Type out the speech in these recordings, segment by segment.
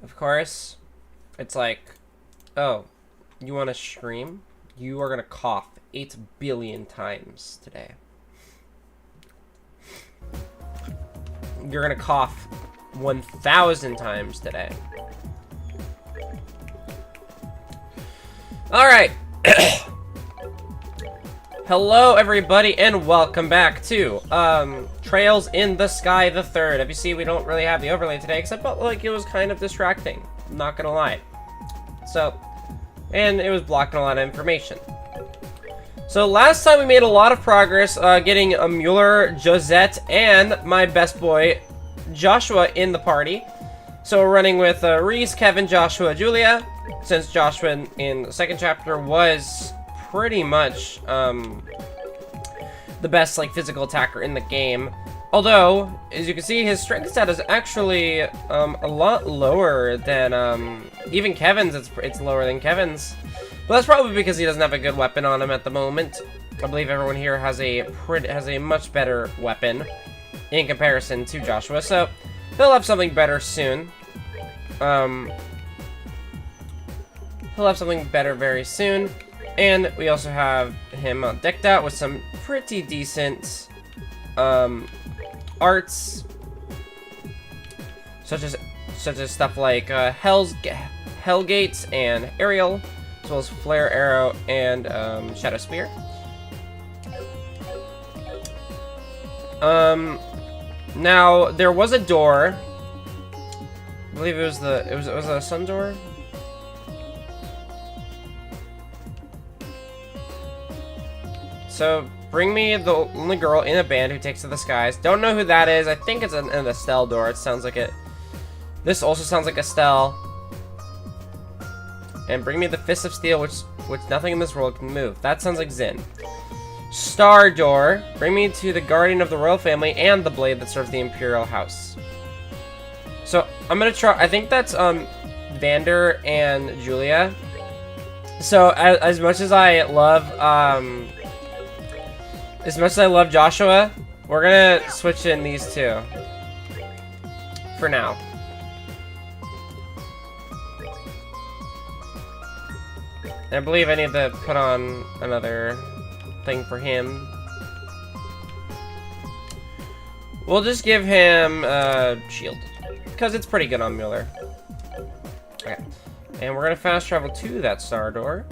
Of course, it's like, oh, you want to stream? You are going to cough 8 billion times today. You're going to cough 1,000 times today. Alright. Hello, everybody, and welcome back to Trails in the Sky the Third. As you see, we don't really have the overlay today, except like it was kind of distracting. I'm not gonna lie. So, and it was blocking a lot of information. So last time we made a lot of progress getting Mueller, Josette, and my best boy Joshua in the party. So we're running with Reese, Kevin, Joshua, Julia, since Joshua in the second chapter was pretty much the best like physical attacker in the game. Although, as you can see, his strength stat is actually a lot lower than even Kevin's. It's lower than Kevin's. But that's probably because he doesn't have a good weapon on him at the moment. I believe everyone here has a much better weapon in comparison to Joshua, so he'll have something better soon. He'll have something better very soon. And we also have him decked out with some pretty decent arts, such as stuff like Hellgates and Aerial, as well as Flare Arrow and Shadow Spear. Now there was a door. I believe it was a sun door. So, bring me the only girl in a band who takes to the skies. Don't know who that is. I think it's an Estelle door. It sounds like it. This also sounds like Estelle. And bring me the Fist of Steel, which nothing in this world can move. That sounds like Zin. Star door. Bring me to the Guardian of the Royal Family and the blade that serves the Imperial House. So, I'm gonna try. I think that's Vander and Julia. So, as much as I love Joshua, we're gonna switch in these two. For now. I believe I need to put on another thing for him. We'll just give him shield, because it's pretty good on Mueller. Okay. And we're gonna fast travel to that star door.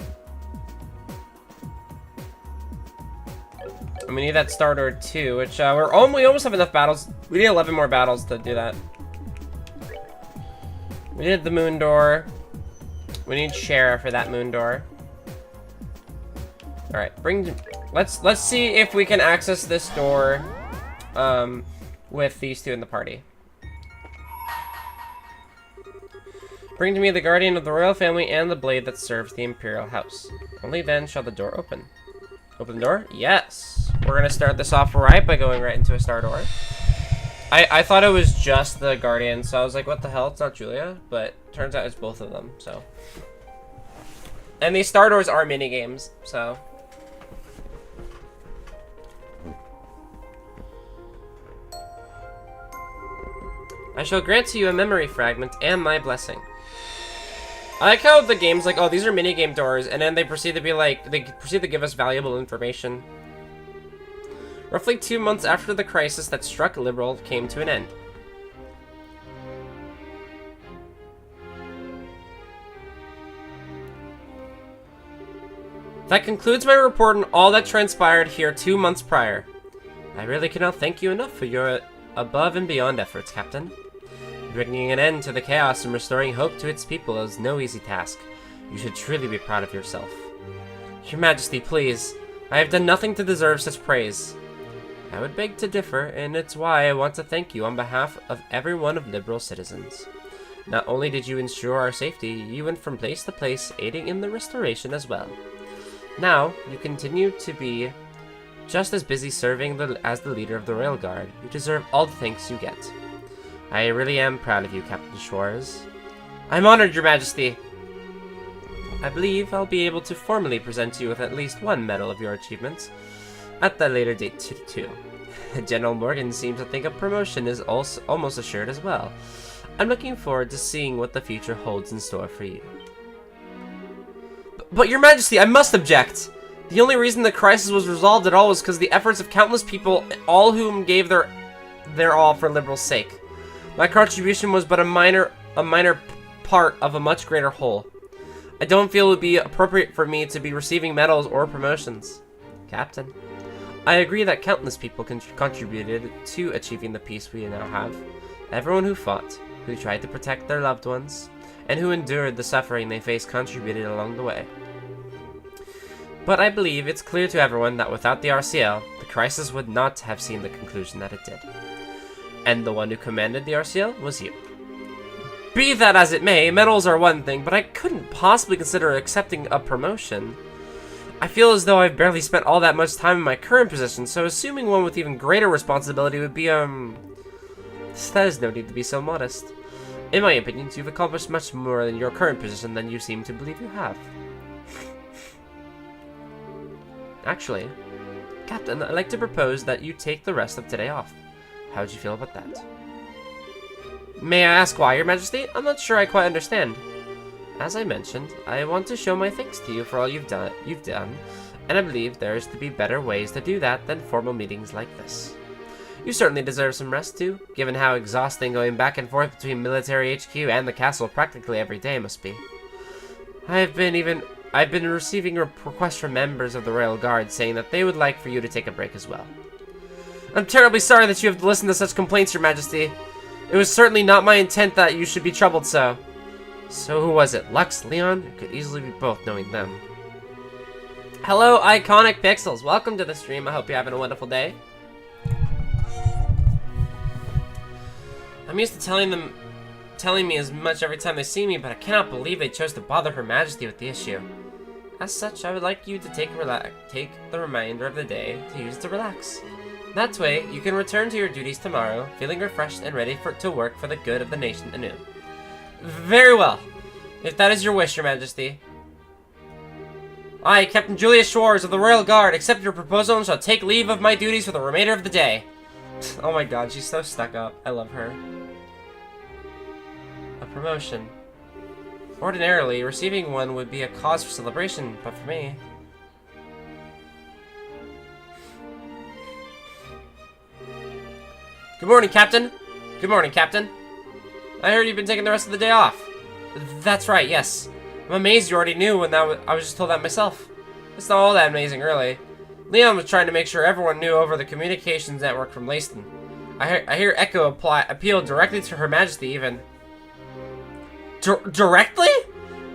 And we need that star door too, which we almost have enough battles. We need 11 more battles to do that. We did the moon door. We need Sheriff for that moon door. All right, let's see if we can access this door with these two in the party. Bring to me the Guardian of the Royal Family and the blade that serves the Imperial House. Only then shall the door open. Open the door? Yes. We're gonna start this off right by going right into a star door. I thought it was just the Guardian, so I was like, what the hell? It's not Julia, but turns out it's both of them, so. And these star doors are mini games, so. I shall grant to you a memory fragment and my blessing. I like how the game's like, oh, these are minigame doors, and then they proceed to be like, they proceed to give us valuable information. Roughly 2 months after the crisis that struck Liberal came to an end. That concludes my report on all that transpired here 2 months prior. I really cannot thank you enough for your above and beyond efforts, Captain. Bringing an end to the chaos and restoring hope to its people is no easy task. You should truly be proud of yourself. Your Majesty, please. I have done nothing to deserve such praise. I would beg to differ, and it's why I want to thank you on behalf of every one of Liberal citizens. Not only did you ensure our safety, you went from place to place, aiding in the restoration as well. Now, you continue to be just as busy serving as the leader of the Royal Guard. You deserve all the thanks you get. I really am proud of you, Captain Schwarz. I'm honored, Your Majesty. I believe I'll be able to formally present you with at least one medal of your achievements at the later date too. General Morgan seems to think a promotion is also almost assured as well. I'm looking forward to seeing what the future holds in store for you. But Your Majesty, I must object! The only reason the crisis was resolved at all was because the efforts of countless people, all whom gave their all for Liberal's sake. My contribution was but a minor part of a much greater whole. I don't feel it would be appropriate for me to be receiving medals or promotions. Captain, I agree that countless people contributed to achieving the peace we now have. Everyone who fought, who tried to protect their loved ones, and who endured the suffering they faced contributed along the way. But I believe it's clear to everyone that without the RCL, the crisis would not have seen the conclusion that it did. And the one who commanded the RCL was you. Be that as it may, medals are one thing, but I couldn't possibly consider accepting a promotion. I feel as though I've barely spent all that much time in my current position, so assuming one with even greater responsibility would be, there's no need to be so modest. In my opinion, you've accomplished much more in your current position than you seem to believe you have. Actually, Captain, I'd like to propose that you take the rest of today off. How would you feel about that? May I ask why, Your Majesty? I'm not sure I quite understand. As I mentioned, I want to show my thanks to you for all you've done, and I believe there is to be better ways to do that than formal meetings like this. You certainly deserve some rest too, given how exhausting going back and forth between military HQ and the castle practically every day must be. I've been receiving requests from members of the Royal Guard saying that they would like for you to take a break as well. I'm terribly sorry that you have to listen to such complaints, Your Majesty. It was certainly not my intent that you should be troubled so. So who was it? Lux, Leon? It could easily be both, knowing them. Hello, Iconic Pixels. Welcome to the stream. I hope you're having a wonderful day. I'm used to telling me as much every time they see me, but I cannot believe they chose to bother Her Majesty with the issue. As such, I would like you to take the remainder of the day to use to relax. That way, you can return to your duties tomorrow, feeling refreshed and ready to work for the good of the nation anew. Very well. If that is your wish, Your Majesty. I, Captain Julius Schwartz of the Royal Guard, accept your proposal and shall take leave of my duties for the remainder of the day. Oh my god, she's so stuck up. I love her. A promotion. Ordinarily, receiving one would be a cause for celebration, but for me... Good morning, Captain! Good morning, Captain! I heard you've been taking the rest of the day off. That's right, yes. I'm amazed you already knew when I was just told that myself. It's not all that amazing, really. Leon was trying to make sure everyone knew over the communications network from Leyston. I hear Echo appeal directly to Her Majesty, even. Directly?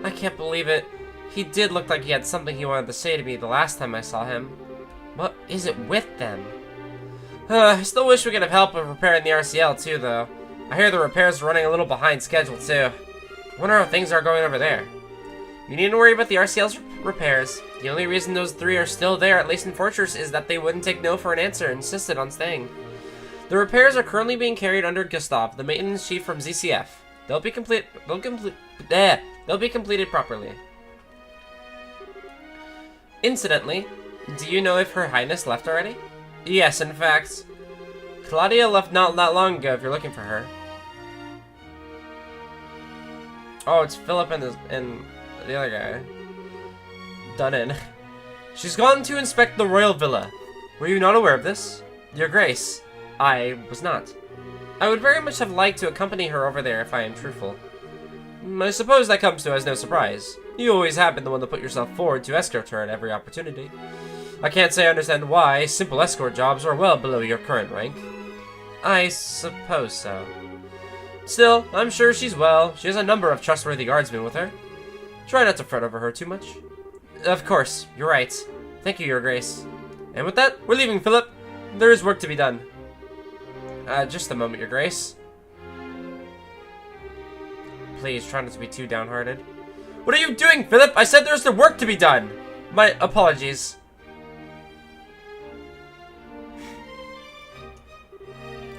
I can't believe it. He did look like he had something he wanted to say to me the last time I saw him. What is it with them? I still wish we could have helped with repairing the RCL too, though. I hear the repairs are running a little behind schedule too. Wonder how things are going over there. You needn't worry about the RCL's repairs. The only reason those three are still there at Leyston Fortress is that they wouldn't take no for an answer and insisted on staying. The repairs are currently being carried under Gustav, the maintenance chief from ZCF. They'll be completed properly. Incidentally, do you know if Her Highness left already? Yes, in fact, Claudia left not that long ago if you're looking for her. Oh, it's Philip and the other guy. Done in. She's gone to inspect the royal villa. Were you not aware of this? Your Grace, I was not. I would very much have liked to accompany her over there if I am truthful. I suppose that comes to as no surprise. You always have been the one to put yourself forward to escort her at every opportunity. I can't say I understand why. Simple escort jobs are well below your current rank. I suppose so. Still, I'm sure she's well. She has a number of trustworthy guardsmen with her. Try not to fret over her too much. Of course, you're right. Thank you, Your Grace. And with that, we're leaving, Philip. There is work to be done. Just a moment, Your Grace. Please, try not to be too downhearted. What are you doing, Philip? I said there's the work to be done! My apologies.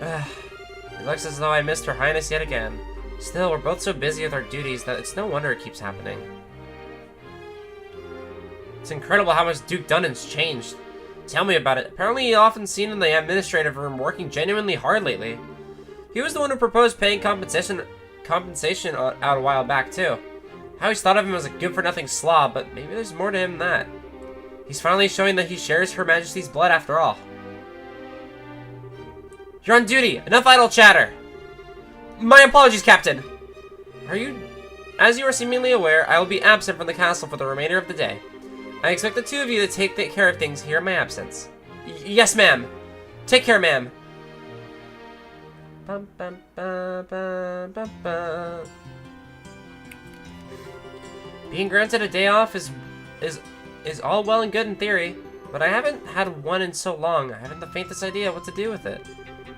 It looks as though I missed Her Highness yet again. Still, we're both so busy with our duties that it's no wonder it keeps happening. It's incredible how much Duke Dunnan's changed. Tell me about it. Apparently he's often seen in the administrative room working genuinely hard lately. He was the one who proposed paying compensation compensation out a while back, too. I always thought of him as a good-for-nothing slob, but maybe there's more to him than that. He's finally showing that he shares Her Majesty's blood after all. You're on duty! Enough idle chatter! My apologies, Captain! As you are seemingly aware, I will be absent from the castle for the remainder of the day. I expect the two of you to take care of things here in my absence. Yes, ma'am! Take care, ma'am! Being granted a day off is all well and good in theory, but I haven't had one in so long. I haven't the faintest idea what to do with it.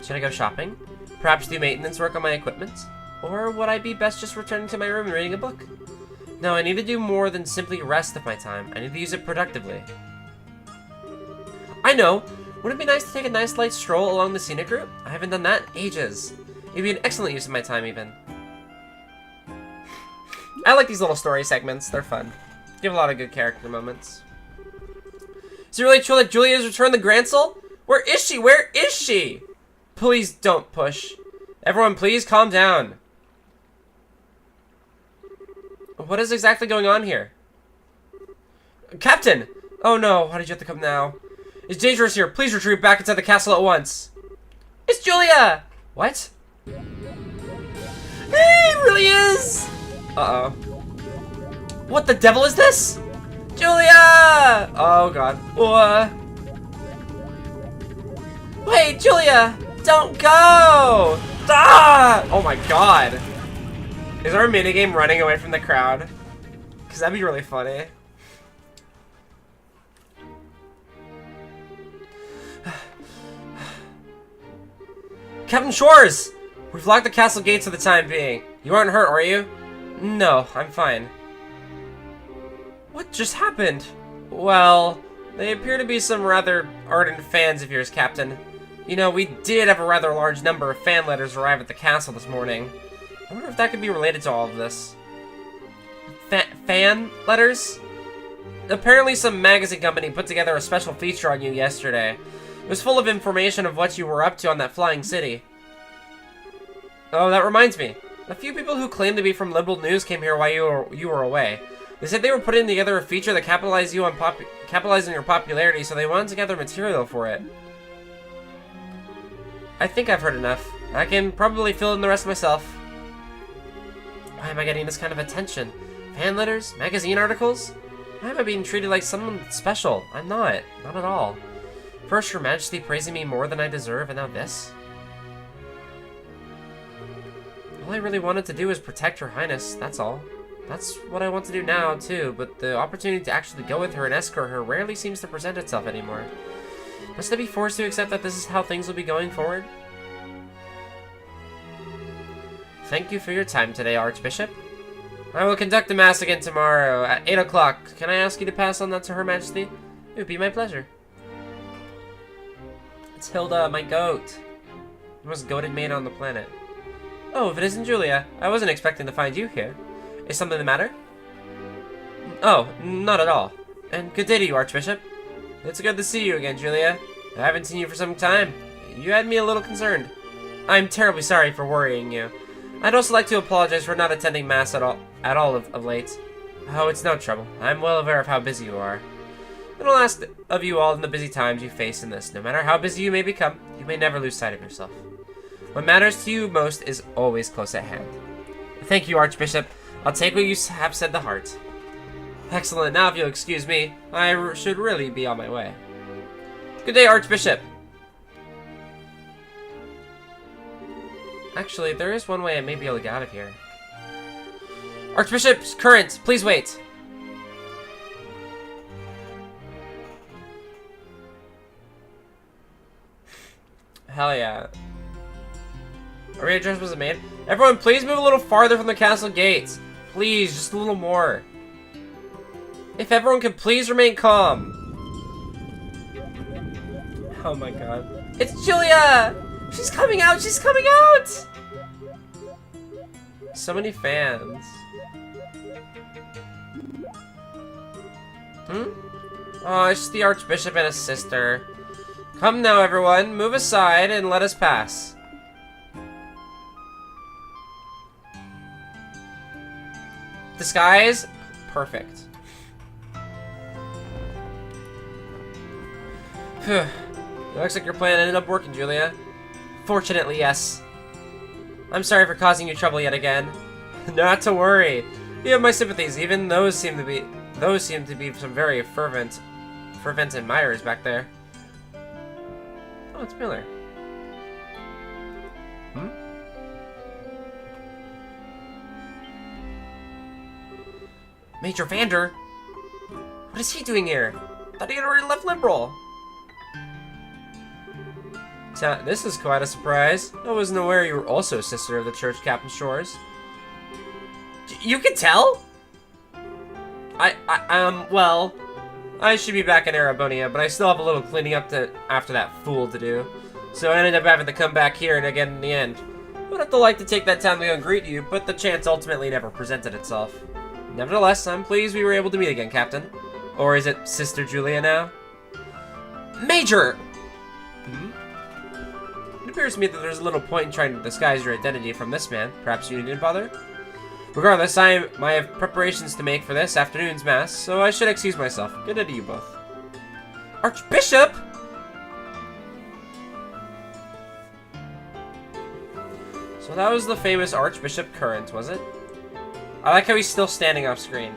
Should I go shopping? Perhaps do maintenance work on my equipment? Or would I be best just returning to my room and reading a book? No, I need to do more than simply rest of my time. I need to use it productively. I know! Wouldn't it be nice to take a nice light stroll along the scenic route? I haven't done that in ages. It'd be an excellent use of my time, even. I like these little story segments. They're fun. Give a lot of good character moments. Is it really true that Julia has returned the Grancel? Where is she? Where is she? Please don't push. Everyone, please calm down. What is exactly going on here? Captain! Oh no, why did you have to come now? It's dangerous here. Please retreat back inside the castle at once. It's Julia! What? It really is! Uh-oh. What the devil is this? Julia! Oh god. Wait, Julia! Don't go! Ah! Oh my god. Is our minigame running away from the crowd? Because that'd be really funny. Captain Shores! We've locked the castle gates for the time being. You aren't hurt, are you? No, I'm fine. What just happened? Well, they appear to be some rather ardent fans of yours, Captain. You know, we did have a rather large number of fan letters arrive at the castle this morning. I wonder if that could be related to all of this. Fan letters? Apparently some magazine company put together a special feature on you yesterday. It was full of information of what you were up to on that flying city. Oh, that reminds me. A few people who claim to be from Liberal News came here while you were away. They said they were putting together a feature that capitalized on your popularity, so they wanted to gather material for it. I think I've heard enough. I can probably fill in the rest myself. Why am I getting this kind of attention? Fan letters? Magazine articles? Why am I being treated like someone special? I'm not. Not at all. First, Her Majesty praising me more than I deserve, and now this? All I really wanted to do was protect Her Highness, that's all. That's what I want to do now, too, but the opportunity to actually go with her and escort her rarely seems to present itself anymore. Must I be forced to accept that this is how things will be going forward? Thank you for your time today, Archbishop. I will conduct the Mass again tomorrow at 8 o'clock. Can I ask you to pass on that to Her Majesty? It would be my pleasure. It's Hilda, my goat. The most goated maid on the planet. Oh, if it isn't Julia, I wasn't expecting to find you here. Is something the matter? Oh, not at all. And good day to you, Archbishop. It's good to see you again, Julia. I haven't seen you for some time. You had me a little concerned. I'm terribly sorry for worrying you. I'd also like to apologize for not attending Mass at all of late. Oh, it's no trouble. I'm well aware of how busy you are. And I'll ask of you all in the busy times you face in this. No matter how busy you may become, you may never lose sight of yourself. What matters to you most is always close at hand. Thank you, Archbishop. I'll take what you have said to heart. Excellent. Now, if you'll excuse me, I should really be on my way. Good day, Archbishop. Actually, there is one way I may be able to get out of here. Archbishop Current, please wait. Hell yeah. Are we addressed was made? Everyone, please move a little farther from the castle gates. Please, just a little more. If everyone could please remain calm. Oh my god. It's Julia! She's coming out! She's coming out! So many fans. Oh, it's the Archbishop and his sister. Come now, everyone. Move aside and let us pass. disguise? Perfect. It looks like your plan ended up working, Julia. Fortunately, yes. I'm sorry for causing you trouble yet again. Not to worry. You have my sympathies. Even those seem to be some very fervent admirers back there. Oh, it's Miller. Hmm? Major Vander? What is he doing here? I thought he had already left Liberal. This is quite a surprise. I wasn't aware you were also a sister of the church, Captain Shores. You can tell? Well, I should be back in Arabonia, but I still have a little cleaning up after that fool to do. So I ended up having to come back here and again in the end. I would have liked to take that time to go and greet you, but the chance ultimately never presented itself. Nevertheless, I'm pleased we were able to meet again, Captain. Or is it Sister Julia now? Major! Hmm? It appears to me that there's a little point in trying to disguise your identity from this man. Perhaps you didn't bother? Regardless, I have preparations to make for this afternoon's mass, so I should excuse myself. Good day to you both. Archbishop? So that was the famous Archbishop Current, was it? I like how he's still standing off screen.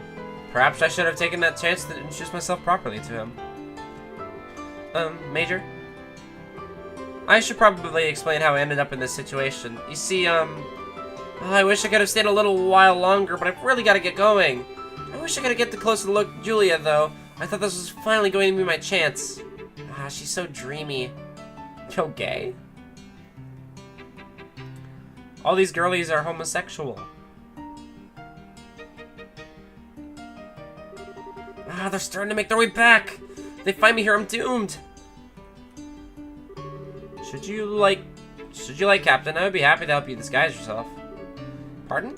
Perhaps I should have taken that chance to introduce myself properly to him. Major? I should probably explain how I ended up in this situation. You see, I wish I could have stayed a little while longer, but I've really got to get going. I wish I could have get the closer look at Julia, though. I thought this was finally going to be my chance. Ah, she's so dreamy. Yo, gay? All these girlies are homosexual. Ah, they're starting to make their way back. If they find me here, I'm doomed. Should you like Captain? I would be happy to help you disguise yourself. Pardon?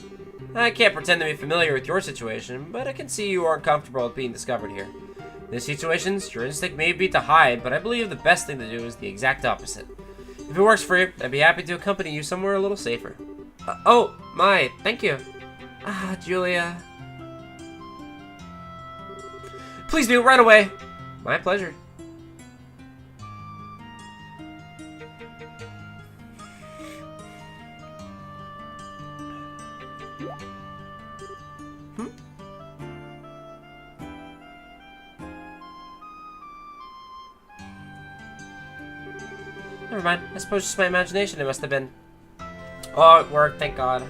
I can't pretend to be familiar with your situation, but I can see you aren't comfortable with being discovered here. In these situations, your instinct may be to hide, but I believe the best thing to do is the exact opposite. If it works for you, I'd be happy to accompany you somewhere a little safer. Oh, my, thank you. Ah, Julia. Please do, right away. My pleasure. Never mind. I suppose just my imagination it must have been. Oh, it worked, thank God.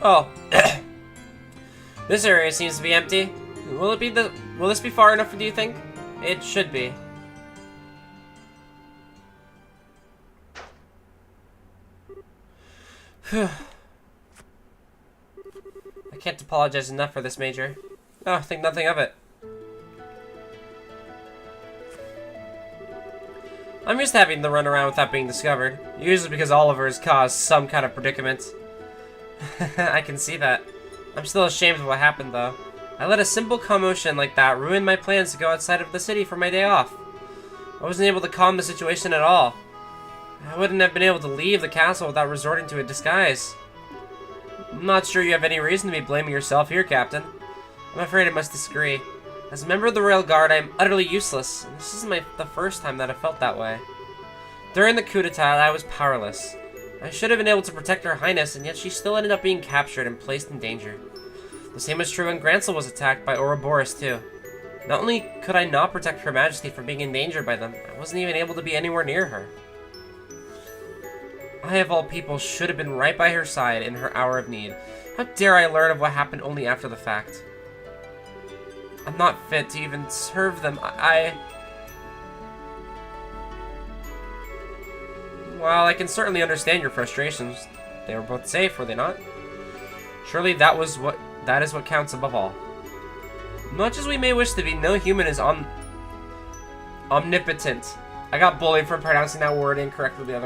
Oh. This area seems to be empty. Will this be far enough, do you think? It should be. I can't apologize enough for this, Major. Oh, think nothing of it. I'm used to having to run around without being discovered. Usually because Oliver has caused some kind of predicament. I can see that. I'm still ashamed of what happened, though. I let a simple commotion like that ruin my plans to go outside of the city for my day off. I wasn't able to calm the situation at all. I wouldn't have been able to leave the castle without resorting to a disguise. I'm not sure you have any reason to be blaming yourself here, Captain. I'm afraid I must disagree. As a member of the Royal Guard, I am utterly useless, and this isn't the first time that I felt that way. During the coup d'etat, I was powerless. I should have been able to protect Her Highness, and yet she still ended up being captured and placed in danger. The same was true when Grancel was attacked by Ouroboros, too. Not only could I not protect Her Majesty from being endangered by them, I wasn't even able to be anywhere near her. I, of all people, should have been right by her side in her hour of need. How dare I learn of what happened only after the fact? I'm not fit to even serve them. Well, I can certainly understand your frustrations. They were both safe, were they not? Surely that is what counts above all. Much as we may wish to be, no human is omnipotent. I got bullied for pronouncing that word incorrectly the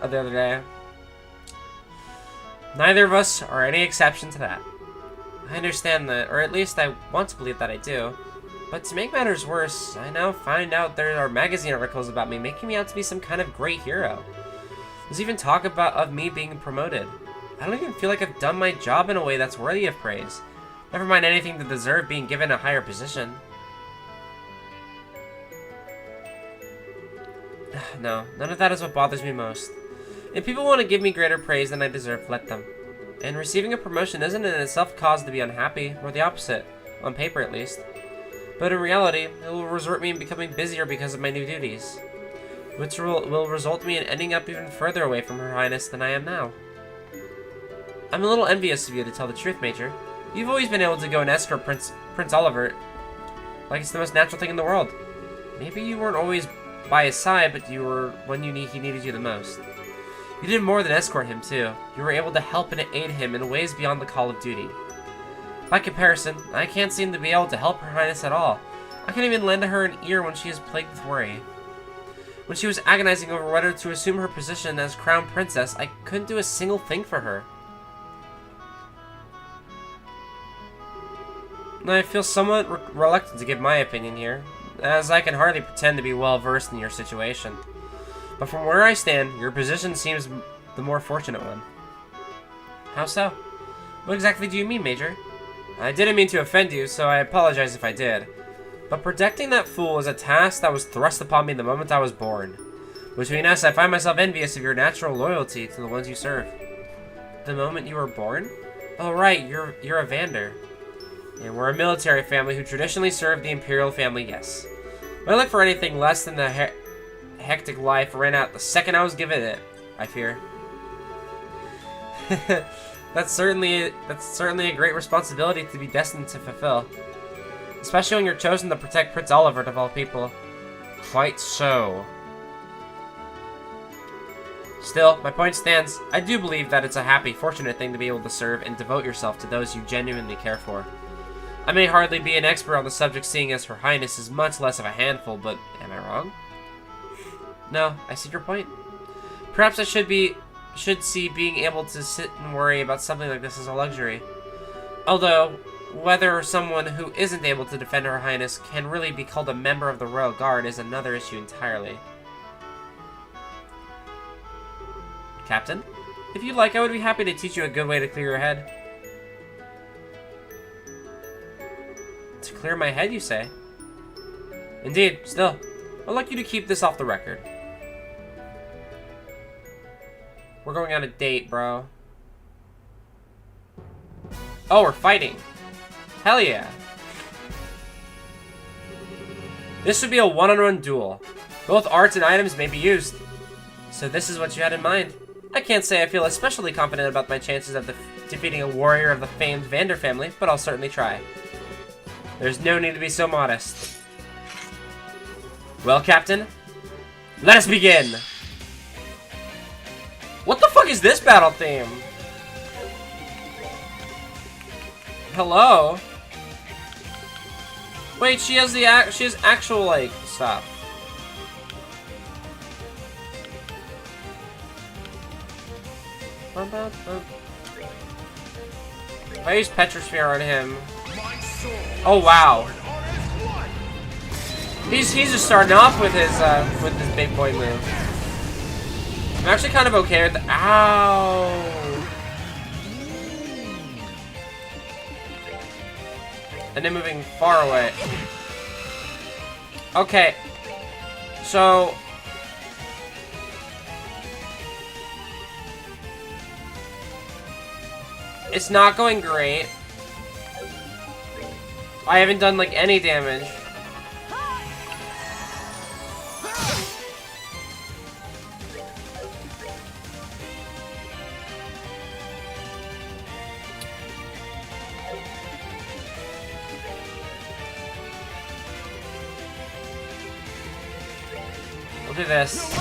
other day. Neither of us are any exception to that. I understand that, or at least I want to believe that I do. But to make matters worse, I now find out there are magazine articles about me making me out to be some kind of great hero. There's even talk of me being promoted. I don't even feel like I've done my job in a way that's worthy of praise. Never mind anything to deserve being given a higher position. No, none of that is what bothers me most. If people want to give me greater praise than I deserve, let them. And receiving a promotion isn't in itself cause to be unhappy, or the opposite, on paper at least. But in reality, it will result me in becoming busier because of my new duties, which will result me in ending up even further away from Her Highness than I am now. I'm a little envious of you, to tell the truth, Major. You've always been able to go and escort Prince Oliver like it's the most natural thing in the world. Maybe you weren't always by his side, but you were when he needed you the most. You did more than escort him, too. You were able to help and aid him in ways beyond the call of duty. By comparison, I can't seem to be able to help Her Highness at all. I can't even lend her an ear when she is plagued with worry. When she was agonizing over whether to assume her position as Crown Princess, I couldn't do a single thing for her. I feel somewhat reluctant to give my opinion here, as I can hardly pretend to be well versed in your situation. But from where I stand, your position seems the more fortunate one. How so? What exactly do you mean, Major? I didn't mean to offend you, so I apologize if I did. But protecting that fool is a task that was thrust upon me the moment I was born. Between us, I find myself envious of your natural loyalty to the ones you serve. The moment you were born? Oh right, you're a Vander. And we're a military family who traditionally served the Imperial family, yes. But I look for anything less than the hectic life ran out the second I was given it, I fear. That's certainly a great responsibility to be destined to fulfill. Especially when you're chosen to protect Prince Oliver of all people. Quite so. Still, my point stands. I do believe that it's a happy, fortunate thing to be able to serve and devote yourself to those you genuinely care for. I may hardly be an expert on the subject, seeing as Her Highness is much less of a handful, but am I wrong? No, I see your point. Perhaps I should see being able to sit and worry about something like this as a luxury. Although, whether someone who isn't able to defend Her Highness can really be called a member of the Royal Guard is another issue entirely. Captain, if you'd like, I would be happy to teach you a good way to clear your head. To clear my head, you say? Indeed, still. I'd like you to keep this off the record. We're going on a date, bro. Oh, we're fighting. Hell yeah. This would be a one-on-one duel. Both arts and items may be used. So this is what you had in mind. I can't say I feel especially confident about my chances of defeating a warrior of the famed Vander family, but I'll certainly try. There's no need to be so modest. Well, Captain, let us begin! What the fuck is this battle theme? Hello? Wait, she has actual, like, stuff. I use Petrosphere on him. Oh wow. He's just starting off with his big boy move. I'm actually kind of okay with the ow. And then moving far away. Okay. So it's not going great. I haven't done like any damage. We'll do this.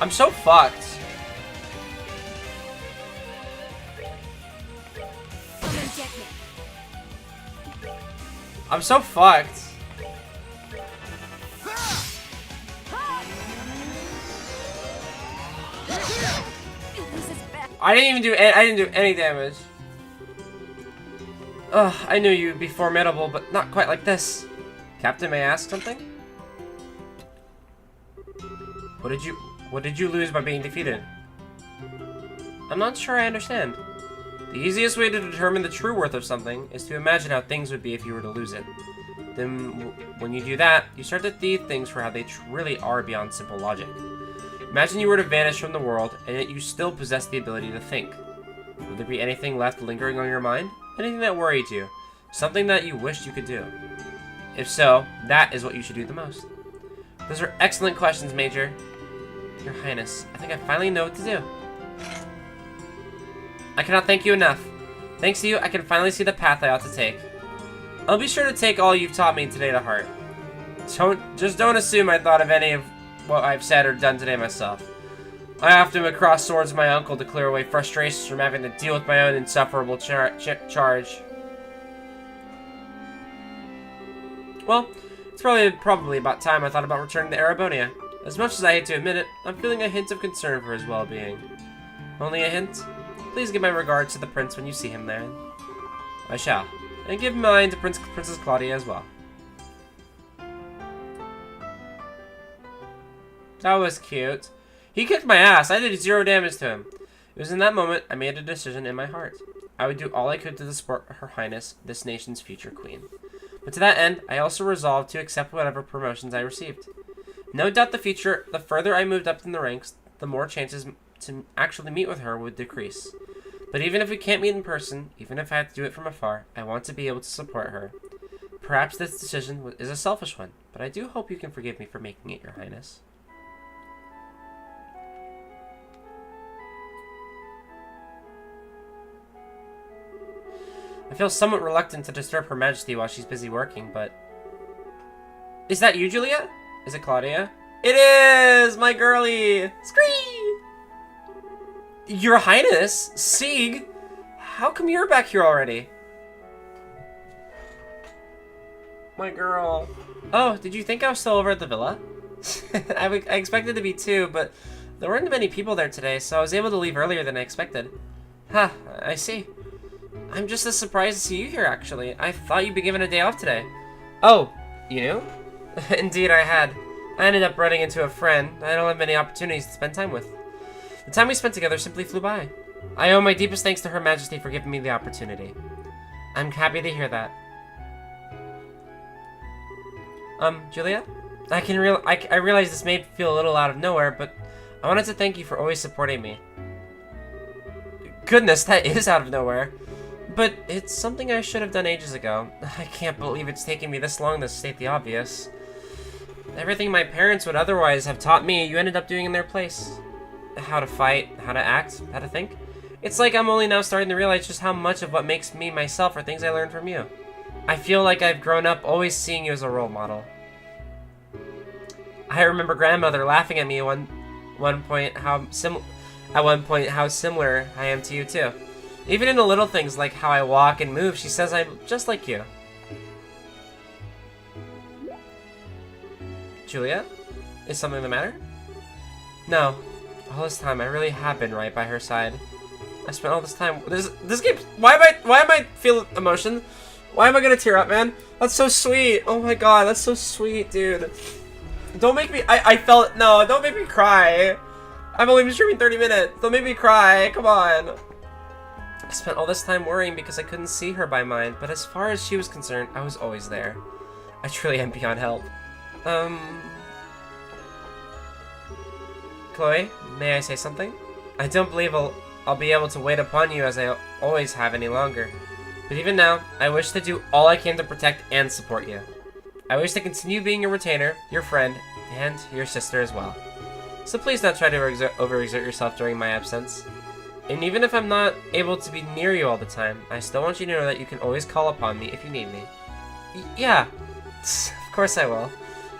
I'm so fucked. I'm so fucked. I didn't do any damage. Ugh, I knew you'd be formidable, but not quite like this. Captain, may I ask something? What did you lose by being defeated? I'm not sure I understand. The easiest way to determine the true worth of something is to imagine how things would be if you were to lose it. Then, when you do that, you start to see things for how they really are beyond simple logic. Imagine you were to vanish from the world, and yet you still possess the ability to think. Would there be anything left lingering on your mind? Anything that worried you? Something that you wished you could do? If so, that is what you should do the most. Those are excellent questions, Major. Your Highness, I think I finally know what to do. I cannot thank you enough. Thanks to you, I can finally see the path I ought to take. I'll be sure to take all you've taught me today to heart. Just don't assume I thought of any of what I've said or done today myself. I often went cross swords with my uncle to clear away frustrations from having to deal with my own insufferable charge. Well, it's probably about time I thought about returning to Arabonia. As much as I hate to admit it, I'm feeling a hint of concern for his well-being. Only a hint? Please give my regards to the prince when you see him there. I shall. And give mine to Princess Claudia as well. That was cute. He kicked my ass. I did 0 damage to him. It was in that moment I made a decision in my heart. I would do all I could to support Her Highness, this nation's future queen. But to that end, I also resolved to accept whatever promotions I received. No doubt the further I moved up in the ranks, the more chances to actually meet with her would decrease. But even if we can't meet in person, even if I have to do it from afar, I want to be able to support her. Perhaps this decision is a selfish one, but I do hope you can forgive me for making it, Your Highness. I feel somewhat reluctant to disturb Her Majesty while she's busy working, but... Is that you, Julia? Is it Claudia? It is! My girlie! Scree! Your Highness? Sieg? How come you're back here already? My girl. Oh, did you think I was still over at the villa? I expected to be too, but there weren't many people there today, so I was able to leave earlier than I expected. Huh, I see. I'm just as surprised to see you here, actually. I thought you'd be given a day off today. Oh, you knew? Indeed, I had. I ended up running into a friend I don't have many opportunities to spend time with. The time we spent together simply flew by. I owe my deepest thanks to Her Majesty for giving me the opportunity. I'm happy to hear that. Julia? I realize this may feel a little out of nowhere, but I wanted to thank you for always supporting me. Goodness, that is out of nowhere. But it's something I should have done ages ago. I can't believe it's taken me this long to state the obvious. Everything my parents would otherwise have taught me, you ended up doing in their place. How to fight, how to act, how to think. It's like I'm only now starting to realize just how much of what makes me myself are things I learned from you. I feel like I've grown up always seeing you as a role model. I remember grandmother laughing at me at one point how similar I am to you too. Even in the little things like how I walk and move, she says I'm just like you. Julia? Is something the matter? No. All this time I really have been right by her side. I spent all this time. This game. Why am I feel emotion? Why am I gonna tear up, man? That's so sweet. Oh my god, that's so sweet, dude. Don't make me. I felt. No, don't make me cry. I've only been streaming 30 minutes. Don't make me cry. Come on. I spent all this time worrying because I couldn't see her by mind, but as far as she was concerned, I was always there. I truly am beyond help. Chloe, may I say something? I don't believe I'll be able to wait upon you as I always have any longer. But even now, I wish to do all I can to protect and support you. I wish to continue being your retainer, your friend, and your sister as well. So please don't try to overexert yourself during my absence. And even if I'm not able to be near you all the time, I still want you to know that you can always call upon me if you need me. Yeah, of course I will.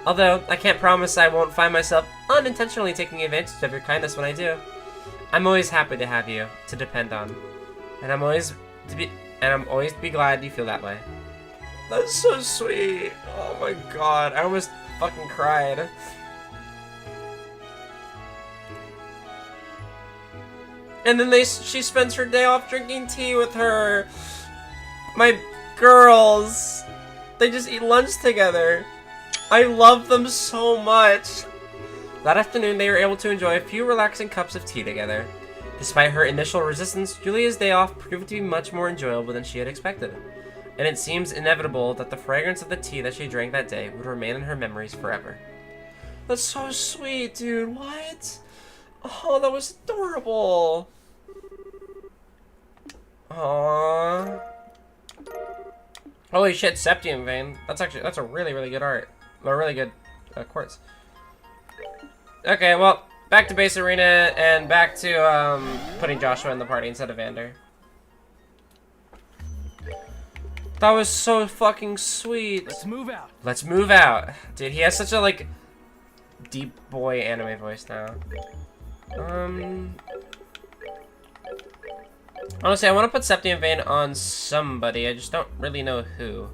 Although, I can't promise I won't find myself unintentionally taking advantage of your kindness when I do. I'm always happy to have you to depend on. And I'm always be glad you feel that way. That's so sweet. Oh my god, I almost fucking cried. And then she spends her day off drinking tea with her. My girls. They just eat lunch together. I love them so much. That afternoon, they were able to enjoy a few relaxing cups of tea together. Despite her initial resistance, Julia's day off proved to be much more enjoyable than she had expected. And it seems inevitable that the fragrance of the tea that she drank that day would remain in her memories forever. That's so sweet, dude. What? Oh, that was adorable. Aww. Holy shit, Septium Vein. That's a really, really good art. Or really good quartz. Okay, well, back to base arena and back to putting Joshua in the party instead of Vander. That was so fucking sweet. Let's move out. Let's move out. Dude, he has such a, like, deep boy anime voice now. Honestly, I want to put Septium Vein on somebody. I just don't really know who.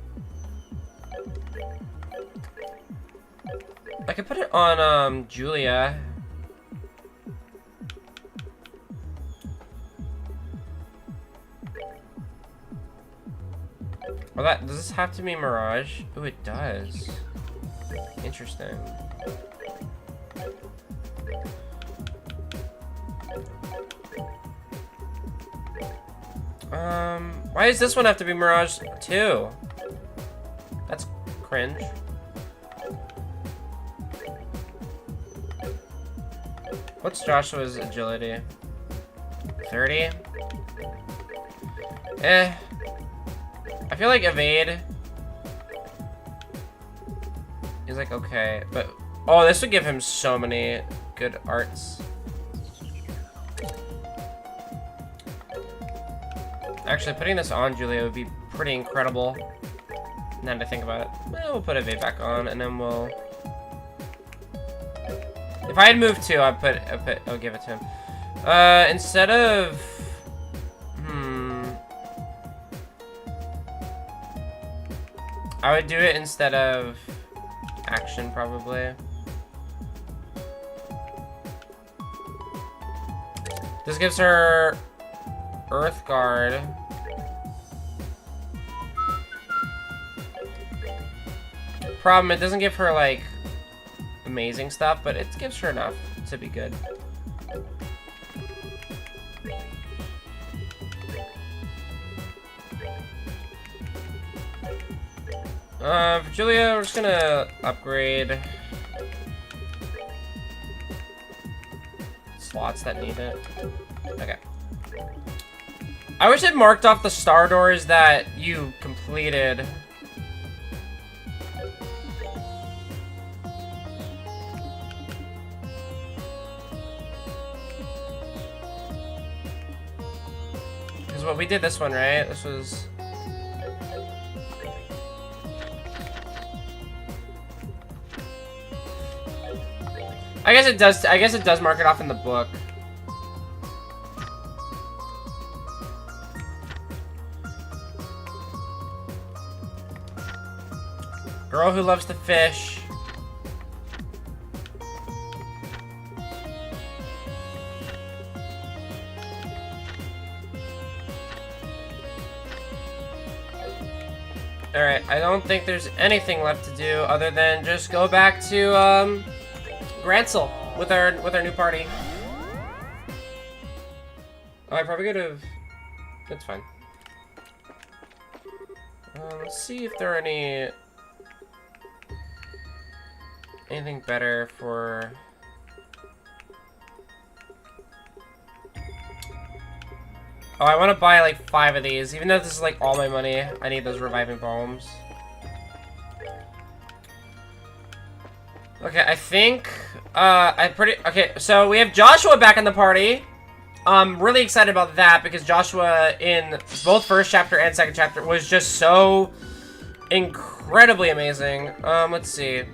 I could put it on, Julia. Well, does this have to be Mirage? Oh, it does. Interesting. Why does this one have to be Mirage too? That's cringe. What's Joshua's agility? 30? Eh. I feel like evade is like okay, but oh, this would give him so many good arts. Actually, putting this on Julia would be pretty incredible. Now to think about it, well, we'll put evade back on, and then we'll. If I had moved two, I'll give it to him. Instead of. I would do it instead of action, probably. This gives her Earth Guard. Problem, it doesn't give her, like, amazing stuff, but it gives her enough to be good. For Julia, we're just gonna upgrade slots that need it. Okay. I wish it marked off the star doors that you completed. Because what we did this one, right? This was. I guess it does mark it off in the book. Girl who loves to fish. Alright, I don't think there's anything left to do other than just go back to, Gransel with our new party. Oh, I probably could have. That's fine. Let's see if there are anything better for. Oh, I want to buy like 5 of these, even though this is like all my money. I need those reviving poems. Okay, I think, okay, so we have Joshua back in the party. I'm really excited about that because Joshua in both first chapter and second chapter was just so incredibly amazing. Let's see.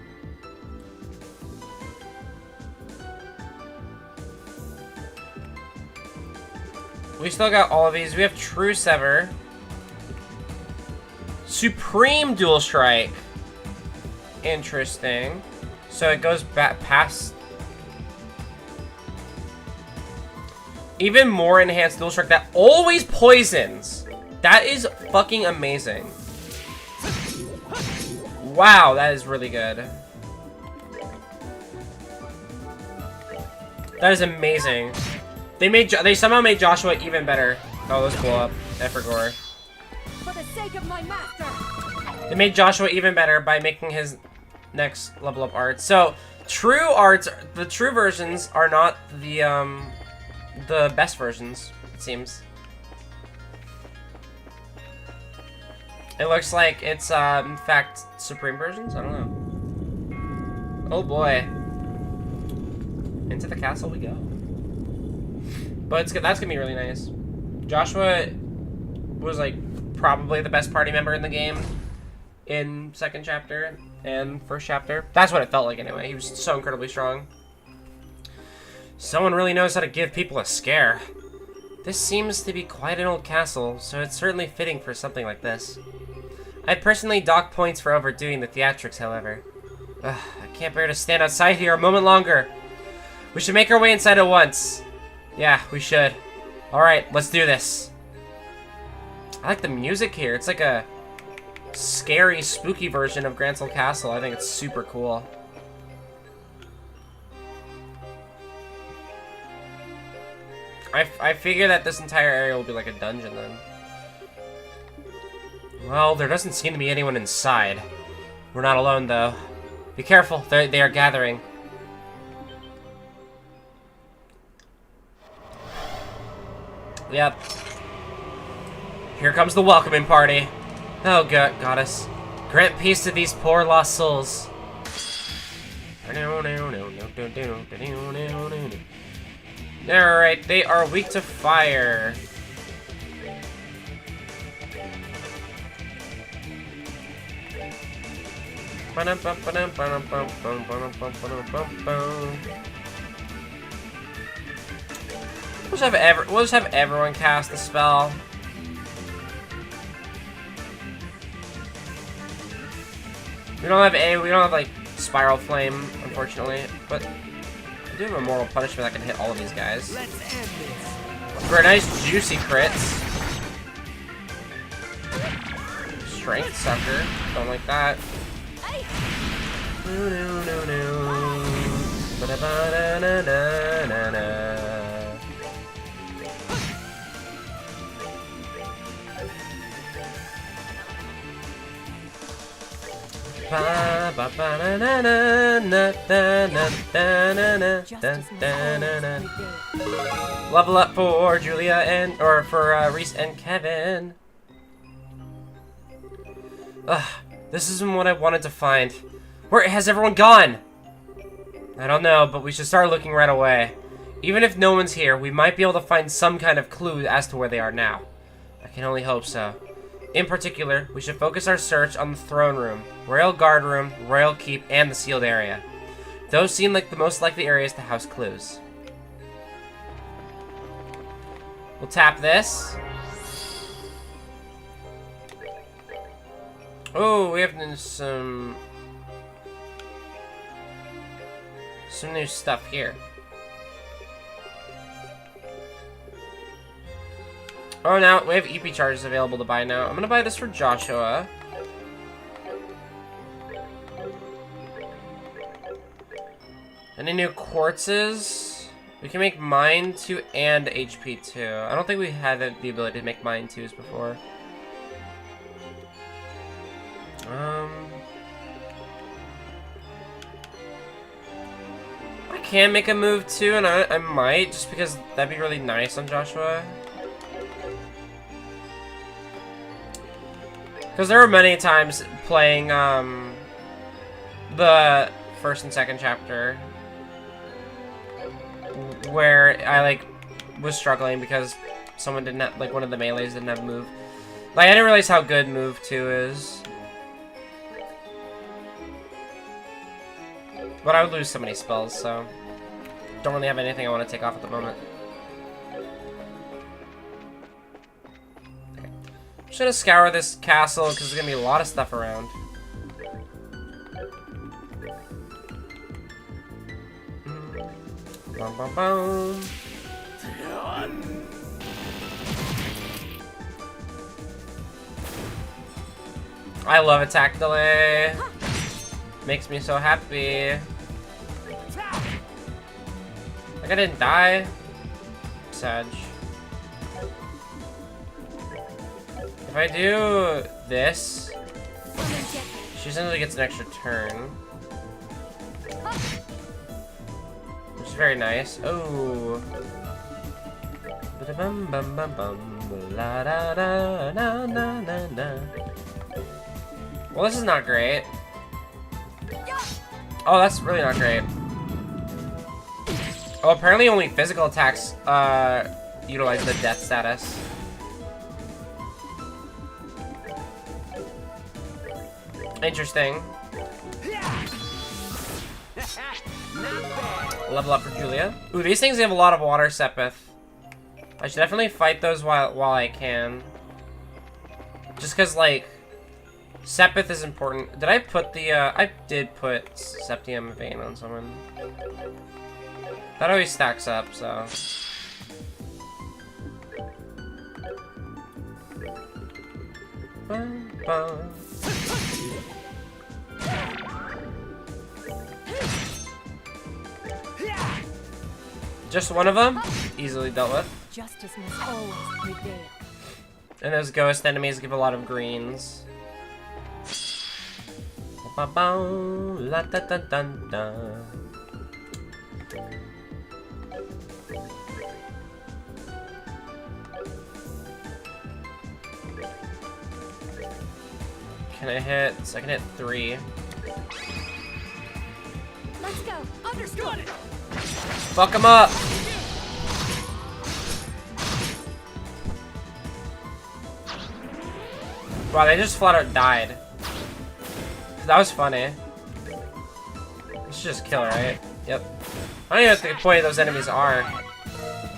We still got all of these. We have True Sever. Supreme Dual Strike. Interesting. So it goes back past. Even more enhanced dual strike that always poisons. That is fucking amazing. Wow, that is really good. That is amazing. They somehow made Joshua even better. Oh, let's blow up Efrigor. For the sake of my master. They made Joshua even better by making his next level up art. So, true arts, the true versions are not the best versions, it seems. It looks like it's, in fact, Supreme versions? I don't know. Oh boy. Into the castle we go. But that's gonna be really nice. Joshua was, like, probably the best party member in the game in second chapter and first chapter. That's what it felt like anyway. He was so incredibly strong. Someone really knows how to give people a scare. This seems to be quite an old castle, so it's certainly fitting for something like this. I personally dock points for overdoing the theatrics, however. Ugh, I can't bear to stand outside here a moment longer. We should make our way inside at once. Yeah, we should. Alright, let's do this. I like the music here. It's like a scary, spooky version of Grancel Castle. I think it's super cool. I figure that this entire area will be like a dungeon then. Well, there doesn't seem to be anyone inside. We're not alone though. Be careful, they are gathering. Yep. Here comes the welcoming party. Oh, goddess. Grant peace to these poor lost souls. Alright, they are weak to fire. We'll just have everyone cast the spell. We don't have like Spiral Flame, unfortunately, but I do have Immortal Punishment that can hit all of these guys. Let's end this. For a nice juicy crits. Strength Sucker, don't like that. No, no, no, no. Ba-da-ba-da-na-na-na-na. Level up for Julia for Reese and Kevin. Ugh, this isn't what I wanted to find. Where has everyone gone? I don't know, but we should start looking right away. Even if no one's here, we might be able to find some kind of clue as to where they are now. I can only hope so. In particular, we should focus our search on the throne room, royal guard room, royal keep, and the sealed area. Those seem like the most likely areas to house clues. We'll tap this. Oh, we have some new stuff here. Oh, now we have EP charges available to buy now. I'm gonna buy this for Joshua. Any new quartzes? We can make mine 2 and HP 2. I don't think we had the ability to make mine 2s before. I can make a move 2, and I might, just because that'd be really nice on Joshua. Because there were many times playing the first and second chapter where I like was struggling because someone didn't have, like one of the melees didn't have a move. Like I didn't realize how good move 2 is. But I would lose so many spells, so don't really have anything I want to take off at the moment. I'm just gonna scour this castle because there's gonna be a lot of stuff around. Bum, bum, bum. I love attack delay. Makes me so happy. Like I didn't die. Sag. If I do this, she essentially gets an extra turn. Which is very nice. Oh. Well, this is not great. Oh, that's really not great. Oh, apparently only physical attacks utilize the death status. Interesting. Level up for Julia. Ooh, these things have a lot of water Sepith. I should definitely fight those while I can. Just because, like, Sepith is important. Did I put the, I did put Septium Vein on someone. That always stacks up, so. Just one of them? Easily dealt with. Justice must always prevail. And those ghost enemies give a lot of greens. La da da da da. Can I hit? I can hit 3. Let's go. Understood. Fuck him up. Wow, they just flat out died. That was funny. This should just kill, right? Yep. I don't even know what the point of those enemies are.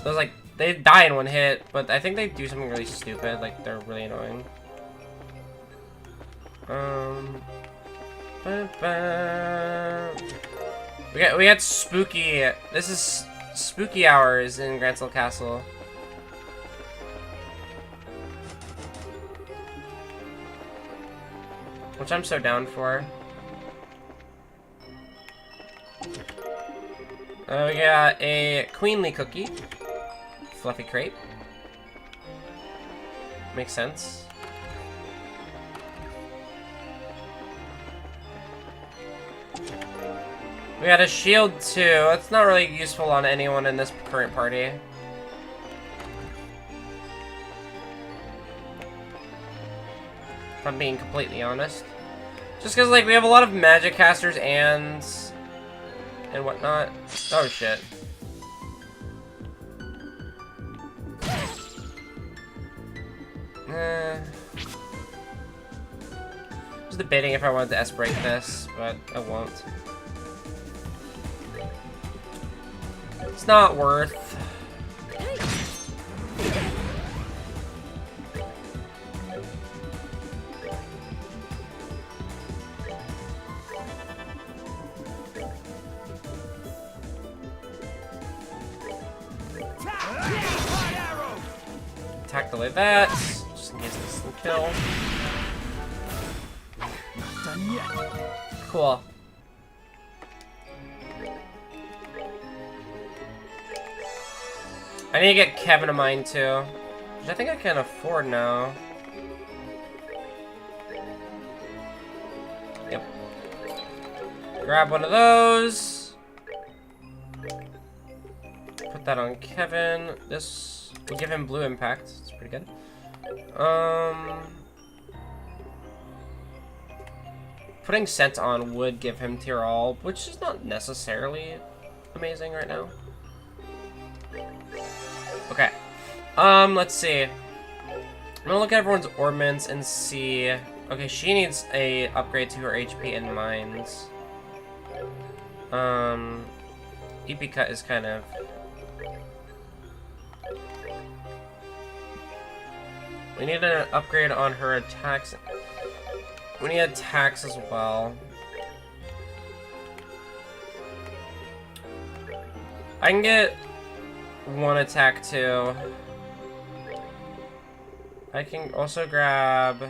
Those, like, they die in one hit, but I think they do something really stupid. Like, they're really annoying. We got spooky. This is spooky hours in Grancel Castle. Which I'm so down for. We got a queenly cookie. Fluffy crepe. Makes sense. We got a shield too. It's not really useful on anyone in this current party. If I'm being completely honest. Just because, like, we have a lot of magic casters and whatnot. Oh, shit. I was debating if I wanted to S-break this, but I won't. It's not worth. Attack delay that, just in case this will kill. Not done yet. Cool. I need to get Kevin a mine too, which I think I can afford now. Yep. Grab one of those. Put that on Kevin. This will give him blue impact. It's pretty good. Putting scent on would give him tier all, which is not necessarily amazing right now. Okay. Let's see. I'm gonna look at everyone's ornaments and see. Okay, she needs a upgrade to her HP and mines. EP cut is kind of. We need an upgrade on her attacks. We need attacks as well. I can get one attack too. I can also grab. Can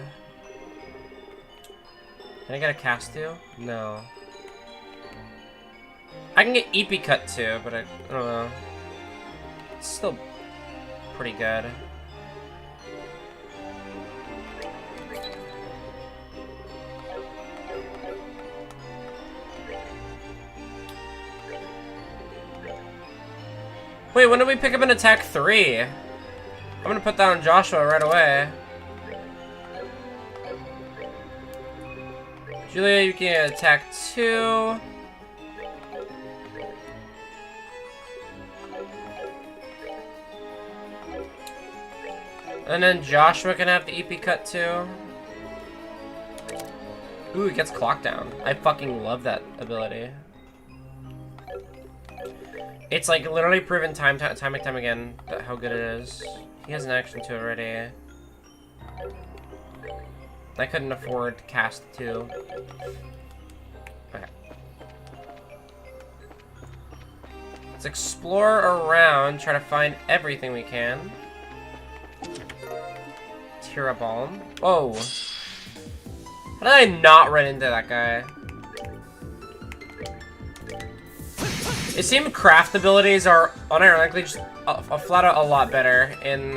I get a cast too? No. I can get EP cut too, but I don't know. it's still pretty good. Wait, when did we pick up an attack 3? I'm gonna put that on Joshua right away. Julia, you can attack 2. And then Joshua can have the EP cut too. Ooh, he gets clock down. I fucking love that ability. It's like literally proven time and time again that how good it is. He has an action 2 already. I couldn't afford to cast 2. Okay. Let's explore around, try to find everything we can. Tira Balm. Whoa. How did I not run into that guy? It seemed craft abilities are unironically just flat out a lot better in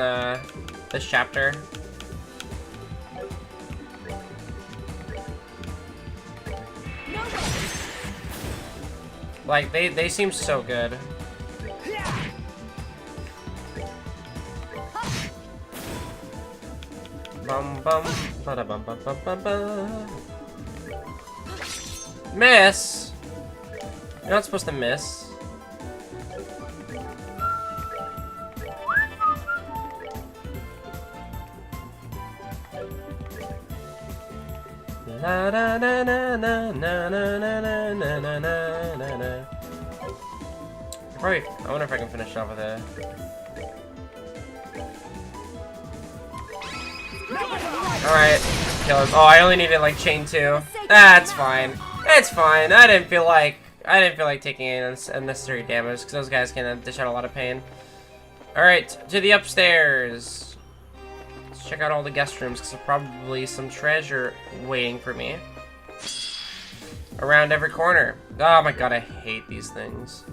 this chapter. Like, they seem so good. Bum bum bada bum bum bum bum bum. Miss! You're not supposed to miss. La na na na na na na na na na na na na. Probably, I wonder if I can finish off with it. Alright, kill him. Oh, I only needed like chain 2. That's fine. It's fine. I didn't feel like taking any unnecessary damage because those guys can dish out a lot of pain. Alright, to the upstairs. Let's check out all the guest rooms because there's probably some treasure waiting for me. Around every corner. Oh my god, I hate these things.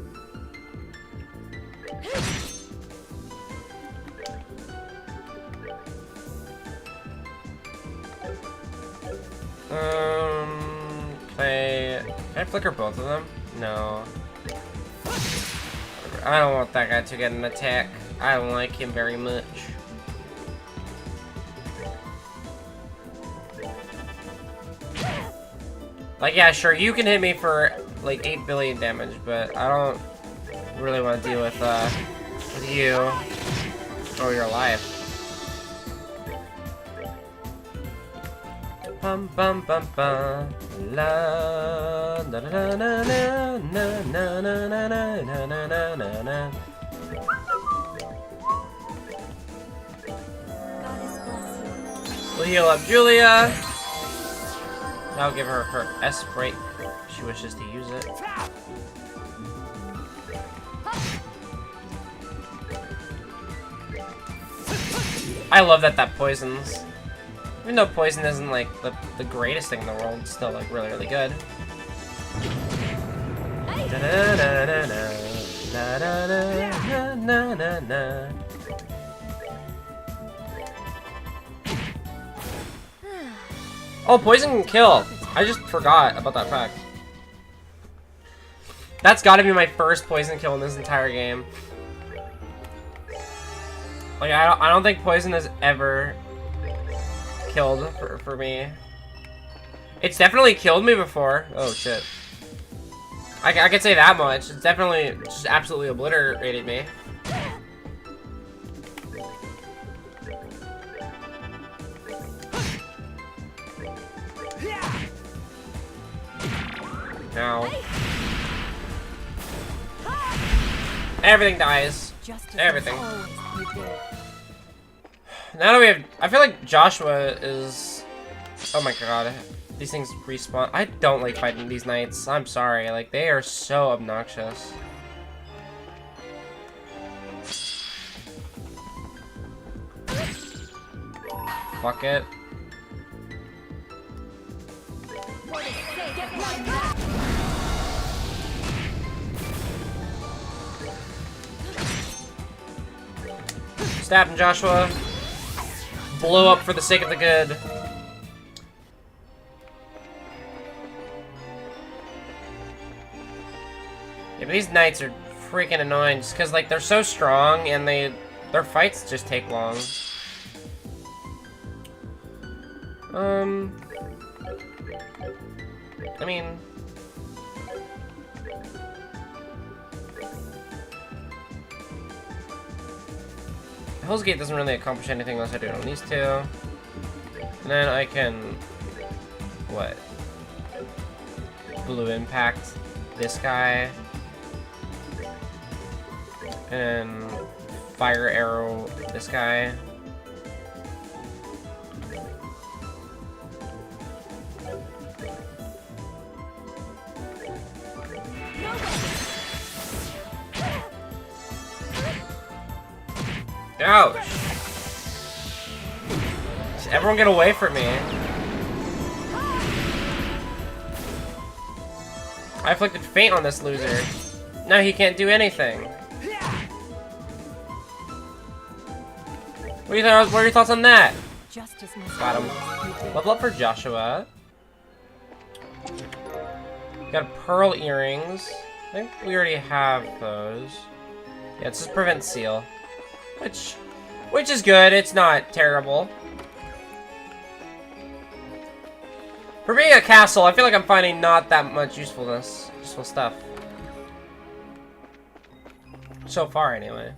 Can I flicker both of them? No. I don't want that guy to get an attack. I don't like him very much. Like, yeah, sure, you can hit me for like 8 billion damage, but I don't really want to deal with you or your life. Bum bum bum bum la da da da na na na na na na na na na na. We'll heal up Julia. I'll give her her S break if she wishes to use it. I love that poisons. Even though poison isn't like the greatest thing in the world, it's still like really, really good. Oh, poison can kill. I just forgot about that fact. That's gotta be my first poison kill in this entire game. Like, I don't think poison has ever killed for me. It's definitely killed me before. Oh shit. I could say that much. It's definitely just absolutely obliterated me. Now. Everything dies. Everything. Now that we have, I feel like Joshua is, oh my god, these things respawn. I don't like fighting these knights. I'm sorry, like they are so obnoxious. Fuck it. Stab him, Joshua. Blow up for the sake of the good. Yeah, but these knights are freaking annoying just because, like, they're so strong and their fights just take long. I mean... Hell's Gate doesn't really accomplish anything unless I do it on these two. And then I can... What? Blue Impact this guy. And Fire Arrow this guy. Ouch! Everyone get away from me. I inflicted faint on this loser. Now he can't do anything. What are your thoughts on that? Justice must Got him. always prevail. Level up for Joshua. Got pearl earrings. I think we already have those. Yeah, it's just prevent seal. Which is good, it's not terrible. For being a castle, I feel like I'm finding not that much useful stuff. So far, anyway.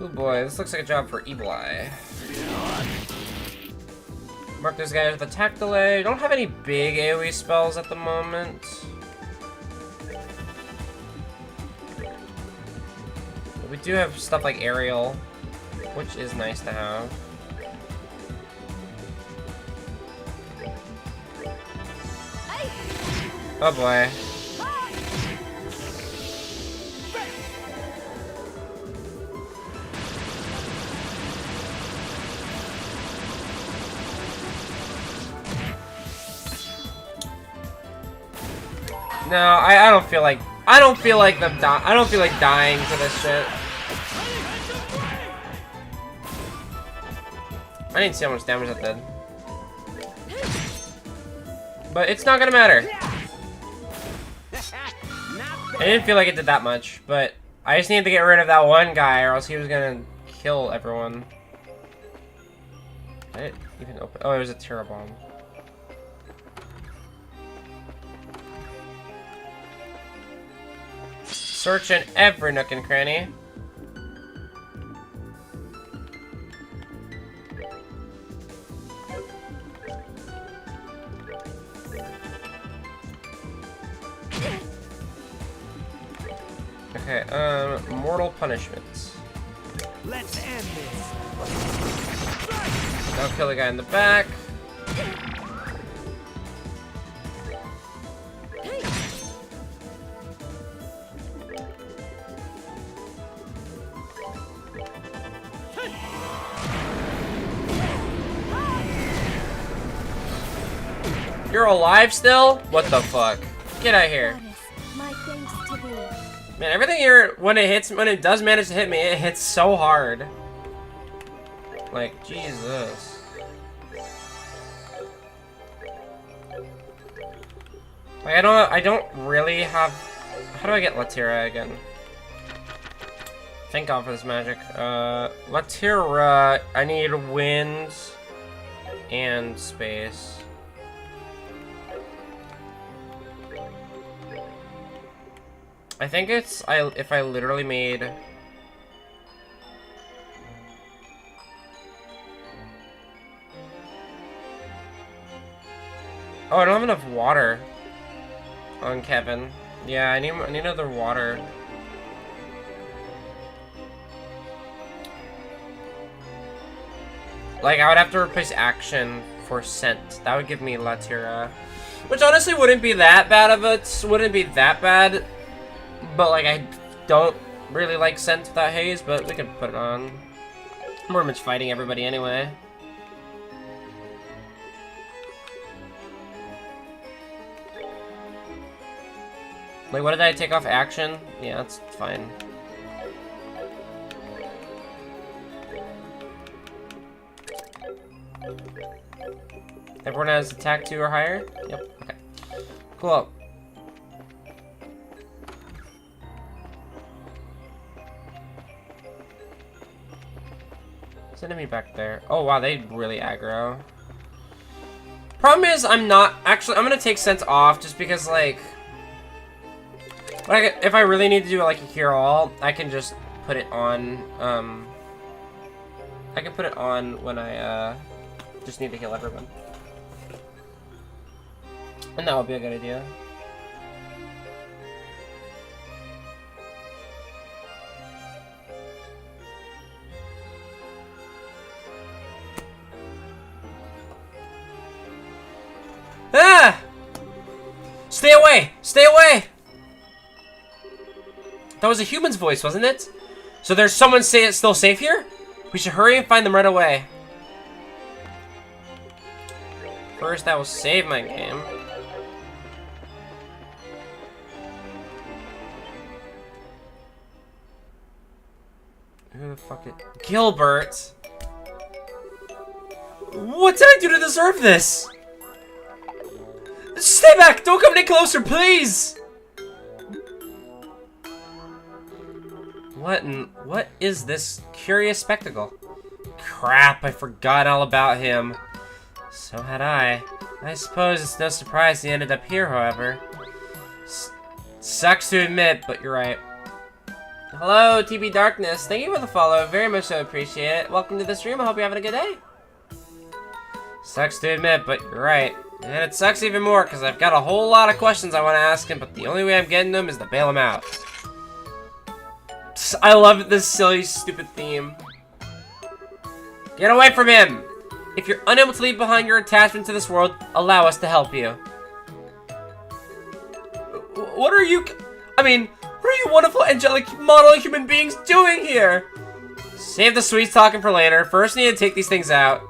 Oh boy, this looks like a job for Evil Eye. Mark this guy with attack delay. Don't have any big AoE spells at the moment. But we do have stuff like Aerial, which is nice to have. Oh boy. No, I don't feel like I don't feel like dying to this shit. I didn't see how much damage that did. But it's not gonna matter. I didn't feel like it did that much, but I just needed to get rid of that one guy or else he was gonna kill everyone. I didn't even open. Oh, it was a Terra Bomb. Search in every nook and cranny. Okay, mortal punishments. Let's end this. Now kill the guy in the back. You're alive still? What the fuck? Get out of here. Goddess, my thanks to thee. Man, everything here, when it does manage to hit me, it hits so hard. Like, Jesus. Like, I don't really have... How do I get Latira again? Thank God for this magic. Latira, I need wind and space. I think it's if I literally made... Oh, I don't have enough water on Kevin. Yeah, I need another water. Like, I would have to replace action for scent. That would give me Latira. Which honestly wouldn't be that bad of it. Wouldn't be that bad. But, like, I don't really like scent without haze, but we can put it on. I'm pretty much fighting everybody anyway. Like, what did I take off action? Yeah, that's fine. Everyone has attack 2 or higher? Yep, okay. Cool. There's an enemy back there. Oh wow, they really aggro. Problem is, I'm gonna take sense off just because, like, if I really need to do like a cure all, I can just put it on. I can put it on when I just need to heal everyone. And that would be a good idea. Ah! Stay away! Stay away! That was a human's voice, wasn't it? So there's someone still safe here? We should hurry and find them right away. First, I will save my game. Who the fuck is... Gilbert! What did I do to deserve this? Stay back! Don't come any closer, please! What is this curious spectacle? Crap, I forgot all about him. So had I. I suppose it's no surprise he ended up here, however. Sucks to admit, but you're right. Hello, TB Darkness. Thank you for the follow. Very much so appreciate it. Welcome to the stream. I hope you're having a good day. Sucks to admit, but you're right. And it sucks even more because I've got a whole lot of questions I want to ask him, but the only way I'm getting them is to bail him out. I love this silly, stupid theme. Get away from him! If you're unable to leave behind your attachment to this world, allow us to help you. What are you... I mean, what are you wonderful, angelic, model human beings doing here? Save the sweet talking for later. First, we need to take these things out.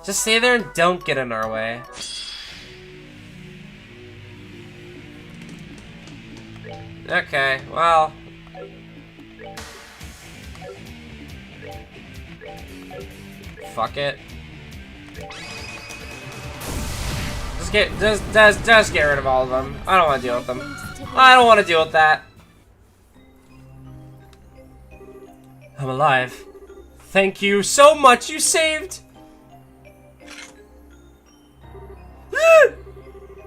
Just stay there and don't get in our way. Okay, well... Fuck it. Just get rid of all of them. I don't want to deal with them. I don't want to deal with that. I'm alive. Thank you so much. You saved.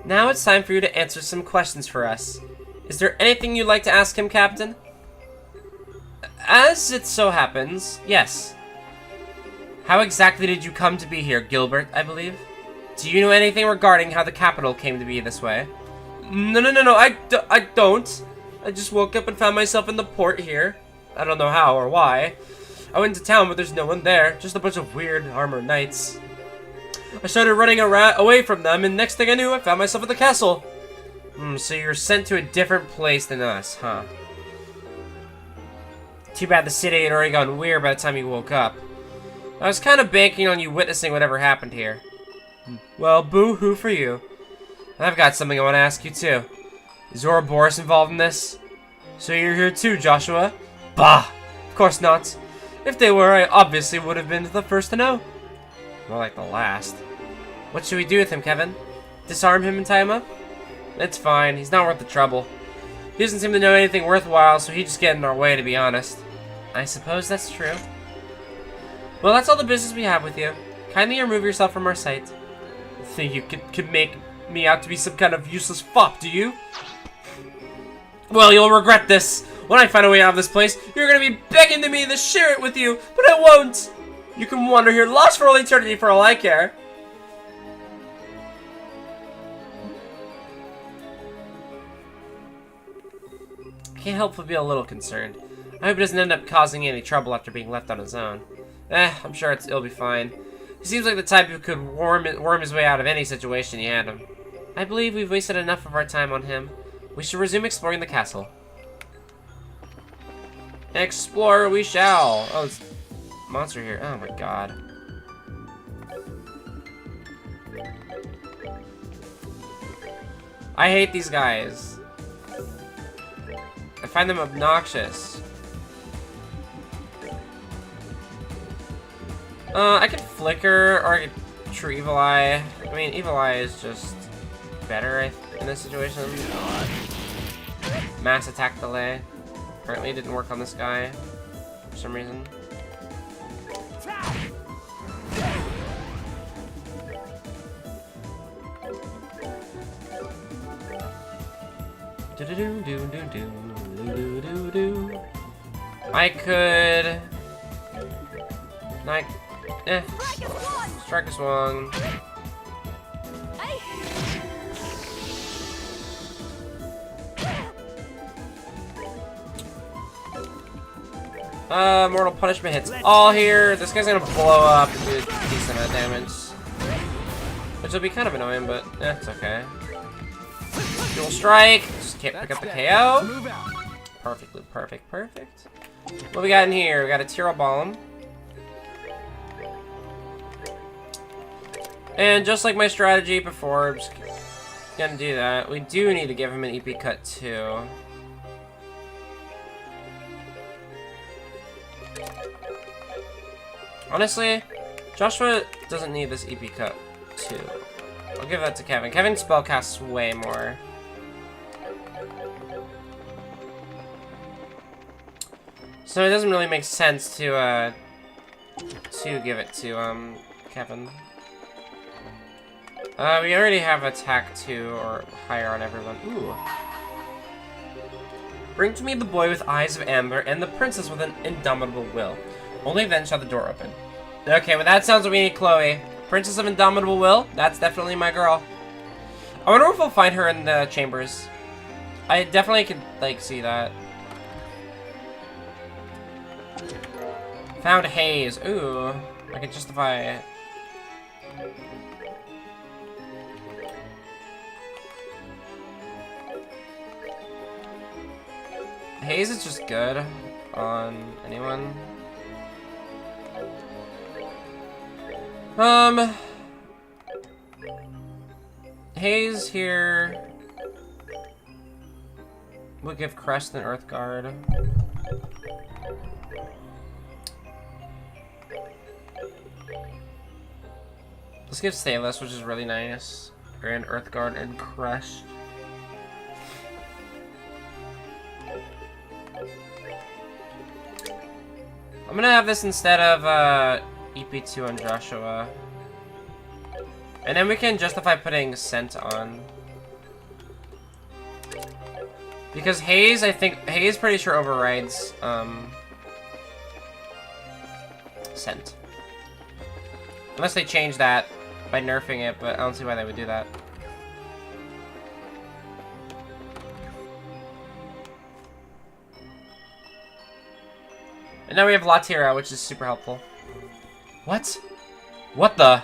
Now it's time for you to answer some questions for us. Is there anything you'd like to ask him, Captain? As it so happens, yes. How exactly did you come to be here, Gilbert, I believe? Do you know anything regarding how the capital came to be this way? No, I don't. I just woke up and found myself in the port here. I don't know how or why. I went to town, but there's no one there. Just a bunch of weird armored knights. I started running away from them, and next thing I knew, I found myself at the castle. So you're sent to a different place than us, huh? Too bad the city had already gone weird by the time you woke up. I was kind of banking on you witnessing whatever happened here. Well, boo-hoo for you. I've got something I want to ask you, too. Is Ouroboros involved in this? So you're here too, Joshua? Bah! Of course not. If they were, I obviously would have been the first to know. More like the last. What should we do with him, Kevin? Disarm him and tie him up? It's fine. He's not worth the trouble. He doesn't seem to know anything worthwhile, so he'd just get in our way, to be honest. I suppose that's true. Well, that's all the business we have with you. Kindly remove yourself from our sight. Think you could make me out to be some kind of useless fop, do you? Well, you'll regret this. When I find a way out of this place, you're gonna be begging to me to share it with you, but I won't. You can wander here lost for all eternity for all I care. Can't help but be a little concerned. I hope he doesn't end up causing any trouble after being left on his own. I'm sure it'll be fine. He seems like the type who could worm his way out of any situation you had him. I believe we've wasted enough of our time on him. We should resume exploring the castle. Explore we shall. Oh, it's a monster here. Oh my god. I hate these guys. I find them obnoxious. I could flicker, or I could true evil eye. I mean, evil eye is just better in this situation. Mass attack delay. Apparently it didn't work on this guy for some reason. I could... Strike a swung. Mortal Punishment hits all here. This guy's gonna blow up and do a decent amount of damage. Which will be kind of annoying, but it's okay. Dual strike. Just can't pick up the KO. Perfectly, perfect. What we got in here? We got a Tyrrell Bomb. And just like my strategy before, I'm just gonna do that. We do need to give him an EP cut too. Honestly, Joshua doesn't need this EP cut too. I'll give that to Kevin. Kevin spellcasts way more. So it doesn't really make sense to give it to Kevin. We already have attack 2 or higher on everyone. Ooh. Bring to me the boy with eyes of amber and the princess with an indomitable will. Only then shall the door open. Okay, well that sounds like we need Chloe. Princess of Indomitable Will? That's definitely my girl. I wonder if we'll find her in the chambers. I definitely could, like, see that. Found Haze. Ooh. I could justify it. Haze is just good on anyone. Haze here would give Crest an Earth Guard. Let's give Stayless, which is really nice. And Earth Guard and Crest. I'm gonna have this instead of EP2 on Joshua. And then we can justify putting Scent on. Because Haze, I think, Haze pretty sure overrides Scent. Unless they change that by nerfing it, but I don't see why they would do that. And now we have Latira, which is super helpful. What? What the?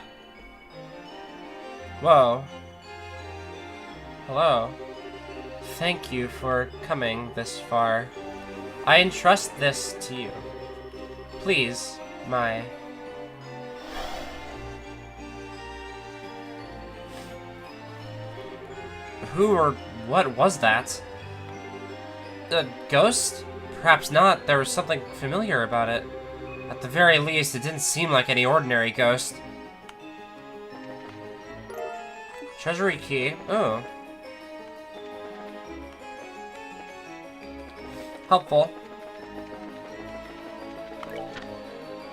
Whoa. Hello. Thank you for coming this far. I entrust this to you. Please, my... Who or what was that? A ghost? Perhaps not. There was something familiar about it. At the very least, it didn't seem like any ordinary ghost. Treasury key. Oh. Helpful.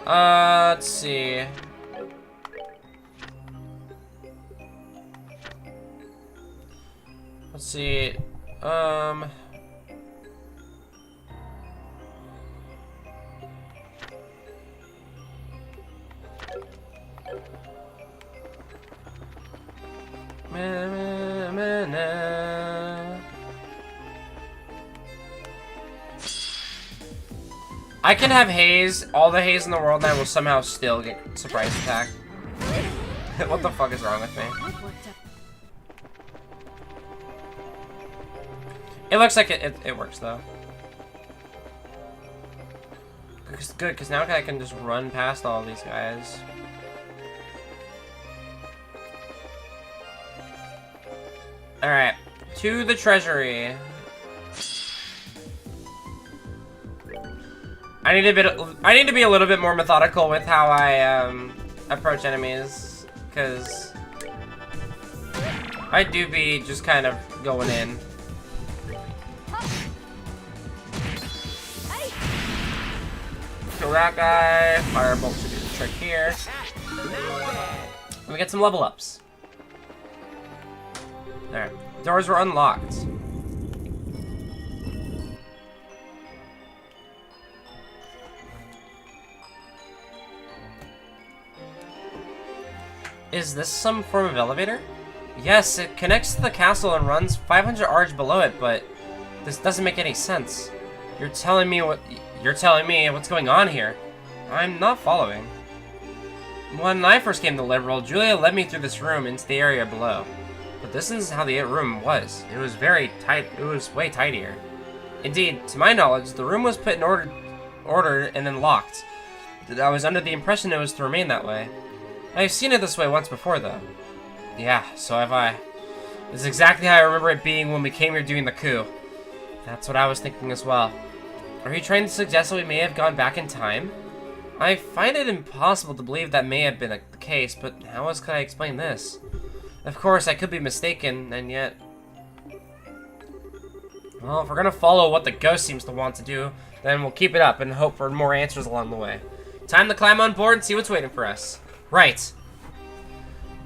Let's see. Let's see. I can have Haze, all the Haze in the world, and I will somehow still get surprise attack. What the fuck is wrong with me? It looks like it works though. Good, because now I can just run past all these guys. Alright, to the treasury. I need to be a little bit more methodical with how I approach enemies, because I do be just kind of going in. Kill that guy. Firebolt should do the trick here. We get some level ups. There. Doors were unlocked. Is this some form of elevator? Yes, it connects to the castle and runs 500 arch below it, but this doesn't make any sense. You're telling me what's going on here. I'm not following. When I first came to Liberal, Julia led me through this room into the area below. But this is how the room was. It was very tight. It was way tidier. Indeed, to my knowledge, the room was put in order and then locked. I was under the impression it was to remain that way. I've seen it this way once before, though. Yeah, so have I. This is exactly how I remember it being when we came here doing the coup. That's what I was thinking as well. Are you trying to suggest that we may have gone back in time? I find it impossible to believe that may have been the case, but how else could I explain this? Of course, I could be mistaken, and yet... Well, if we're gonna follow what the ghost seems to want to do, then we'll keep it up and hope for more answers along the way. Time to climb on board and see what's waiting for us. Right.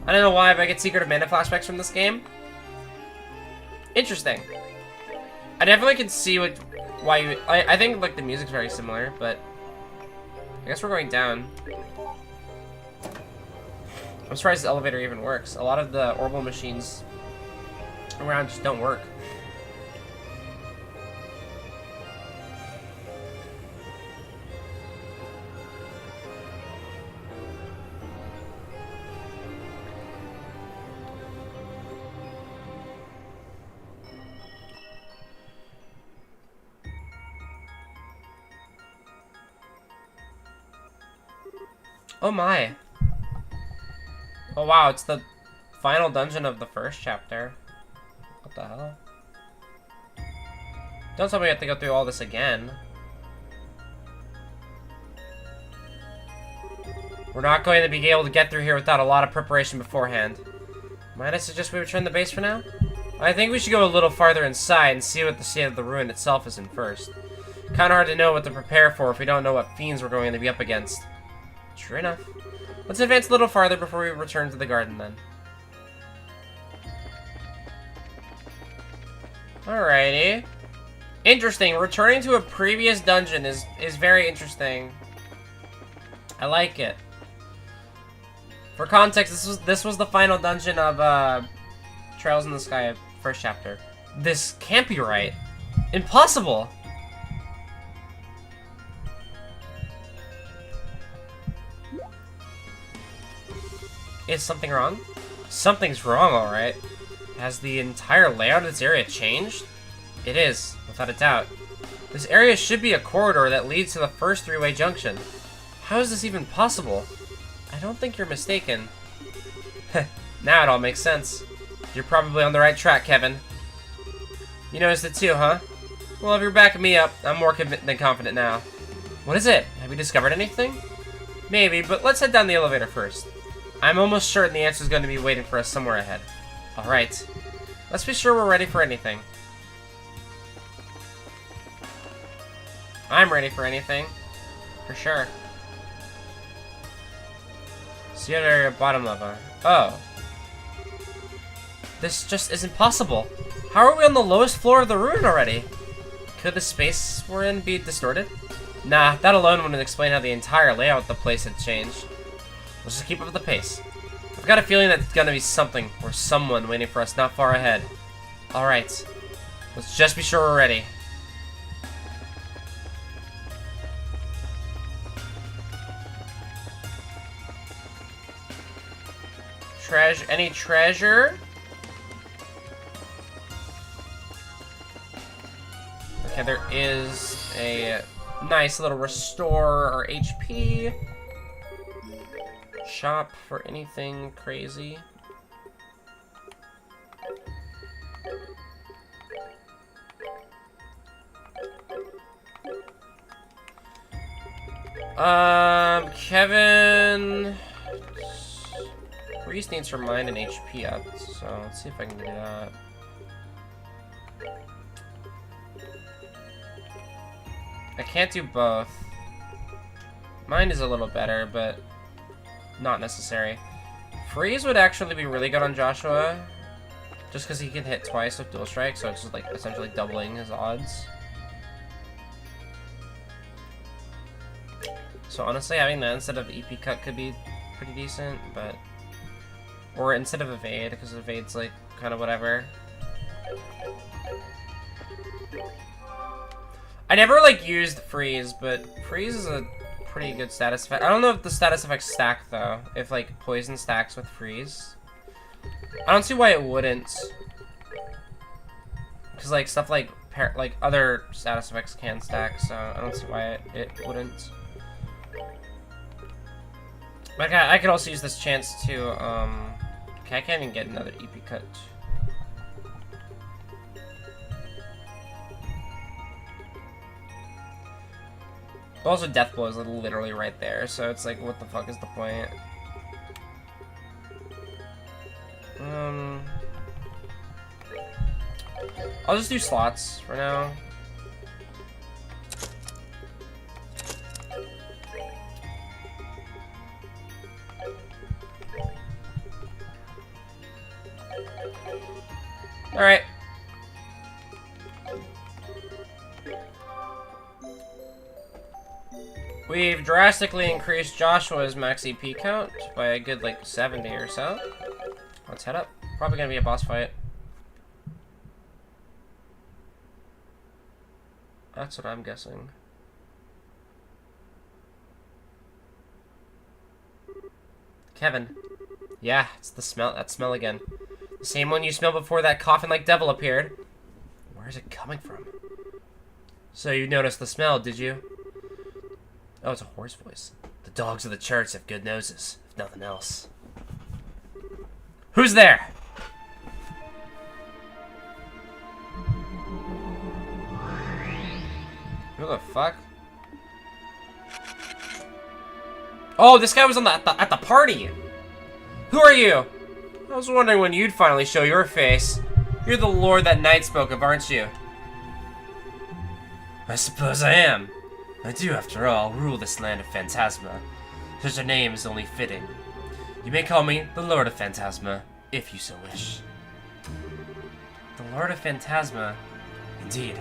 I don't know why, but I get Secret of Mana flashbacks from this game. Interesting. I definitely can see why you... I think, like, the music's very similar, but... I guess we're going down. I'm surprised the elevator even works. A lot of the orbital machines around just don't work. Oh my. Oh wow, it's the final dungeon of the first chapter. What the hell? Don't tell me we have to go through all this again. We're not going to be able to get through here without a lot of preparation beforehand. Might I suggest we return to base for now? I think we should go a little farther inside and see what the state of the ruin itself is in first. Kinda hard to know what to prepare for if we don't know what fiends we're going to be up against. True enough. Let's advance a little farther before we return to the garden, then. Alrighty. Interesting. Returning to a previous dungeon is very interesting. I like it. For context, this was the final dungeon of Trails in the Sky, first chapter. This can't be right. Impossible! Is something wrong? Something's wrong, alright. Has the entire layout of this area changed? It is, without a doubt. This area should be a corridor that leads to the first three-way junction. How is this even possible? I don't think you're mistaken. Now it all makes sense. You're probably on the right track, Kevin. You noticed it too, huh? Well, if you're backing me up, I'm more than confident now. What is it? Have you discovered anything? Maybe, but let's head down the elevator first. I'm almost certain the answer is going to be waiting for us somewhere ahead. Alright. Let's be sure we're ready for anything. I'm ready for anything. For sure. See you at our bottom level. Oh. This just isn't possible. How are we on the lowest floor of the ruin already? Could the space we're in be distorted? Nah, that alone wouldn't explain how the entire layout of the place had changed. Let's just keep up with the pace. I've got a feeling that it's gonna be something or someone waiting for us not far ahead. Alright. Let's just be sure we're ready. Any treasure? Okay, there is a nice little restore our HP. Shop for anything crazy. Kevin... Reese needs her mind and HP up, so let's see if I can do that. I can't do both. Mine is a little better, but not necessary. Freeze would actually be really good on Joshua, just because he can hit twice with dual strike, so it's just like essentially doubling his odds. So honestly, having that instead of EP cut could be pretty decent, but or instead of evade, because evade's like kind of whatever. I never like used freeze, but freeze is a pretty good status effect. I don't know if the status effects stack though. If like poison stacks with freeze, I don't see why it wouldn't. Because like stuff like other status effects can stack, so I don't see why it wouldn't. Like I could also use this chance to okay, I can't even get another EP cut. Also, Death Blow is literally right there, so it's like, what the fuck is the point? I'll just do slots for now. Alright. We've drastically increased Joshua's max EP count by a good, like, 70 or so. Let's head up. Probably gonna be a boss fight. That's what I'm guessing. Kevin. Yeah, it's the smell. That smell again. The same one you smelled before that coffin-like devil appeared. Where is it coming from? So you noticed the smell, did you? Oh, it's a horse voice. The dogs of the church have good noses, if nothing else. Who's there? Who the fuck? Oh, this guy was on at the party. Who are you? I was wondering when you'd finally show your face. You're the lord that Knight spoke of, aren't you? I suppose I am. I do, after all, rule this land of Phantasma. Such a name is only fitting. You may call me the Lord of Phantasma, if you so wish. The Lord of Phantasma? Indeed.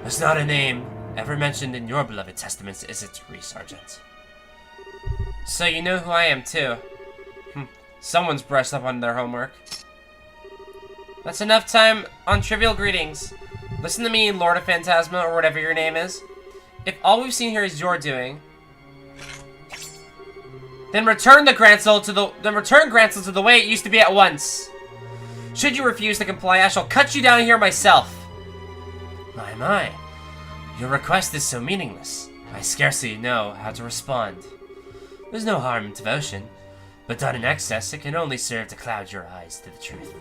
There's not a name ever mentioned in your beloved testaments, is it, Sergeant? So you know who I am, too. Someone's brushed up on their homework. That's enough time on trivial greetings. Listen to me, Lord of Phantasma, or whatever your name is. If all we've seen here is your doing, then return Grancel to the way it used to be at once. Should you refuse to comply, I shall cut you down here myself. My. Your request is so meaningless. I scarcely know how to respond. There's no harm in devotion, but done in excess, it can only serve to cloud your eyes to the truth.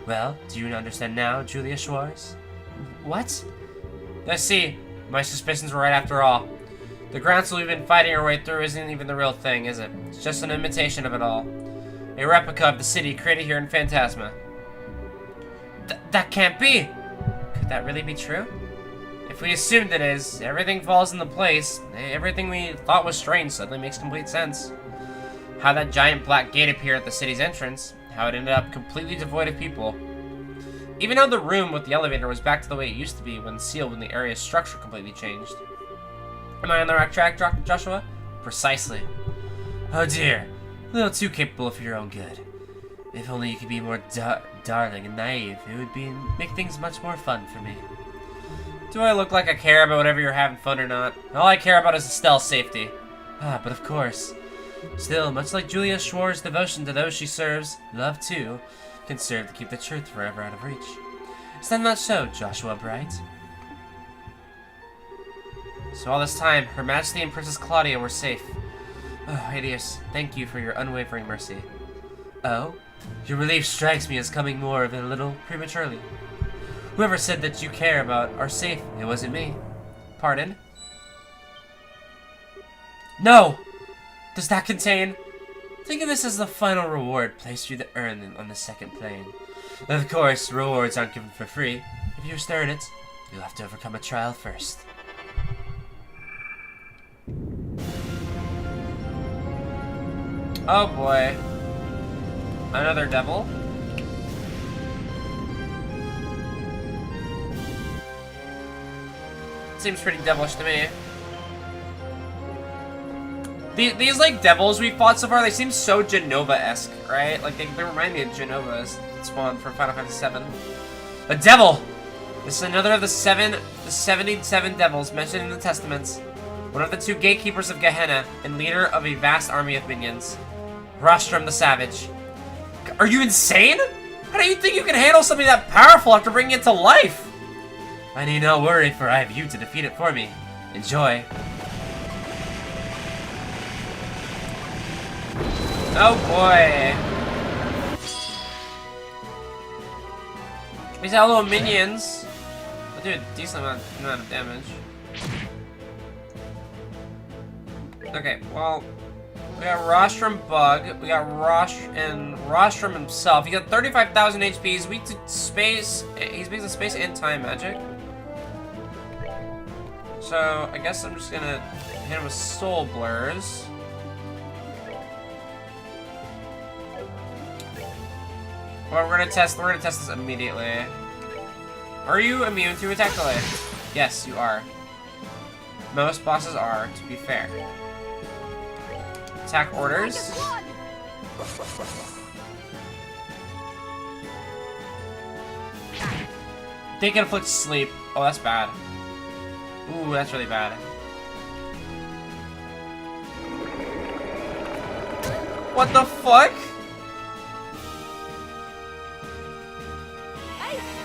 Well, do you understand now, Julia Schwartz? What? I see. My suspicions were right after all. The Grancel we've been fighting our way through isn't even the real thing, is it? It's just an imitation of it all. A replica of the city created here in Phantasma. That can't be! Could that really be true? If we assumed it is, everything falls into place. Everything we thought was strange suddenly makes complete sense. How that giant black gate appeared at the city's entrance, how it ended up completely devoid of people. Even how the room with the elevator was back to the way it used to be when sealed when the area's structure completely changed. Am I on the right track, Joshua? Precisely. Oh dear, a little too capable for your own good. If only you could be more darling and naive, it would make things much more fun for me. Do I look like I care about whatever you're having fun or not? All I care about is Estelle's safety. But of course. Still, much like Julia Schwartz's devotion to those she serves, love, too, can serve to keep the truth forever out of reach. Is that not so, Joshua Bright? So all this time, Her Majesty and Princess Claudia were safe. Oh, Hideous, thank you for your unwavering mercy. Oh? Your relief strikes me as coming more of it a little prematurely. Whoever said that you care about are safe, it wasn't me. Pardon? No! Does that contain? Think of this as the final reward placed you to earn them on the second plane. Of course, rewards aren't given for free. If you wish to earn it, you'll have to overcome a trial first. Oh boy. Another devil? Seems pretty devilish to me. These like devils we fought so far, they seem so Genova-esque, right? Like they remind me of Genova's spawn from Final Fantasy VII. A devil! This is another of the 77 devils mentioned in the Testaments. One of the 2 gatekeepers of Gehenna and leader of a vast army of minions. Rostrum the Savage. Are you insane? How do you think you can handle something that powerful after bringing it to life? I need not worry, for I have you to defeat it for me. Enjoy. Oh boy. These are little minions. They do a decent amount of damage. Okay, well, we got Rostrum Bug, we got Rostrum himself. He got 35,000 HP, he's weak to space, he's weak to space and time magic. So, I guess I'm just gonna hit him with Soul Blurs. Well, we're gonna test this immediately. Are you immune to attack delay? Yes, you are. Most bosses are, to be fair. Attack orders. They can inflict sleep. Oh, that's bad. Ooh, that's really bad. What the fuck?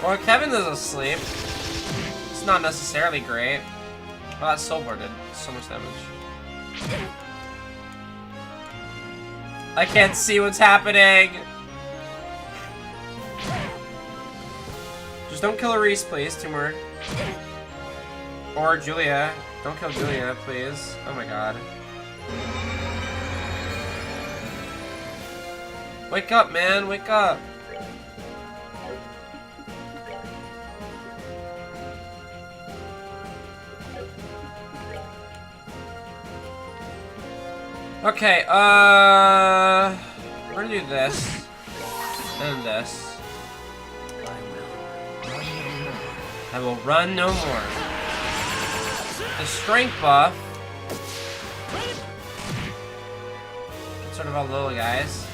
Well, Kevin is asleep. It's not necessarily great. Well, that Soulboard did so much damage. I can't see what's happening. Just don't kill Aris, please. 2 more. Or Julia. Don't kill Julia, please. Oh my god. Wake up, man. Wake up. Okay, we're gonna do this. And this. I will run no more. The strength buff. Sort of all little guys.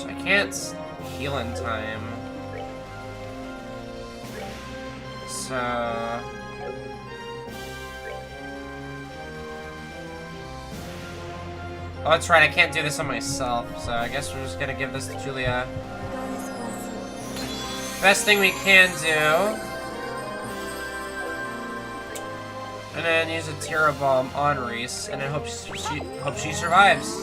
I can't heal in time. So... Oh, that's right, I can't do this on myself, so I guess we're just gonna give this to Julia. Best thing we can do. And then use a Terra Bomb on Reese, and then hope she survives.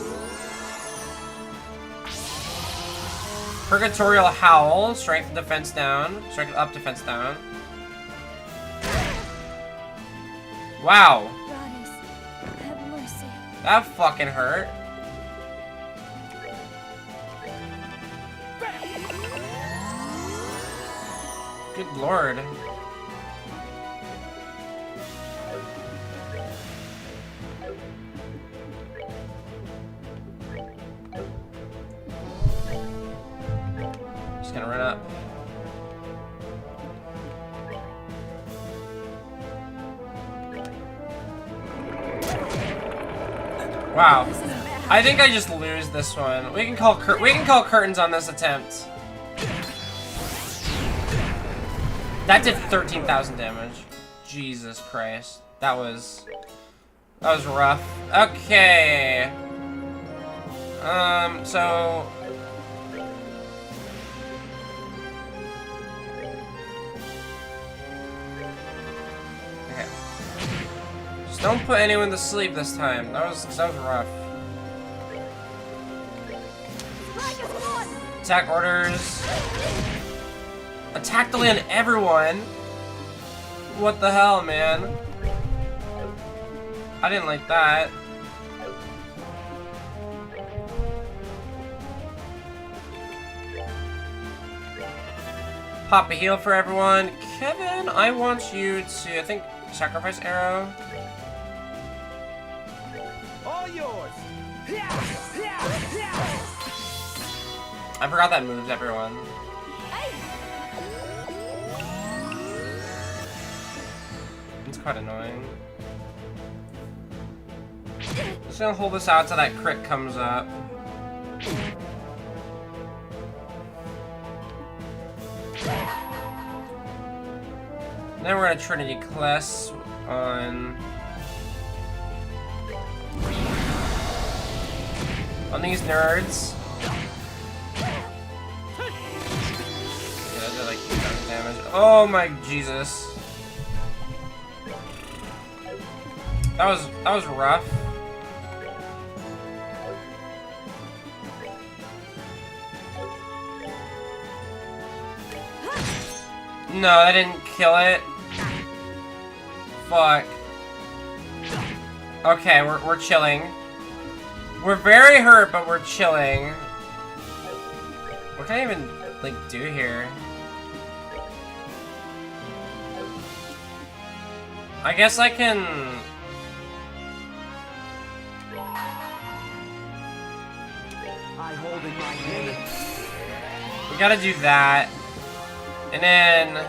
Purgatorial Howl, strength and defense down. Strength up, defense down. Wow. Goddess, have mercy. That fucking hurt. Good lord. Just gonna run up. Wow. I think I just lose this one. We can call curtains on this attempt. That did 13,000 damage. Jesus Christ. That was rough. Okay. So okay. Just don't put anyone to sleep this time. That was rough. Attack orders. Attack delay on everyone? What the hell, man? I didn't like that. Pop a heal for everyone. Kevin, I want you to, I think, sacrifice arrow. All yours. I forgot that moves everyone. It's quite annoying. Just gonna hold this out till that crit comes up. And then we're gonna Trinity Class on these nerds. Yeah, that did like 2,000 damage. Oh my Jesus. That was rough. No, that didn't kill it. Fuck. Okay, we're chilling. We're very hurt, but we're chilling. What can I even, like, do here? I guess I can... I hold in my hand. We gotta do that. And then...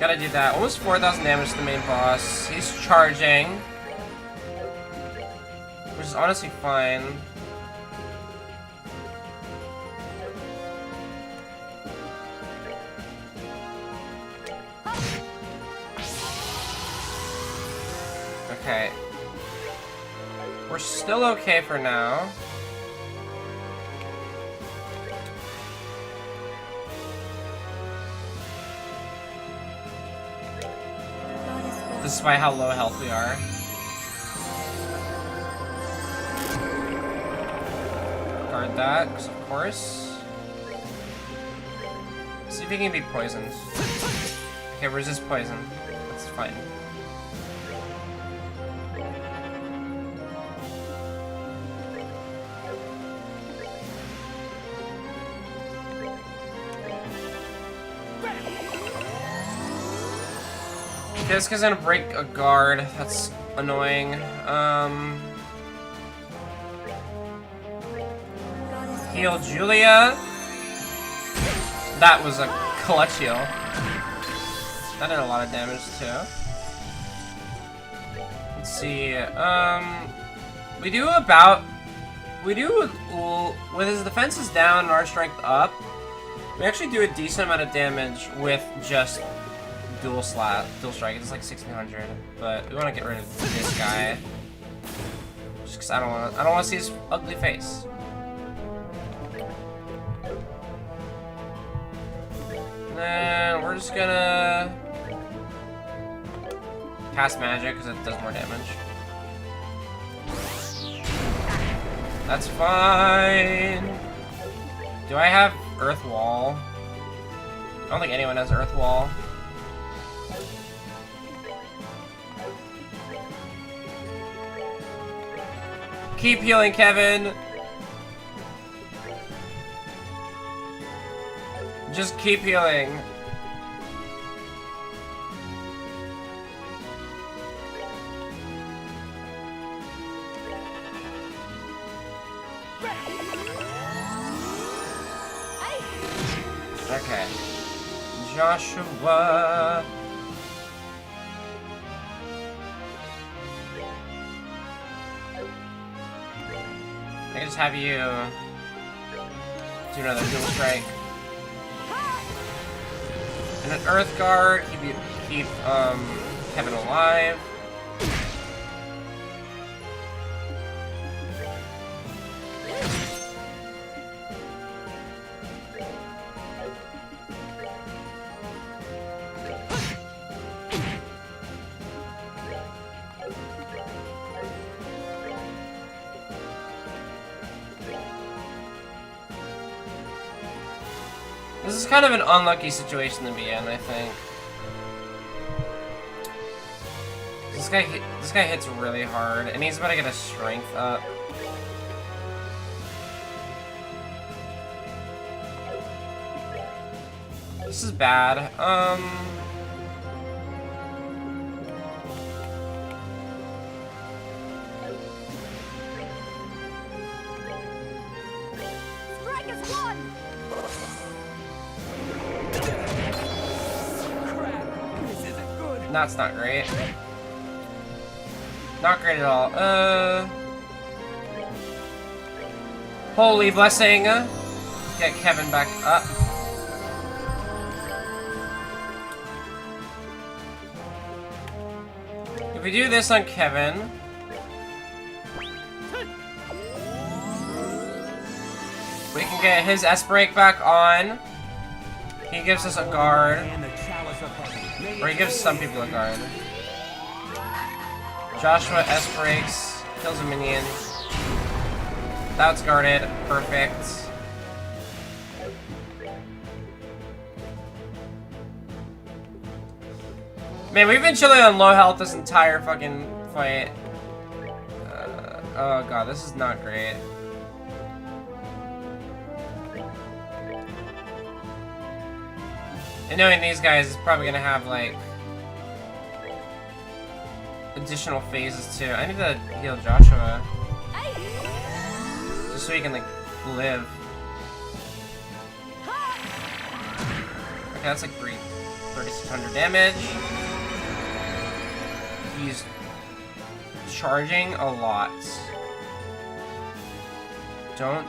gotta do that. Almost 4,000 damage to the main boss. He's charging. Which is honestly fine. Okay. We're still okay for now. Despite how low health we are. Guard that, because of course. See if he can be poisoned. Okay, resist poison. That's fine. Okay, this guy's gonna break a guard. That's annoying. Heal Julia. That was a clutch heal. That did a lot of damage too. Let's see. We do with his defenses down and our strength up. We actually do a decent amount of damage with just dual strike. It's like 1,600, but we want to get rid of this guy just because I don't want to see his ugly face. And then we're just gonna cast magic because it does more damage. That's fine. Do I have Earth Wall? I don't think anyone has Earth Wall. Keep healing, Kevin. Just keep healing. Okay. Joshua. I can just have you do another dual strike. And an Earth Guard, keep Kevin alive. This is kind of an unlucky situation to be in, I think. This guy hits really hard, and he's about to get his strength up. This is bad. Strike is one. Crap! This isn't good. That's not great. Not great at all. Holy blessing! Get Kevin back up. If we do this on Kevin, we can get his S-Break back on. He gives us a guard. And the chalice of heaven. Or he gives some people a guard. Joshua S-Breaks, kills a minion. That's guarded. Perfect. Man, we've been chilling on low health this entire fucking fight. Oh god, this is not great. And knowing these guys is probably gonna have, like, additional phases too. I need to heal Joshua. Just so he can, like, live. Okay, that's like 3,600 damage. He's charging a lot. Don't.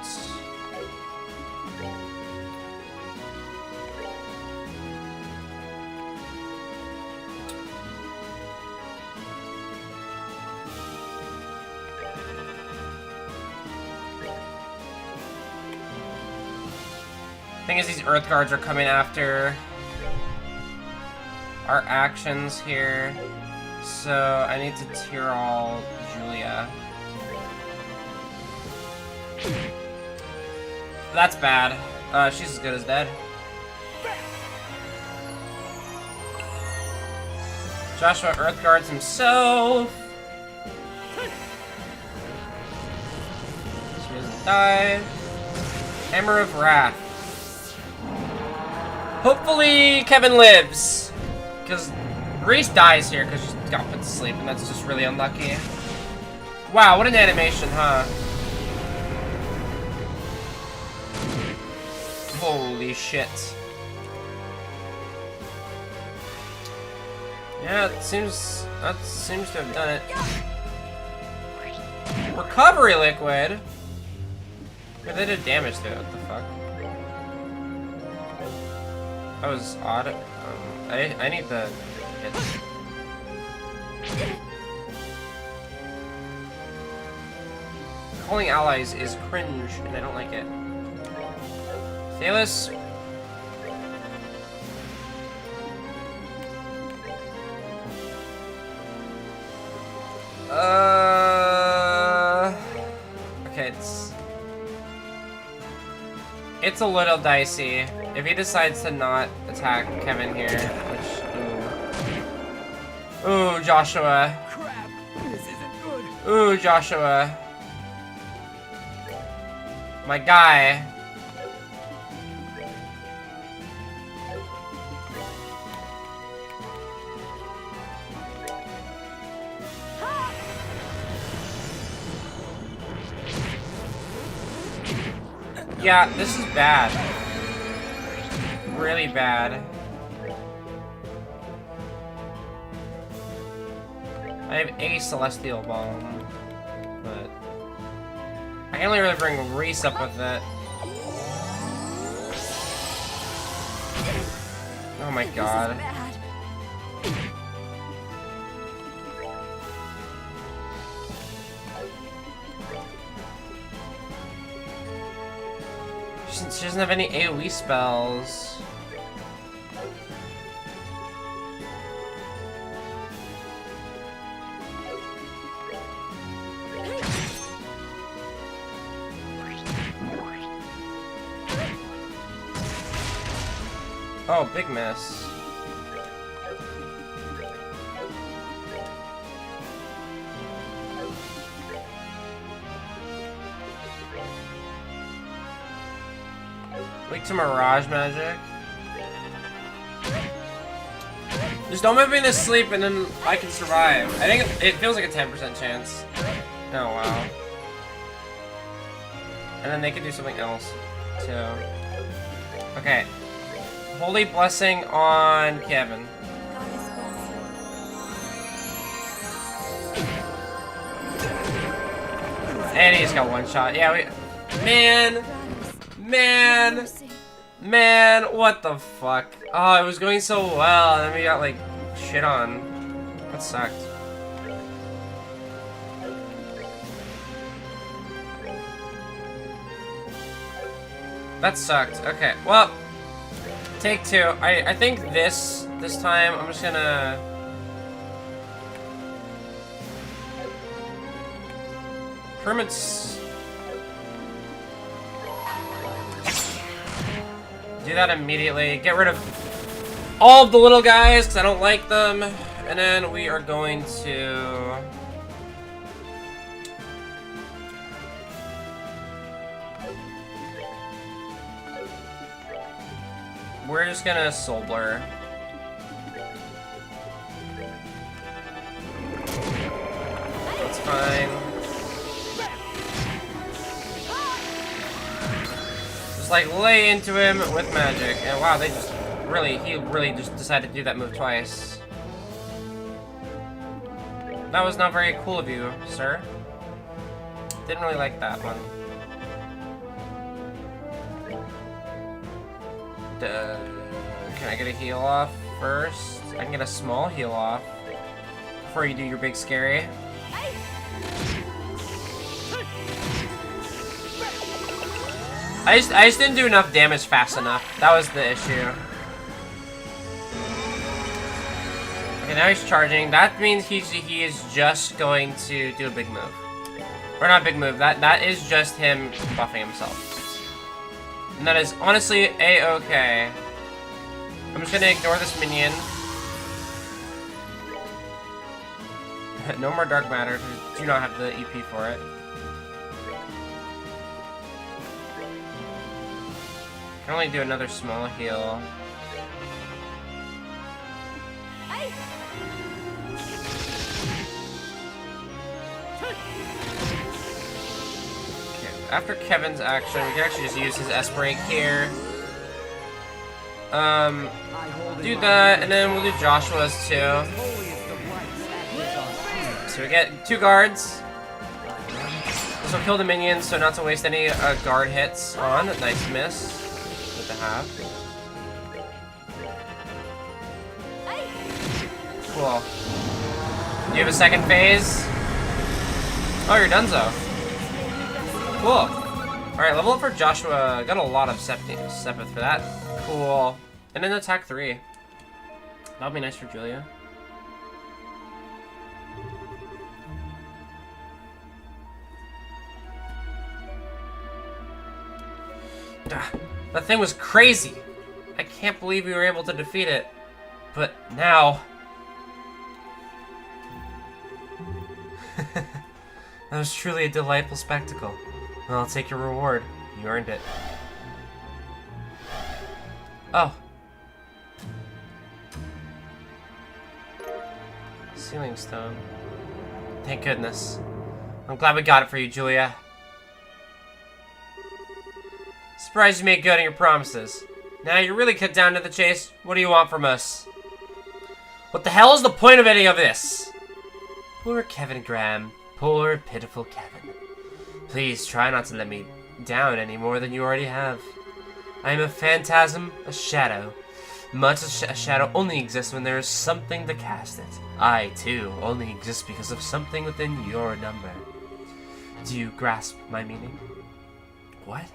Thing is, these Earth Guards are coming after our actions here, so I need to Tyrol Julia. That's bad. She's as good as dead. Joshua Earth Guards himself. She doesn't die. Hammer of Wrath. Hopefully Kevin lives, because Reese dies here because she got put to sleep, and that's just really unlucky. Wow, what an animation, huh? Holy shit. Yeah, that seems to have done it. Recovery liquid? Yeah, they did damage to it, what the fuck? That was odd. I need the hits. Calling allies is cringe, and I don't like it. Thalos. Okay, it's a little dicey. If he decides to not attack Kevin here, which, ooh, Joshua. Crap! This isn't good. Ooh, Joshua. My guy. Yeah, this is bad. Really bad. I have a Celestial Bomb, but I can only really bring Reese up with it. Oh my god. She doesn't have any AoE spells. Oh, big miss. Weak to Mirage Magic. Just don't move me to sleep and then I can survive. I think it feels like a 10% chance. Oh, wow. And then they could do something else, too. Okay. Holy Blessing on Kevin. Goddess bless you. And he's got one shot. Yeah, we... Man! Goddess, Man! mercy. Man, what the fuck? Oh, it was going so well, and then we got, like, shit on. That sucked. That sucked. Okay, well, take two. I think this time I'm just gonna... Permits... Do that immediately. Get rid of all of the little guys, because I don't like them. And then we are going to... We're just gonna Soul Blur. That's fine. Just like lay into him with magic. And wow, they just he really just decided to do that move twice. That was not very cool of you, sir. Didn't really like that one. Can I get a heal off first? I can get a small heal off before you do your big scary. I just didn't do enough damage fast enough. That was the issue. Okay, now he's charging. That means he is just going to do a big move. Or not big move. That is just him buffing himself. And that is honestly a-okay. I'm just gonna ignore this minion. No more dark matter. Do not have the EP for it. Can only do another small heal. After Kevin's action, we can actually just use his S-Break here. Do that, and then we'll do Joshua's too. So we get 2 guards. This will kill the minions, so not to waste any guard hits on. Nice miss with the half. Cool. Do you have a second phase? Oh, you're donezo. Cool. Alright, level up for Joshua. Got a lot of Sepith for that. Cool. And then attack 3. That'll be nice for Julia. That thing was crazy. I can't believe we were able to defeat it. But now... That was truly a delightful spectacle. Well, I'll take your reward. You earned it. Oh. Sealing stone. Thank goodness. I'm glad we got it for you, Julia. Surprised you made good on your promises. Now you really cut down to the chase. What do you want from us? What the hell is the point of any of this? Poor Kevin Graham. Poor, pitiful Kevin. Please try not to let me down any more than you already have. I am a phantasm, a shadow. Much as a shadow only exists when there is something to cast it. I, too, only exist because of something within your number. Do you grasp my meaning? What?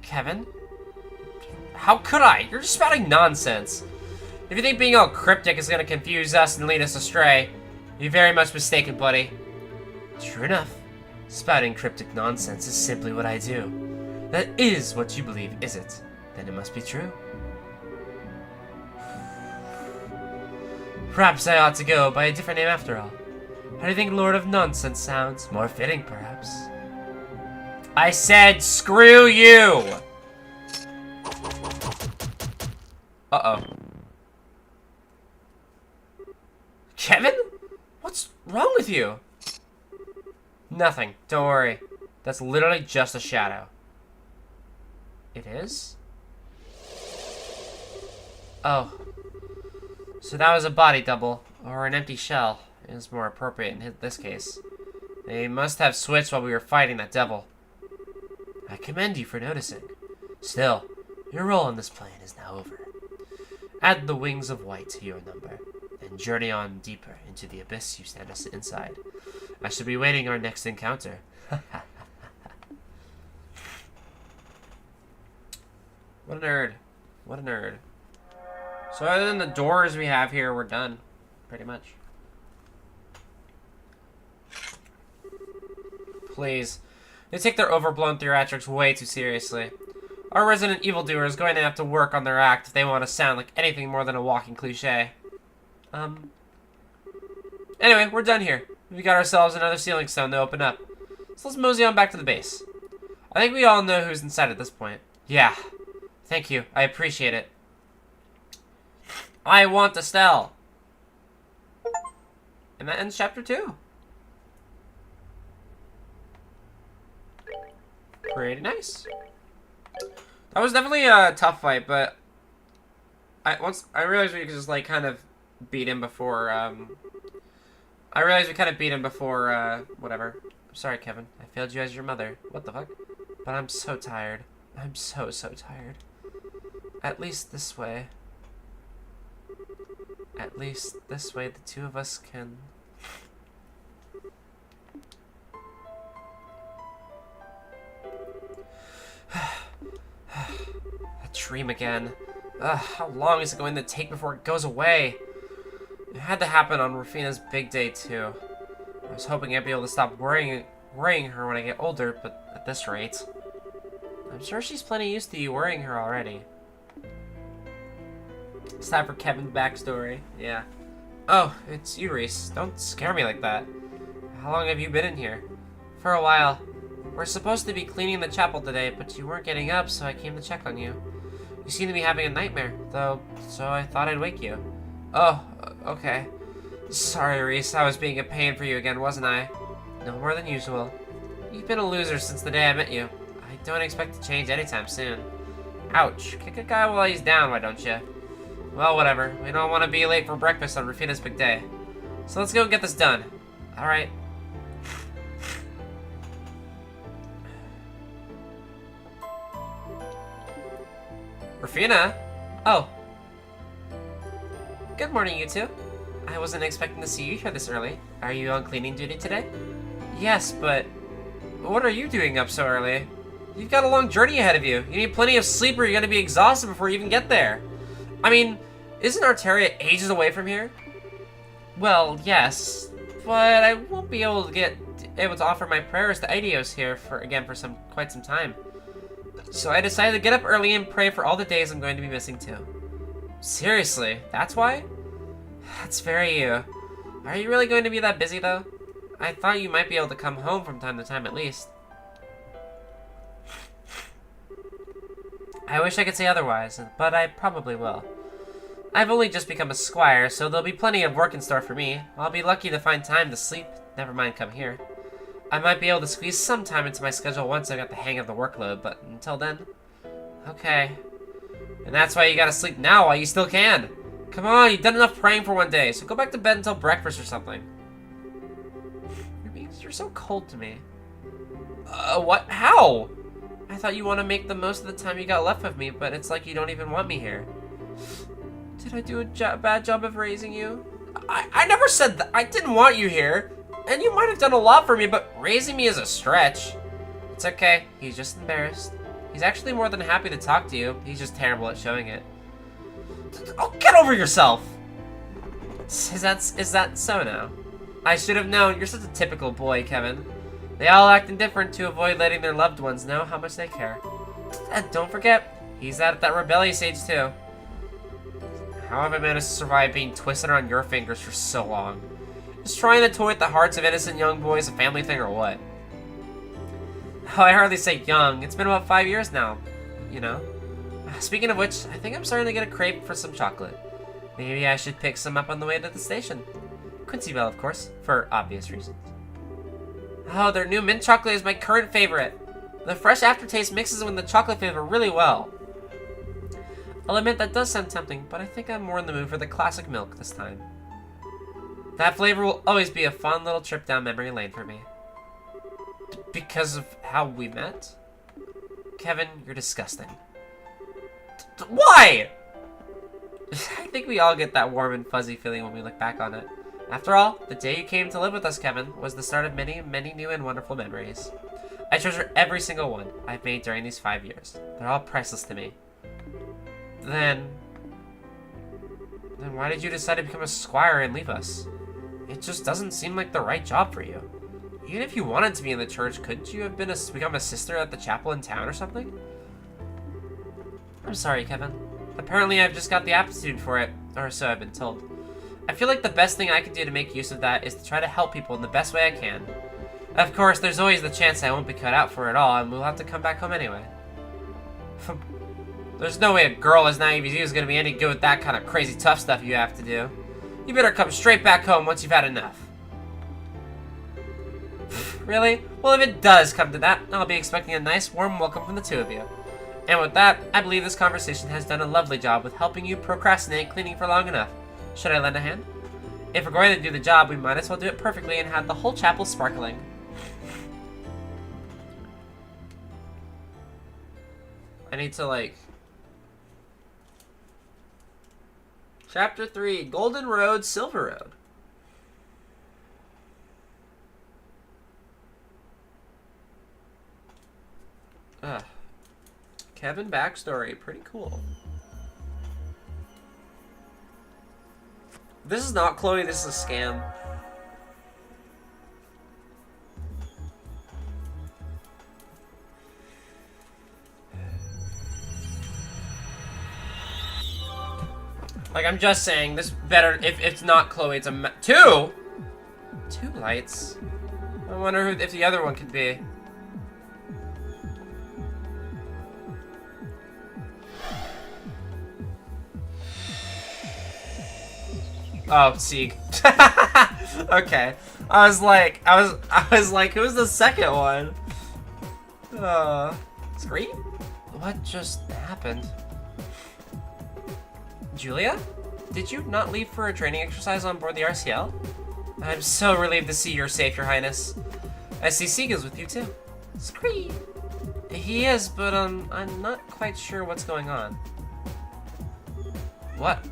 Kevin? How could I? You're just spouting nonsense. If you think being all cryptic is gonna confuse us and lead us astray, you're very much mistaken, buddy. True enough. Spouting cryptic nonsense is simply what I do. That is what you believe, is it? Then it must be true. Perhaps I ought to go by a different name after all. How do you think Lord of Nonsense sounds? More fitting, perhaps. I said screw you! Uh-oh. Kevin? What's wrong with you? Nothing. Don't worry. That's literally just a shadow. It is? Oh. So that was a body double, or an empty shell, is more appropriate in this case. They must have switched while we were fighting that devil. I commend you for noticing. Still, your role in this plan is now over. Add the wings of white to your number, and journey on deeper into the abyss you stand us inside. I should be waiting our next encounter. What a nerd. What a nerd. So other than the doors we have here, we're done. Pretty much. Please. They take their overblown theatrics way too seriously. Our resident evildoer is going to have to work on their act if they want to sound like anything more than a walking cliche. Anyway, we're done here. We got ourselves another ceiling stone to open up. So let's mosey on back to the base. I think we all know who's inside at this point. Yeah. Thank you. I appreciate it. I want Estelle. And that ends chapter 2. Pretty nice. That was definitely a tough fight, but I realized we could just like kind of beat him before whatever. I'm sorry, Kevin. I failed you as your mother. What the fuck? But I'm so tired. I'm so tired. At least this way. At least this way the two of us can... That dream again. How long is it going to take before it goes away? It had to happen on Rufina's big day too. I was hoping I'd be able to stop worrying her when I get older, but at this rate... I'm sure she's plenty used to you worrying her already. It's time for Kevin's backstory. Yeah. Oh, it's you, Reese. Don't scare me like that. How long have you been in here? For a while. We're supposed to be cleaning the chapel today, but you weren't getting up, so I came to check on you. You seem to be having a nightmare, though, so I thought I'd wake you. Oh, okay. Sorry, Reese. I was being a pain for you again, wasn't I? No more than usual. You've been a loser since the day I met you. I don't expect to change anytime soon. Ouch. Kick a guy while he's down, why don't you? Well, whatever. We don't want to be late for breakfast on Rufina's big day. So let's go and get this done. Alright. Rufina? Oh. Good morning, you two. I wasn't expecting to see you here this early. Are you on cleaning duty today? Yes, but... What are you doing up so early? You've got a long journey ahead of you. You need plenty of sleep or you're going to be exhausted before you even get there. I mean, isn't Arteria ages away from here? Well, yes, but I won't be able to offer my prayers to Aidios here for quite some time. So I decided to get up early and pray for all the days I'm going to be missing too. Seriously, that's why? That's very you. Are you really going to be that busy though? I thought you might be able to come home from time to time at least. I wish I could say otherwise, but I probably will. I've only just become a squire, so there'll be plenty of work in store for me. I'll be lucky to find time to sleep, never mind come here. I might be able to squeeze some time into my schedule once I got the hang of the workload, but until then... Okay. And that's why you gotta sleep now while you still can. Come on, you've done enough praying for one day, so go back to bed until breakfast or something. You're so cold to me. What? How? I thought you want to make the most of the time you got left with me, but it's like you don't even want me here. Did I do a bad job of raising you? I never said that. I didn't want you here. And you might have done a lot for me, but raising me is a stretch. It's okay. He's just embarrassed. He's actually more than happy to talk to you. He's just terrible at showing it. Oh, get over yourself! Is that so now? I should have known. You're such a typical boy, Kevin. They all act indifferent to avoid letting their loved ones know how much they care. And don't forget, He's at that rebellious age too. How have I managed to survive being twisted around your fingers for so long? Is trying to toy with the hearts of innocent young boys a family thing or what? Oh, I hardly say young. It's been about 5 years now, you know? Speaking of which, I think I'm starting to get a crave for some chocolate. Maybe I should pick some up on the way to the station. Quincy Bell, of course, for obvious reasons. Oh, their new mint chocolate is my current favorite. The fresh aftertaste mixes with the chocolate flavor really well. I'll admit that does sound tempting, but I think I'm more in the mood for the classic milk this time. That flavor will always be a fun little trip down memory lane for me. Because of how we met? Kevin, you're disgusting. Why? I think we all get that warm and fuzzy feeling when we look back on it. After all, the day you came to live with us, Kevin, was the start of many, many new and wonderful memories. I treasure every single one I've made during these 5 years. They're all priceless to me. Then why did you decide to become a squire and leave us? It just doesn't seem like the right job for you. Even if you wanted to be in the church, couldn't you have become a sister at the chapel in town or something? I'm sorry, Kevin. Apparently I've just got the aptitude for it, or so I've been told. I feel like the best thing I can do to make use of that is to try to help people in the best way I can. Of course, there's always the chance I won't be cut out for it all, and we'll have to come back home anyway. There's no way a girl as naive as you is going to be any good with that kind of crazy tough stuff you have to do. You better come straight back home once you've had enough. Really? Well, if it does come to that, I'll be expecting a nice, warm welcome from the two of you. And with that, I believe this conversation has done a lovely job with helping you procrastinate cleaning for long enough. Should I lend a hand? If we're going to do the job, we might as well do it perfectly and have the whole chapel sparkling. I need to, like... Chapter 3, Golden Road, Silver Road. Kevin backstory, pretty cool. This is not Chloe, this is a scam. Like, I'm just saying, this better, if it's not Chloe, it's a two lights. I wonder who, if the other one could be. Oh, Sieg. Okay. I was like, who's the second one? Scream? What just happened? Julia? Did you not leave for a training exercise on board the RCL? I'm so relieved to see you're safe, Your Highness. I see Sieg is with you too. Scream. He is, but I'm not quite sure what's going on. What?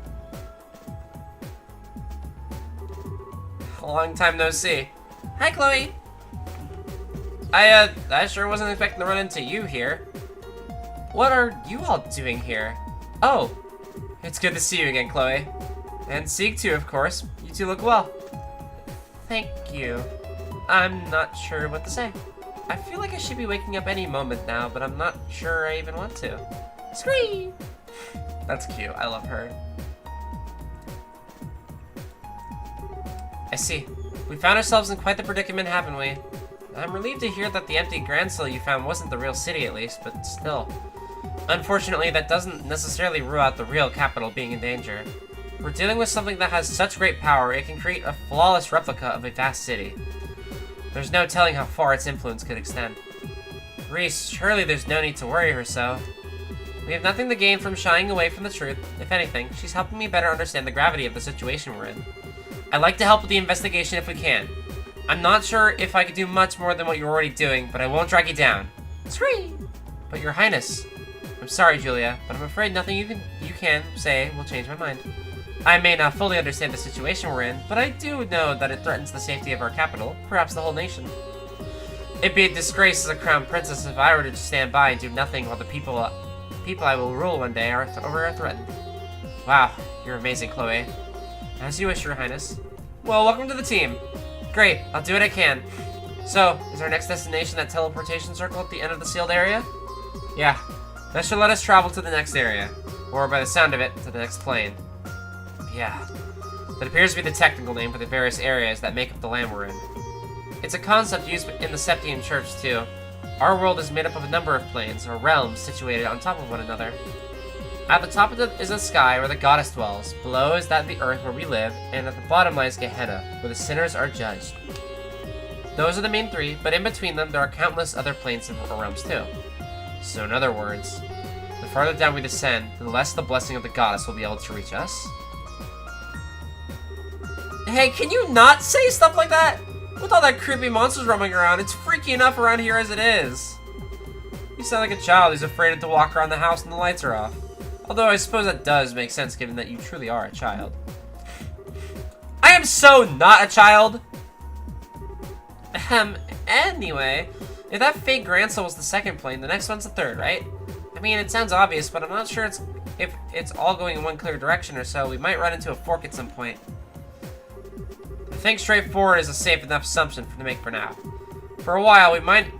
Long time no see. Hi, Chloe. I sure wasn't expecting to run into you here. What are you all doing here? Oh, it's good to see you again, Chloe. And Sieg too, of course. You two look well. Thank you. I'm not sure what to say. I feel like I should be waking up any moment now, but I'm not sure I even want to. Scream! That's cute. I love her. I see. We found ourselves in quite the predicament, haven't we? I'm relieved to hear that the empty Grand Seal you found wasn't the real city, at least, but still. Unfortunately, that doesn't necessarily rule out the real capital being in danger. We're dealing with something that has such great power, it can create a flawless replica of a vast city. There's no telling how far its influence could extend. Reese, surely there's no need to worry her so. We have nothing to gain from shying away from the truth. If anything, she's helping me better understand the gravity of the situation we're in. I'd like to help with the investigation if we can. I'm not sure if I could do much more than what you're already doing, but I won't drag you down. Scream! But Your Highness, I'm sorry, Julia, but I'm afraid nothing you can say will change my mind. I may not fully understand the situation we're in, but I do know that it threatens the safety of our capital, perhaps the whole nation. It'd be a disgrace as a crown princess if I were to just stand by and do nothing while the people I will rule one day are threatened. Wow, you're amazing, Chloe. As you wish, Your Highness. Well, welcome to the team. Great, I'll do what I can. So, is our next destination that teleportation circle at the end of the sealed area? Yeah, That should let us travel to the next area. Or, by the sound of it, to the next plane. Yeah. That appears to be the technical name for the various areas that make up the land we're in. It's a concept used in the Septian Church, too. Our world is made up of a number of planes, or realms, situated on top of one another. At the top of is the sky, where the goddess dwells. Below is that the earth, where we live. And at the bottom lies Gehenna, where the sinners are judged. Those are the main three, but in between them, there are countless other planes and realms, too. So, in other words, the farther down we descend, the less the blessing of the goddess will be able to reach us. Hey, can you not say stuff like that? With all that creepy monsters roaming around, it's freaky enough around here as it is. You sound like a child who's afraid to walk around the house when the lights are off. Although I suppose that does make sense given that you truly are a child. I am so not a child! Anyway, if that fake Grand Soul was the second plane, the next one's the third, right? I mean, it sounds obvious, but I'm not sure if it's all going in one clear direction or so. We might run into a fork at some point. I think straightforward is a safe enough assumption to make for now. For a while, we might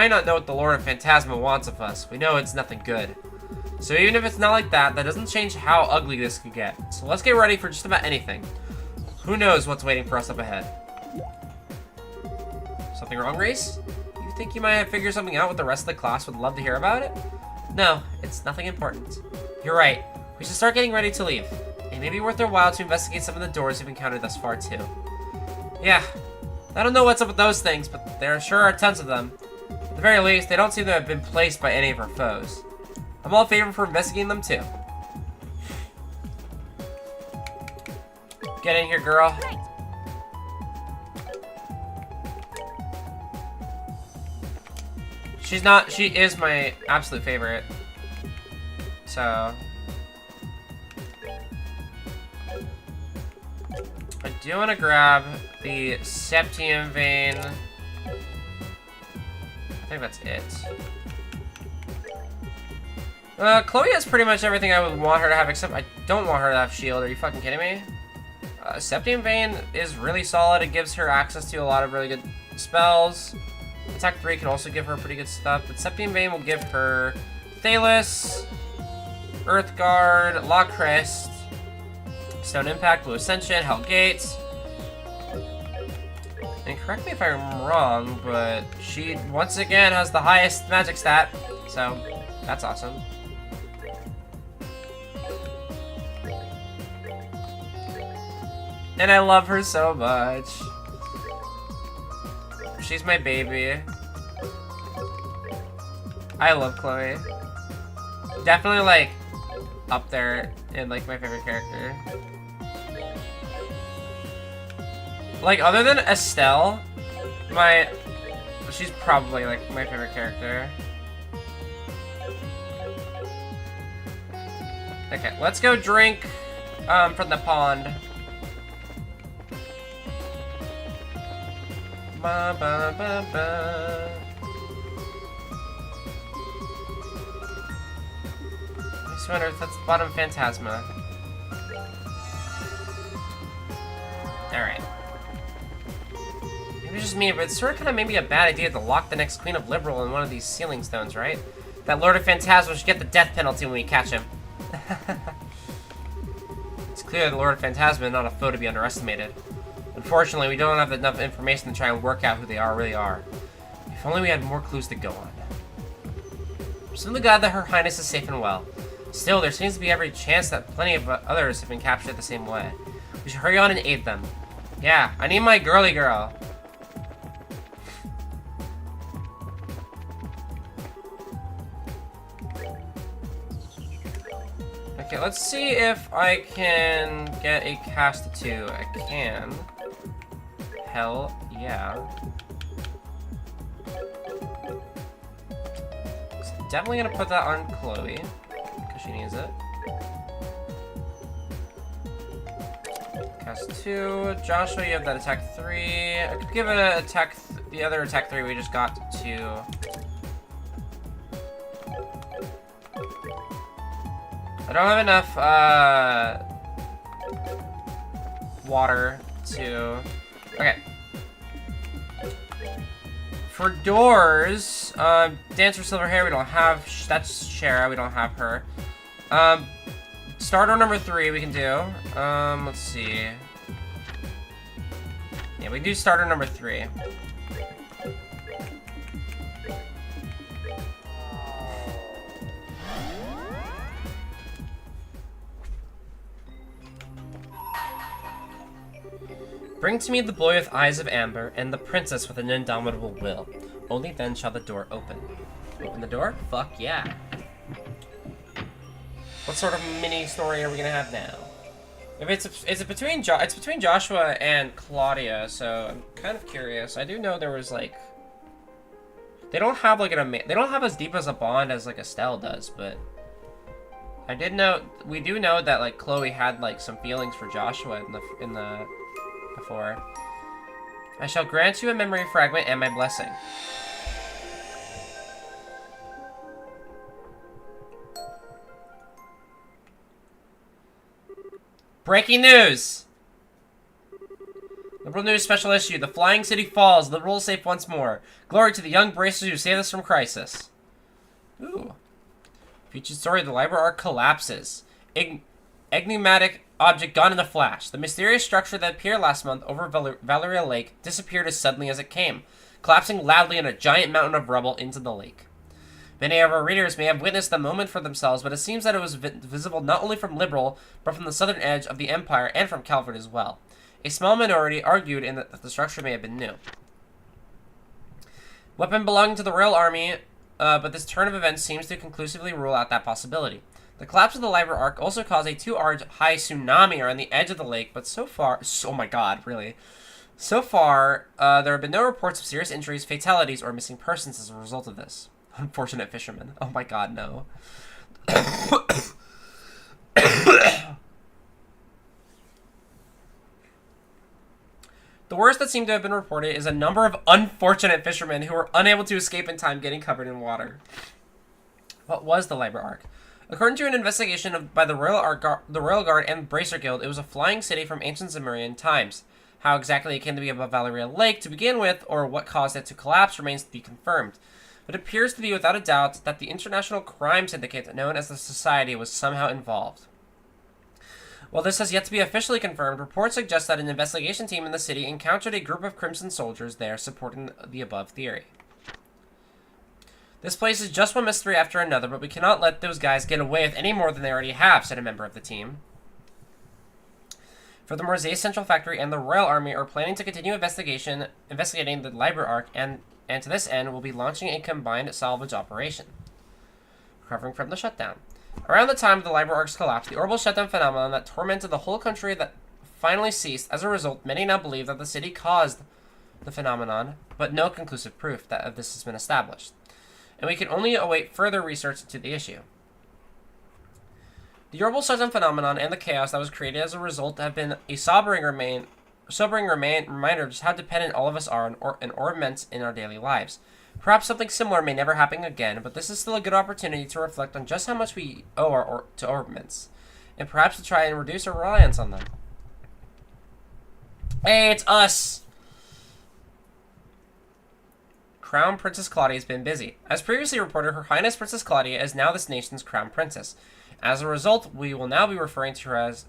not know what the Lord of Phantasma wants of us. We know it's nothing good. So even if it's not like that, that doesn't change how ugly this could get. So let's get ready for just about anything. Who knows what's waiting for us up ahead? Something wrong, Grace? You think you might have figured something out what the rest of the class would love to hear about it? No, it's nothing important. You're right. We should start getting ready to leave. It may be worth their while to investigate some of the doors we've encountered thus far, too. Yeah, I don't know what's up with those things, but there sure are tons of them. At the very least, they don't seem to have been placed by any of our foes. I'm all in favor for investigating them, too. Get in here, girl. She is my absolute favorite. So... I do want to grab the Septium Vein. I think that's it. Chloe has pretty much everything I would want her to have, except I don't want her to have shield. Are you fucking kidding me? Septium Vein is really solid. It gives her access to a lot of really good spells. Attack 3 can also give her pretty good stuff, but Septium Vein will give her Thalos, Earth Guard, Law Crest, Stone Impact, Blue Ascension, Hell Gates. And correct me if I'm wrong, but she once again has the highest magic stat, so that's awesome. And I love her so much. She's my baby. I love Chloe. Definitely like up there in like my favorite character. Like other than Estelle, she's probably like my favorite character. Okay, let's go drink from the pond. Ba, ba, ba, ba. I just wonder if that's the bottom Phantasma. Alright. Maybe it's just me, but it's sort of kind of maybe a bad idea to lock the next Queen of Liberal in one of these sealing stones, right? That Lord of Phantasma should get the death penalty when we catch him. It's clear the Lord of Phantasma is not a foe to be underestimated. Unfortunately, we don't have enough information to try and work out who they really are. If only we had more clues to go on. I'm simply glad that Her Highness is safe and well. Still, there seems to be every chance that plenty of others have been captured the same way. We should hurry on and aid them. Yeah, I need my girly girl. Okay, let's see if I can get a cast 2. I can. Hell yeah. So definitely gonna put that on Chloe, because she needs it. Cast 2. Joshua, you have that attack 3. I could give it an attack, the other attack 3 we just got to. I don't have enough water to... Okay. For doors, Dancer Silver Hair, we don't have. That's Shara, we don't have her. Starter number 3 we can do. Let's see. Yeah, we do starter number 3. Bring to me the boy with eyes of amber, and the princess with an indomitable will. Only then shall the door open. Open the door? Fuck yeah. What sort of mini story are we gonna have now? If it's between Joshua and Claudia, so I'm kind of curious. I do know there was like they don't have like they don't have as deep as a bond as like Estelle does, but we do know that like Chloe had like some feelings for Joshua in the before. I shall grant you a memory fragment and my blessing. Breaking news! Liberal News Special Issue. The Flying City falls. Liberal is safe once more. Glory to the young bracers who saved us from crisis. Ooh. Featured story. The library arc collapses. Enigmatic object gone in a flash. The mysterious structure that appeared last month over Valeria Lake disappeared as suddenly as it came, collapsing loudly on a giant mountain of rubble into the lake. Many of our readers may have witnessed the moment for themselves, but it seems that it was visible not only from Liberal, but from the southern edge of the Empire and from Calvert as well. A small minority argued that the structure may have been new. Weapon belonging to the Royal Army, but this turn of events seems to conclusively rule out that possibility. The collapse of the Liber Arc also caused a 2-hour high tsunami around the edge of the lake, but so far... Oh my god, really? So far, there have been no reports of serious injuries, fatalities, or missing persons as a result of this. Unfortunate fisherman. Oh my god, no. The worst that seemed to have been reported is a number of unfortunate fishermen who were unable to escape in time getting covered in water. What was the Liber Arc? According to an investigation by the Royal Guard and Bracer Guild, it was a flying city from ancient Sumerian times. How exactly it came to be above Valeria Lake to begin with, or what caused it to collapse, remains to be confirmed. But it appears to be without a doubt that the international crime syndicate known as the Society was somehow involved. While this has yet to be officially confirmed, reports suggest that an investigation team in the city encountered a group of Crimson soldiers there supporting the above theory. This place is just one mystery after another, but we cannot let those guys get away with any more than they already have, said a member of the team. Furthermore, Zay's Central Factory and the Royal Army are planning to continue investigating the Liber Arc, and to this end, will be launching a combined salvage operation. Recovering from the shutdown. Around the time of the Liber Arc's collapse, the orbital shutdown phenomenon that tormented the whole country that finally ceased. As a result, many now believe that the city caused the phenomenon, but no conclusive proof of this has been established. And we can only await further research into the issue. The orbital shutdown phenomenon and the chaos that was created as a result have been a sobering reminder of just how dependent all of us are on orbments in our daily lives. Perhaps something similar may never happen again, but this is still a good opportunity to reflect on just how much we owe to orbments, and perhaps to try and reduce our reliance on them. Hey, it's us! Crown Princess Claudia has been busy. As previously reported, Her Highness Princess Claudia is now this nation's Crown Princess. As a result, we will now be referring to her as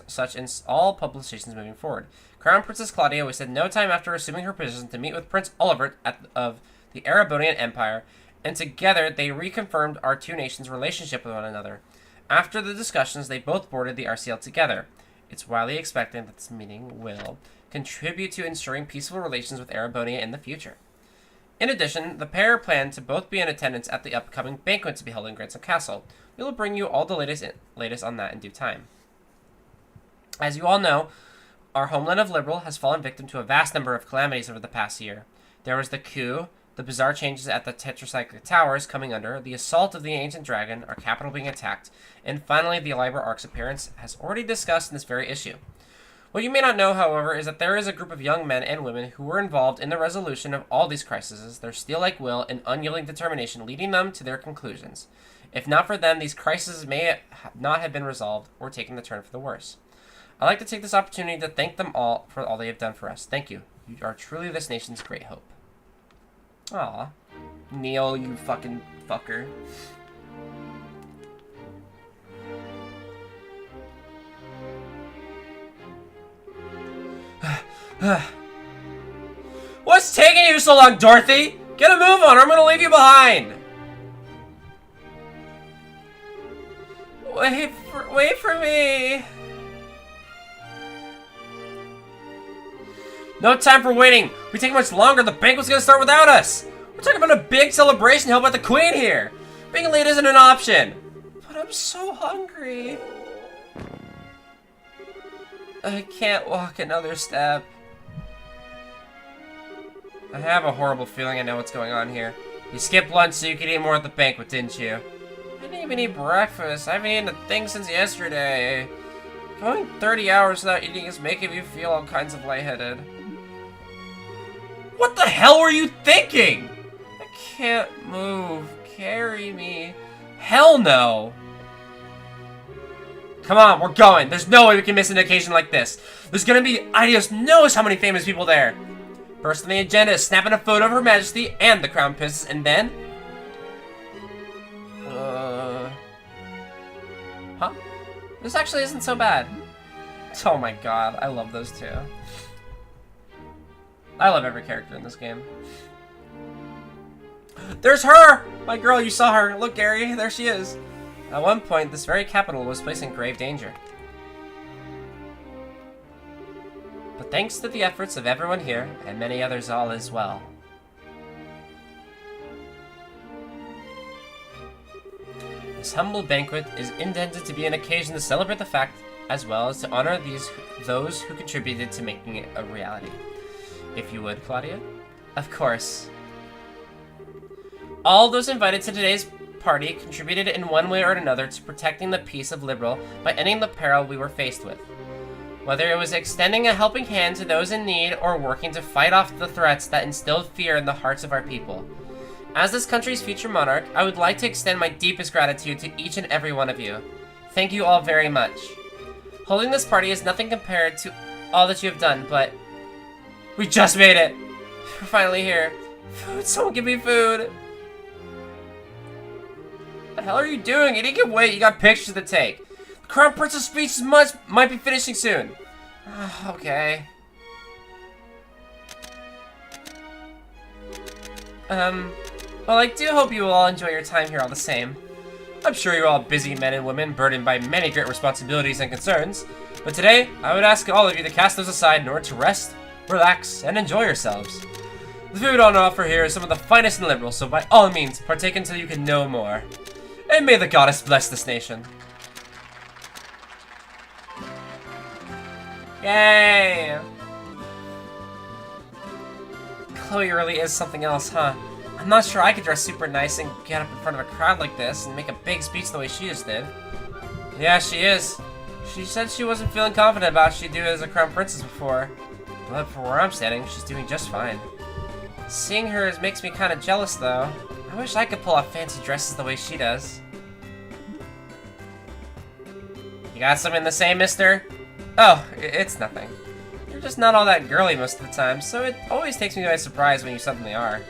such in all publications moving forward. Crown Princess Claudia wasted no time after assuming her position to meet with Prince Oliver of the Erebonian Empire, and together they reconfirmed our two nations' relationship with one another. After the discussions, they both boarded the RCL together. It's widely expected that this meeting will contribute to ensuring peaceful relations with Erebonia in the future. In addition, the pair plan to both be in attendance at the upcoming banquet to be held in Grantham Castle. We will bring you all the latest on that in due time. As you all know, our homeland of Liberal has fallen victim to a vast number of calamities over the past year. There was the coup, the bizarre changes at the Tetracyclic Towers coming under, the assault of the Ancient Dragon, our capital being attacked, and finally the Liber Arc's appearance, as already discussed in this very issue. What you may not know, however, is that there is a group of young men and women who were involved in the resolution of all these crises, their steel-like will and unyielding determination leading them to their conclusions. If not for them, these crises may not have been resolved or taken the turn for the worse. I'd like to take this opportunity to thank them all for all they have done for us. Thank you. You are truly this nation's great hope. Aw. Neil, you fucking fucker. What's taking you so long, Dorothy? Get a move on or I'm gonna leave you behind! Wait for me! No time for waiting! We take much longer, the banquet's gonna start without us! We're talking about a big celebration held by the Queen here! Being late isn't an option! But I'm so hungry. I can't walk another step. I have a horrible feeling I know what's going on here. You skipped lunch so you could eat more at the banquet, didn't you? I didn't even eat breakfast. I haven't eaten a thing since yesterday. Going 30 hours without eating is making me feel all kinds of lightheaded. What the hell were you thinking? I can't move. Carry me. Hell no. Come on, we're going. There's no way we can miss an occasion like this. There's gonna be Adios knows how many famous people there. First on the agenda is snapping a photo of Her Majesty and the Crown Princess, and then... Huh? This actually isn't so bad. Oh my god, I love those two. I love every character in this game. There's her! My girl, you saw her. Look, Gary, there she is. At one point, this very capital was placed in grave danger. But thanks to the efforts of everyone here, and many others, all is well. This humble banquet is intended to be an occasion to celebrate the fact, as well as to honor those who contributed to making it a reality. If you would, Claudia? Of course. All those invited to today's party contributed in one way or another to protecting the peace of Liberal by ending the peril we were faced with. Whether it was extending a helping hand to those in need or working to fight off the threats that instilled fear in the hearts of our people. As this country's future monarch, I would like to extend my deepest gratitude to each and every one of you. Thank you all very much. Holding this party is nothing compared to all that you have done, but... We just made it! We're finally here. Food, someone give me food! What the hell are you doing? You didn't wait, you got pictures to take. The Crown Princess speech might be finishing soon. Okay. Well, I do hope you will all enjoy your time here all the same. I'm sure you're all busy men and women burdened by many great responsibilities and concerns, but today, I would ask all of you to cast those aside in order to rest, relax, and enjoy yourselves. The food on offer here is some of the finest in Liberal, so by all means, partake until you can know more. And may the goddess bless this nation. Yay! Chloe really is something else, huh? I'm not sure I could dress super nice and get up in front of a crowd like this and make a big speech the way she just did. Yeah, she is. She said she wasn't feeling confident about she'd do it as a Crown Princess before. But from where I'm standing, she's doing just fine. Seeing her makes me kind of jealous, though. I wish I could pull off fancy dresses the way she does. You got something to say, mister? Oh, it's nothing. You're just not all that girly most of the time, so it always takes me by surprise when you suddenly are.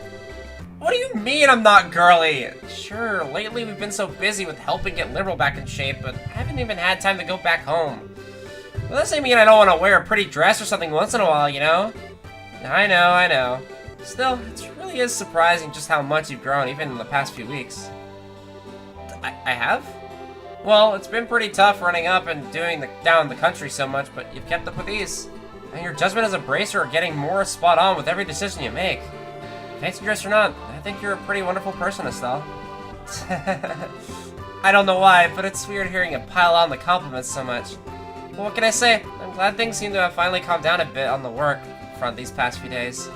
What do you mean I'm not girly? Sure, lately we've been so busy with helping get Liberal back in shape, but I haven't even had time to go back home. Well, that doesn't mean I don't want to wear a pretty dress or something once in a while, you know? I know. Still, it really is surprising just how much you've grown, even in the past few weeks. I have? Well, it's been pretty tough running up and down the country so much, but you've kept up with ease. And your judgment as a bracer are getting more spot on with every decision you make. Fancy dress or not, I think you're a pretty wonderful person, Estelle. I don't know why, but it's weird hearing you pile on the compliments so much. But what can I say? I'm glad things seem to have finally calmed down a bit on the work front these past few days.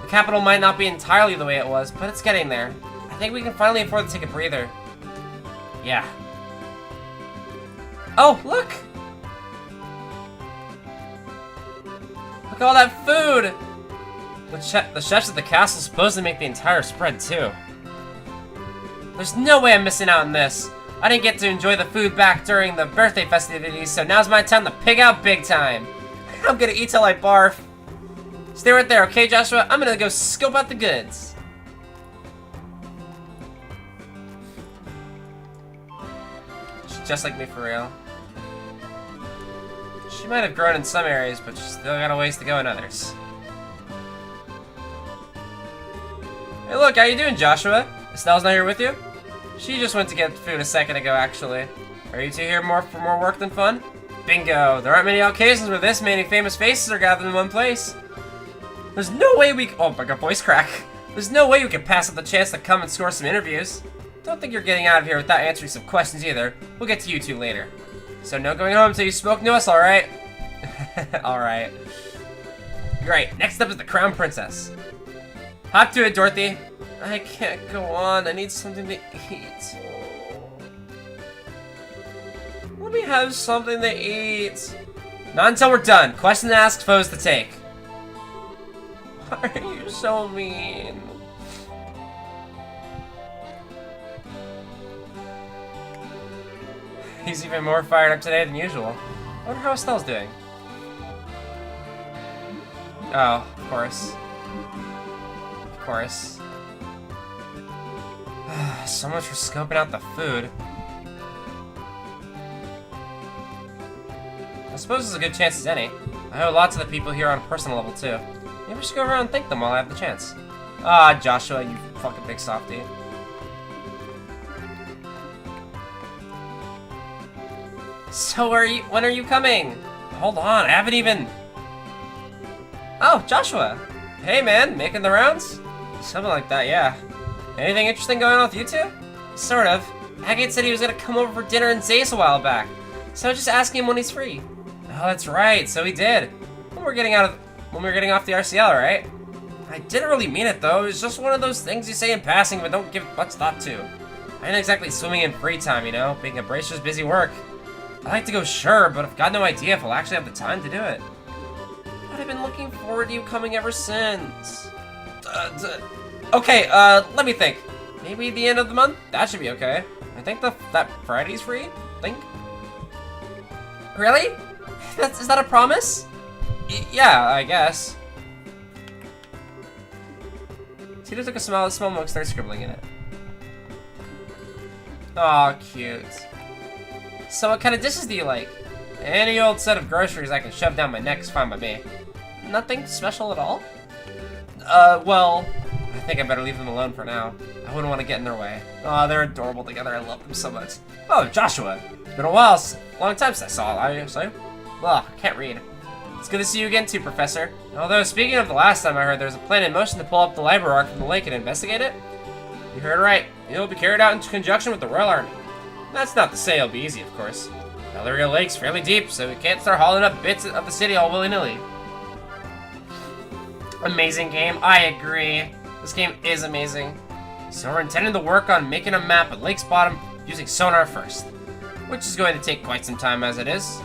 The capital might not be entirely the way it was, but it's getting there. I think we can finally afford to take a breather. Yeah. Oh, look! Look at all that food! The chefs at the castle supposedly make the entire spread, too. There's no way I'm missing out on this. I didn't get to enjoy the food back during the birthday festivities, so now's my time to pig out big time. I'm gonna eat till I barf. Stay right there, okay, Joshua? I'm gonna go scope out the goods. just like me for real. She might have grown in some areas, but she's still got a ways to go in others. Hey look, how you doing, Joshua? Estelle's not here with you? She just went to get food a second ago, actually. Are you two here for more work than fun? Bingo! There aren't many occasions where this many famous faces are gathered in one place. There's no way we oh my god, voice crack. There's no way we can pass up the chance to come and score some interviews. Don't think you're getting out of here without answering some questions either. We'll get to you two later. So no going home until you've spoken to us, alright? Alright. Great, next up is the Crown Princess. Hop to it, Dorothy. I can't go on, I need something to eat. Let me have something to eat. Not until we're done. Question to ask, foes to take. Why are you so mean? He's even more fired up today than usual. I wonder how Estelle's doing. Oh, of course. Of course. So much for scoping out the food. I suppose there's a good chance as any. I owe lots of the people here on a personal level too. Maybe I should go around and thank them while I have the chance. Ah, Joshua, you fucking big softie. So when are you coming? Hold on, I haven't even... Oh, Joshua. Hey man, making the rounds? Something like that, yeah. Anything interesting going on with you two? Sort of. Agate said he was gonna come over for dinner in Zace a while back. So I was just asking him when he's free. Oh, that's right, so he did. When we were getting off the RCL, right? I didn't really mean it though, it was just one of those things you say in passing but don't give much thought to. I ain't exactly swimming in free time, you know, being a bracer's busy work. I'd like to go, sure, but I've got no idea if I'll actually have the time to do it. But I've been looking forward to you coming ever since. Okay, let me think. Maybe the end of the month? That should be okay. I think that Friday's free, think? Really? Is that a promise? Yeah, I guess. Tita took a small mug and started scribbling in it. Aw, cute. So what kind of dishes do you like? Any old set of groceries I can shove down my neck is fine by me. Nothing special at all? Well, I think I better leave them alone for now. I wouldn't want to get in their way. Aw, they're adorable together. I love them so much. Oh, Joshua. It's been a while, long time since I saw you. Ugh, can't read. It's good to see you again too, Professor. Although, speaking of the last time I heard, there's a plan in motion to pull up the library arc from the lake and investigate it. You heard right. It'll be carried out in conjunction with the Royal Army. That's not to say it'll be easy, of course. Valeria Lake's fairly deep, so we can't start hauling up bits of the city all willy-nilly. Amazing game, I agree. This game is amazing. So we're intending to work on making a map of Lake's bottom using sonar first, which is going to take quite some time as it is.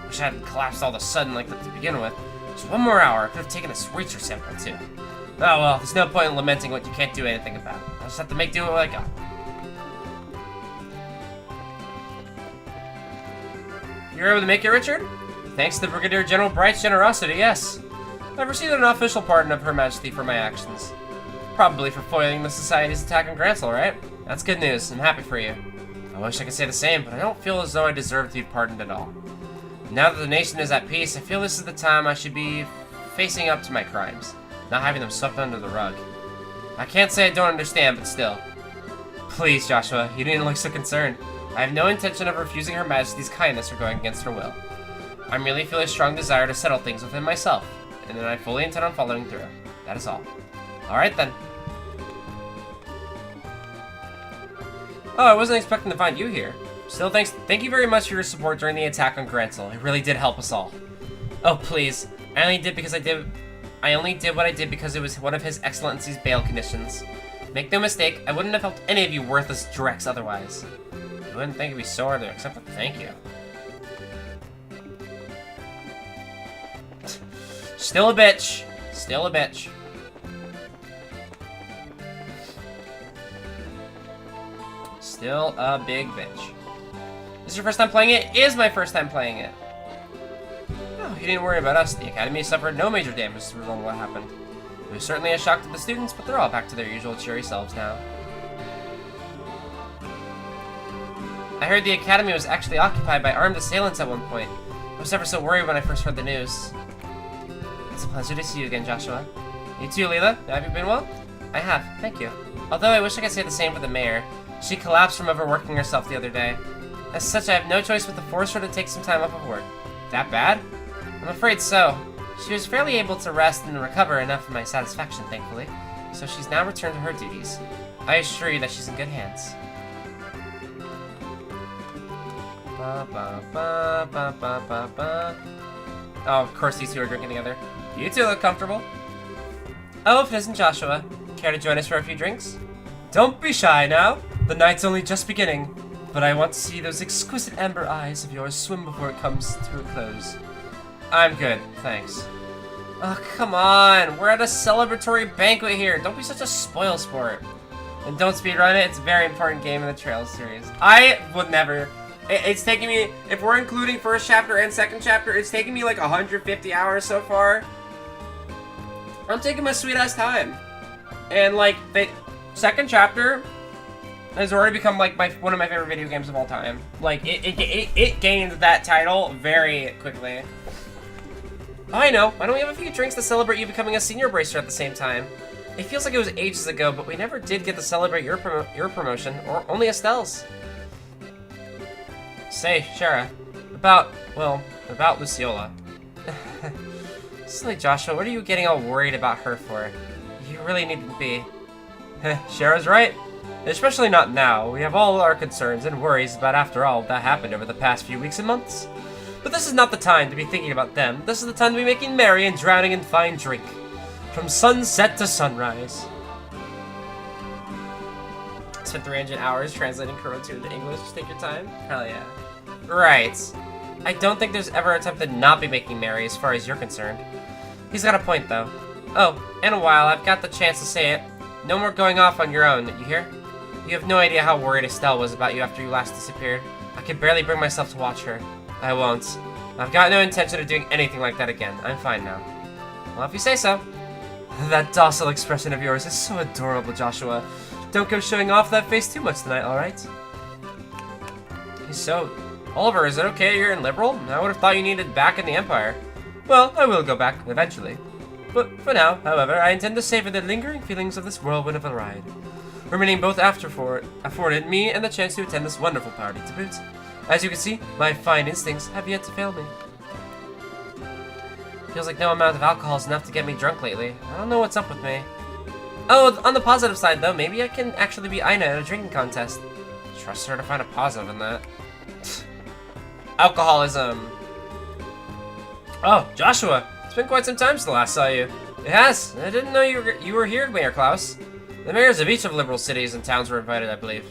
Wish I hadn't collapsed all of a sudden like that to begin with. Just one more hour, I could have taken a research sample too. Oh well, there's no point in lamenting what you can't do anything about. I'll just have to make do with what I got. You were able to make it, Richard? Thanks to Brigadier General Bright's generosity, yes. I've received an official pardon of Her Majesty for my actions. Probably for foiling the Society's attack on Grancel, right? That's good news. I'm happy for you. I wish I could say the same, but I don't feel as though I deserve to be pardoned at all. Now that the nation is at peace, I feel this is the time I should be facing up to my crimes, not having them swept under the rug. I can't say I don't understand, but still. Please, Joshua, you didn't look so concerned. I have no intention of refusing Her Majesty's kindness or going against her will. I merely feel a strong desire to settle things within myself, and then I fully intend on following through. That is all. Alright then. Oh, I wasn't expecting to find you here. Still, thank you very much for your support during the attack on Grancel. It really did help us all. Oh, please. I only did what I did because it was one of His Excellency's bail conditions. Make no mistake, I wouldn't have helped any of you worthless drex otherwise. You wouldn't think it'd be so hard to accept a thank you. Still a bitch. Still a bitch. Still a big bitch. This is your first time playing it? It is my first time playing it. Oh, you didn't worry about us. The Academy suffered no major damage as a result of what happened. It was certainly a shock to the students, but they're all back to their usual cheery selves now. I heard the academy was actually occupied by armed assailants at one point. I was ever so worried when I first heard the news. It's a pleasure to see you again, Joshua. You too, Leela. Have you been well? I have, thank you. Although I wish I could say the same for the mayor. She collapsed from overworking herself the other day. As such, I have no choice but to force her to take some time off of work. That bad? I'm afraid so. She was fairly able to rest and recover enough for my satisfaction, thankfully. So she's now returned to her duties. I assure you that she's in good hands. Ba, ba, ba, ba, ba, ba, ba. Oh, of course these two are drinking together. You two look comfortable. Oh, if it isn't Joshua. Care to join us for a few drinks? Don't be shy now. The night's only just beginning. But I want to see those exquisite amber eyes of yours swim before it comes to a close. I'm good, thanks. Oh, come on. We're at a celebratory banquet here. Don't be such a spoil sport. And don't speedrun it. It's a very important game in the Trails series. I would never. It's taking me, if we're including first chapter and second chapter, it's taking me like 150 hours so far. I'm taking my sweet ass time. And like, the second chapter has already become like one of my favorite video games of all time. Like, it gained that title very quickly. Oh, I know. Why don't we have a few drinks to celebrate you becoming a senior bracer at the same time? It feels like it was ages ago, but we never did get to celebrate your promotion, or only Estelle's. Say, Shara, about Lucile. Silly Joshua, what are you getting all worried about her for? You really needn't be. Shara's right. Especially not now. We have all our concerns and worries about, after all, that happened over the past few weeks and months. But this is not the time to be thinking about them. This is the time to be making merry and drowning in fine drink. From sunset to sunrise. Spent 300 hours translating Kuro 2 into English. Just take your time. Hell yeah. Right. I don't think there's ever a time to not be making merry as far as you're concerned. He's got a point, though. Oh, in a while, I've got the chance to say it. No more going off on your own, you hear? You have no idea how worried Estelle was about you after you last disappeared. I could barely bring myself to watch her. I won't. I've got no intention of doing anything like that again. I'm fine now. Well, if you say so. That docile expression of yours is so adorable, Joshua. Don't go showing off that face too much tonight, alright? So, Oliver, is it okay you're in Liberal? I would have thought you needed back in the Empire. Well, I will go back, eventually. But for now, however, I intend to savor the lingering feelings of this whirlwind of a ride. Remaining both afforded me and the chance to attend this wonderful party to boot. As you can see, my fine instincts have yet to fail me. Feels like no amount of alcohol is enough to get me drunk lately. I don't know what's up with me. Oh, on the positive side though, maybe I can actually be Aina at a drinking contest. Trust her to find a positive in that. Alcoholism. Oh, Joshua, it's been quite some time since the last saw you. It has. I didn't know you were here, Mayor Klaus. The mayors of each of Liberal cities and towns were invited, I believe.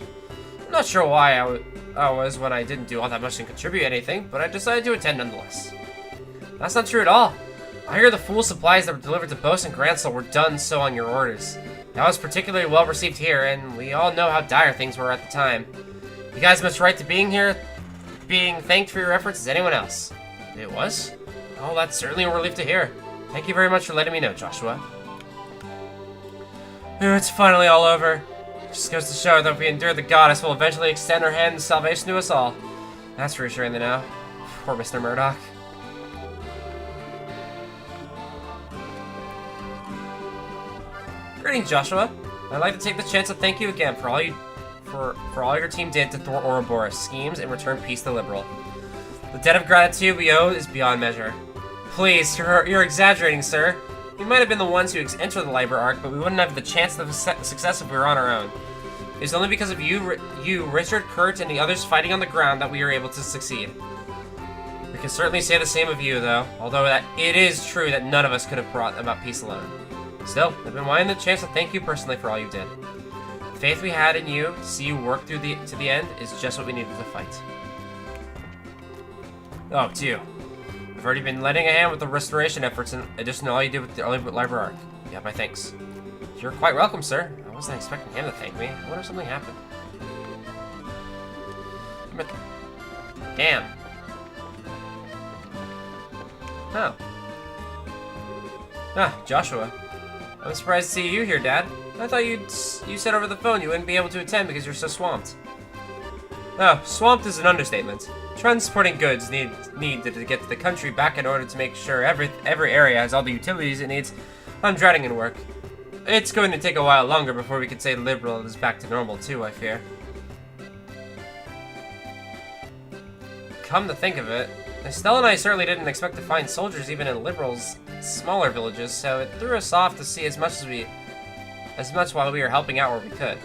I'm not sure why I was when I didn't do all that much to contribute anything, but I decided to attend nonetheless. That's not true at all. I hear the full supplies that were delivered to Bose and Gransel were done so on your orders. That was particularly well received here, and we all know how dire things were at the time. You guys must right to being here, being thanked for your efforts as anyone else. It was? Oh, that's certainly a relief to hear. Thank you very much for letting me know, Joshua. It's finally all over. Just goes to show that if we endure, the goddess will eventually extend her hand of salvation to us all. That's reassuring to know. Poor Mr. Murdoch. Greetings, Joshua. I'd like to take the chance to thank you again for all your team did to thwart Ouroboros' schemes and return peace to Liberal. The debt of gratitude we owe is beyond measure. Please, you're exaggerating, sir. We might have been the ones who entered the Liber Arc, but we wouldn't have the chance of success if we were on our own. It's only because of you, Richard, Kurt, and the others fighting on the ground that we were able to succeed. We can certainly say the same of you, though, although that it is true that none of us could have brought about peace alone. Still, I've been wanting the chance to thank you personally for all you did. The faith we had in you to see you work through to the end is just what we needed to fight. Oh, to you. I've already been lending a hand with the restoration efforts in addition to all you did with the early Liber Arc. You have my thanks. You're quite welcome, sir. I wasn't expecting him to thank me. I wonder if something happened. Damn. Oh. Ah, Joshua. I'm surprised to see you here, Dad. I thought you said over the phone you wouldn't be able to attend because you're so swamped. Oh, swamped is an understatement. Transporting goods need to get to the country back in order to make sure every area has all the utilities it needs. I'm dreading in work. It's going to take a while longer before we can say Liberal is back to normal too, I fear. Come to think of it, Estelle and I certainly didn't expect to find soldiers even in Liberal's smaller villages, so it threw us off to see as much while we were helping out where we could.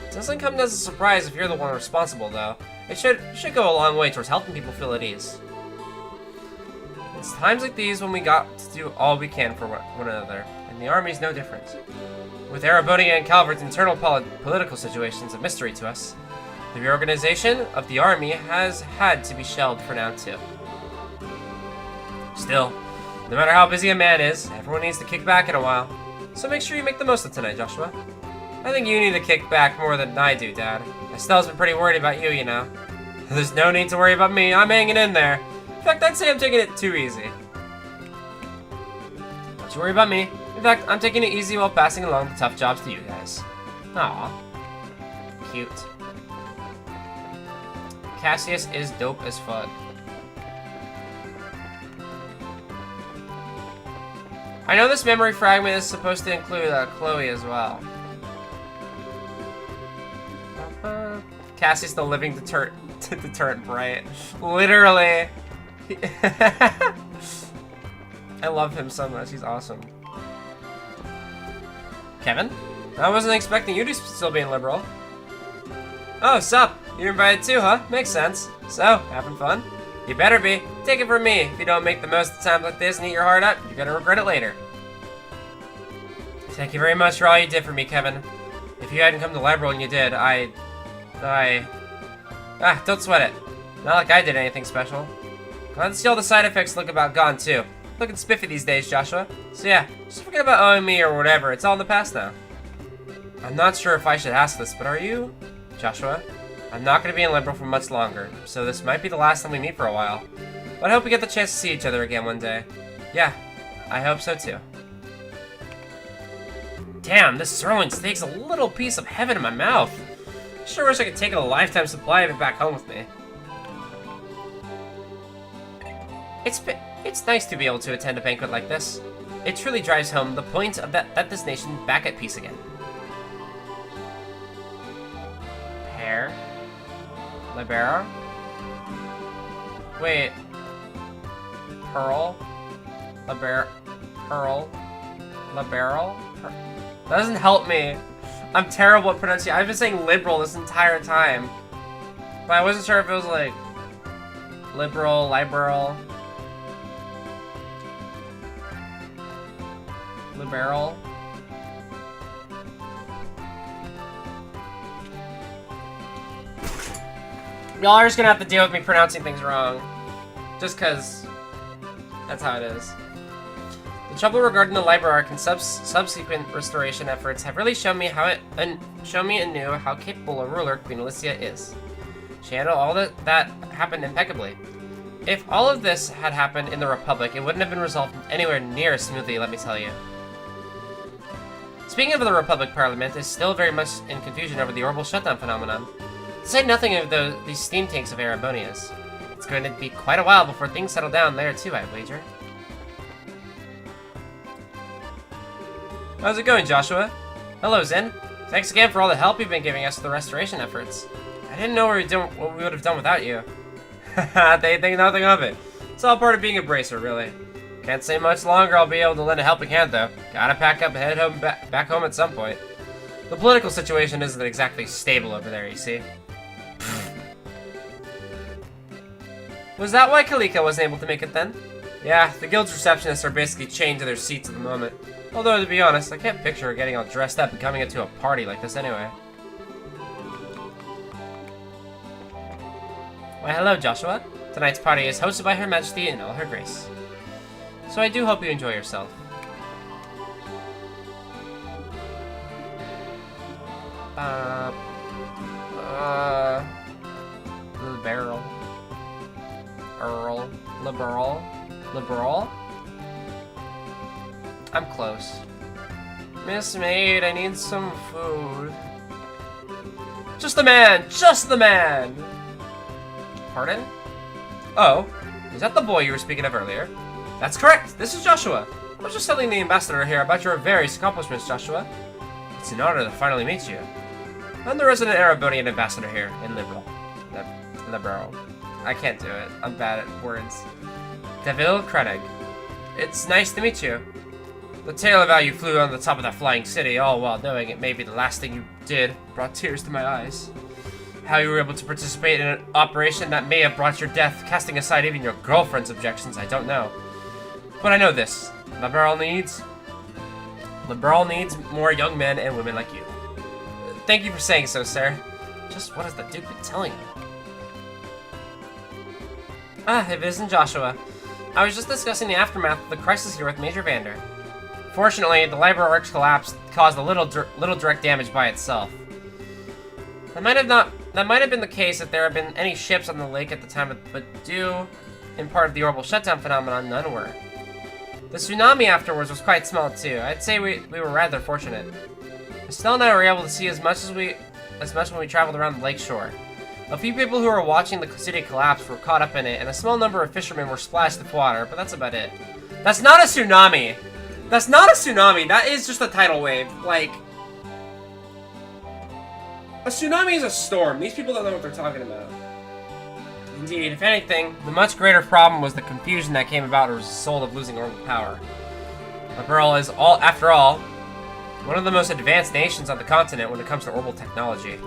It doesn't come as a surprise if you're the one responsible, though. It should go a long way towards helping people feel at ease. It's times like these when we got to do all we can for one another, and the army's no different. With Arabonia and Calvert's internal political situations a mystery to us, the reorganization of the army has had to be shelved for now, too. Still, no matter how busy a man is, everyone needs to kick back in a while. So make sure you make the most of tonight, Joshua. I think you need to kick back more than I do, Dad. Estelle's been pretty worried about you, you know. There's no need to worry about me. I'm hanging in there. In fact, I'd say I'm taking it too easy. Don't you worry about me. In fact, I'm taking it easy while passing along the tough jobs to you guys. Aw. Cute. Cassius is dope as fuck. I know this memory fragment is supposed to include Chloe as well. Cassie's the living deterrent bright. Literally. I love him so much. He's awesome. Kevin? I wasn't expecting you to still be in Liberal. Oh, sup? You're invited too, huh? Makes sense. So, having fun? You better be. Take it from me. If you don't make the most of times like this and eat your heart out, you're gonna regret it later. Thank you very much for all you did for me, Kevin. If you hadn't come to Liberal and you did, don't sweat it. Not like I did anything special. Glad to see all the side effects look about gone, too. Looking spiffy these days, Joshua. So yeah, just forget about owing me or whatever. It's all in the past now. I'm not sure if I should ask this, but are you... Joshua? I'm not going to be in Liberal for much longer, so this might be the last time we meet for a while. But I hope we get the chance to see each other again one day. Yeah, I hope so too. Damn, this sirloin steak's a little piece of heaven in my mouth. Sure wish I could take a lifetime supply of it back home with me. It's nice to be able to attend a banquet like this. It truly drives home the point of that this nation back at peace again. Pear? Libera? Wait. Pearl? Pearl? Liberal? That doesn't help me. I'm terrible at pronunciation. I've been saying liberal this entire time. But I wasn't sure if it was like... liberal. Liberal. Y'all are just gonna have to deal with me pronouncing things wrong. Just cause that's how it is. The trouble regarding the Liberarch and subsequent restoration efforts have really shown me anew how capable a ruler Queen Alicia is. She handled all that happened impeccably. If all of this had happened in the Republic, it wouldn't have been resolved anywhere near as smoothly, let me tell you. Speaking of the Republic Parliament, is still very much in confusion over the orbital shutdown phenomenon. To say nothing of these steam tanks of Arabonia's. It's going to be quite a while before things settle down there too, I'd wager. How's it going, Joshua? Hello, Zen. Thanks again for all the help you've been giving us with the restoration efforts. I didn't know what we would have done without you. They think nothing of it. It's all part of being a bracer, really. Can't say much longer I'll be able to lend a helping hand, though. Gotta pack up and head home back home at some point. The political situation isn't exactly stable over there, you see. Was that why Kalika wasn't able to make it then? Yeah, the guild's receptionists are basically chained to their seats at the moment. Although, to be honest, I can't picture her getting all dressed up and coming into a party like this anyway. Why, hello, Joshua. Tonight's party is hosted by Her Majesty in all her grace. So I do hope you enjoy yourself. Liberal. Liberal? I'm close. Miss Maid, I need some food. Just the man! Just the man! Pardon? Oh, is that the boy you were speaking of earlier? That's correct. This is Joshua. I was just telling the ambassador here about your various accomplishments, Joshua. It's an honor to finally meet you. I'm the resident Erebonian ambassador here in Liberal. I can't do it. I'm bad at words. Devil Krennig. It's nice to meet you. The tale of how you flew on the top of that flying city, all while knowing it may be the last thing you did, brought tears to my eyes. How you were able to participate in an operation that may have brought your death, casting aside even your girlfriend's objections, I don't know. But I know this. Liberal needs more young men and women like you. Thank you for saying so, sir. Just what has the Duke been telling you? Ah, if it isn't Joshua. I was just discussing the aftermath of the crisis here with Major Vander. Fortunately, the Library Arc's collapse caused a little direct damage by itself. That might have been the case if there had been any ships on the lake at the time, but due in part of the orbital shutdown phenomenon, none were. The tsunami afterwards was quite small too. I'd say we were rather fortunate. Estelle and I were able to see as much when we traveled around the lake shore. A few people who were watching the city collapse were caught up in it, and a small number of fishermen were splashed with water, but that's about it. That's not a tsunami! That's not a tsunami! That is just a tidal wave. Like, a tsunami is a storm. These people don't know what they're talking about. Indeed, if anything, the much greater problem was the confusion that came about as a result of losing orbital power. Liberal is, after all, one of the most advanced nations on the continent when it comes to orbital technology.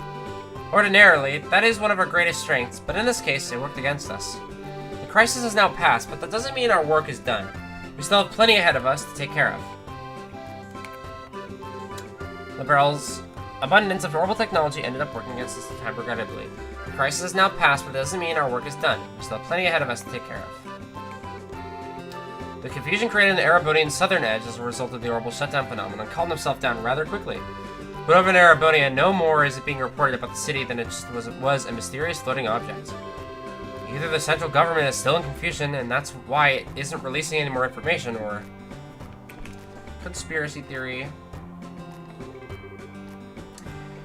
Ordinarily, that is one of our greatest strengths, but in this case, it worked against us. The crisis has now passed, but that doesn't mean our work is done. We still have plenty ahead of us to take care of. Liberal's abundance of orbital technology ended up working against us this time, regrettably. The crisis has now passed, but that doesn't mean our work is done. We still have plenty ahead of us to take care of. The confusion created in the Erebonian southern edge as a result of the orbital shutdown phenomenon calmed himself down rather quickly. But over in Erebonia, no more is it being reported about the city than it just was a mysterious floating object. Either the central government is still in confusion, and that's why it isn't releasing any more information, or conspiracy theory.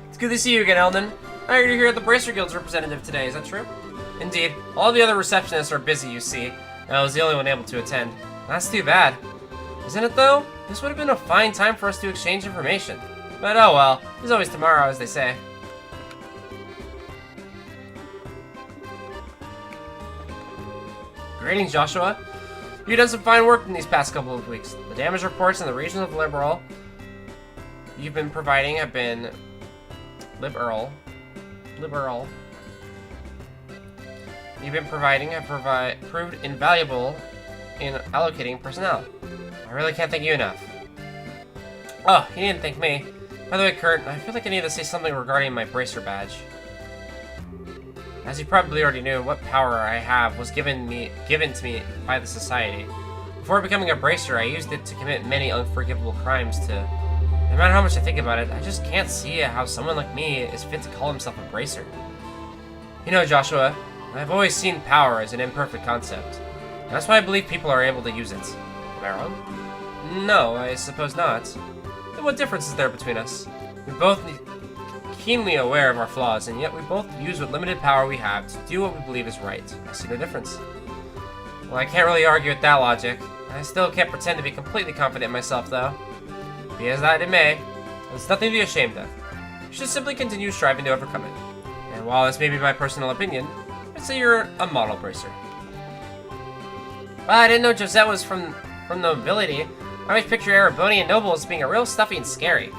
It's good to see you again, Eldon. I heard you're here at the Bracer Guild's representative today, is that true? Indeed. All the other receptionists are busy, you see. I was the only one able to attend. That's too bad. Isn't it, though? This would have been a fine time for us to exchange information. But oh well, there's always tomorrow, as they say. Greetings, Joshua. You've done some fine work in these past couple of weeks. The damage reports in the region of Liberal you've been providing have been Liberal. You've been providing have proved invaluable in allocating personnel. I really can't thank you enough. Oh, you didn't thank me. By the way, Kurt, I feel like I need to say something regarding my Bracer badge. As you probably already knew, what power I have was given to me by the Society. Before becoming a Bracer, I used it to commit many unforgivable crimes to... No matter how much I think about it, I just can't see how someone like me is fit to call himself a Bracer. You know, Joshua, I've always seen power as an imperfect concept. And that's why I believe people are able to use it. Am I wrong? No, I suppose not. Then what difference is there between us? We're both keenly aware of our flaws, and yet we both use what limited power we have to do what we believe is right. I see no difference. Well, I can't really argue with that logic. I still can't pretend to be completely confident in myself, though. Be as that it may, there's nothing to be ashamed of. You should simply continue striving to overcome it. And while this may be my personal opinion, I'd say you're a model Bracer. Well, I didn't know Josette was from nobility. I always picture Erebonian nobles as being a real stuffy and scary.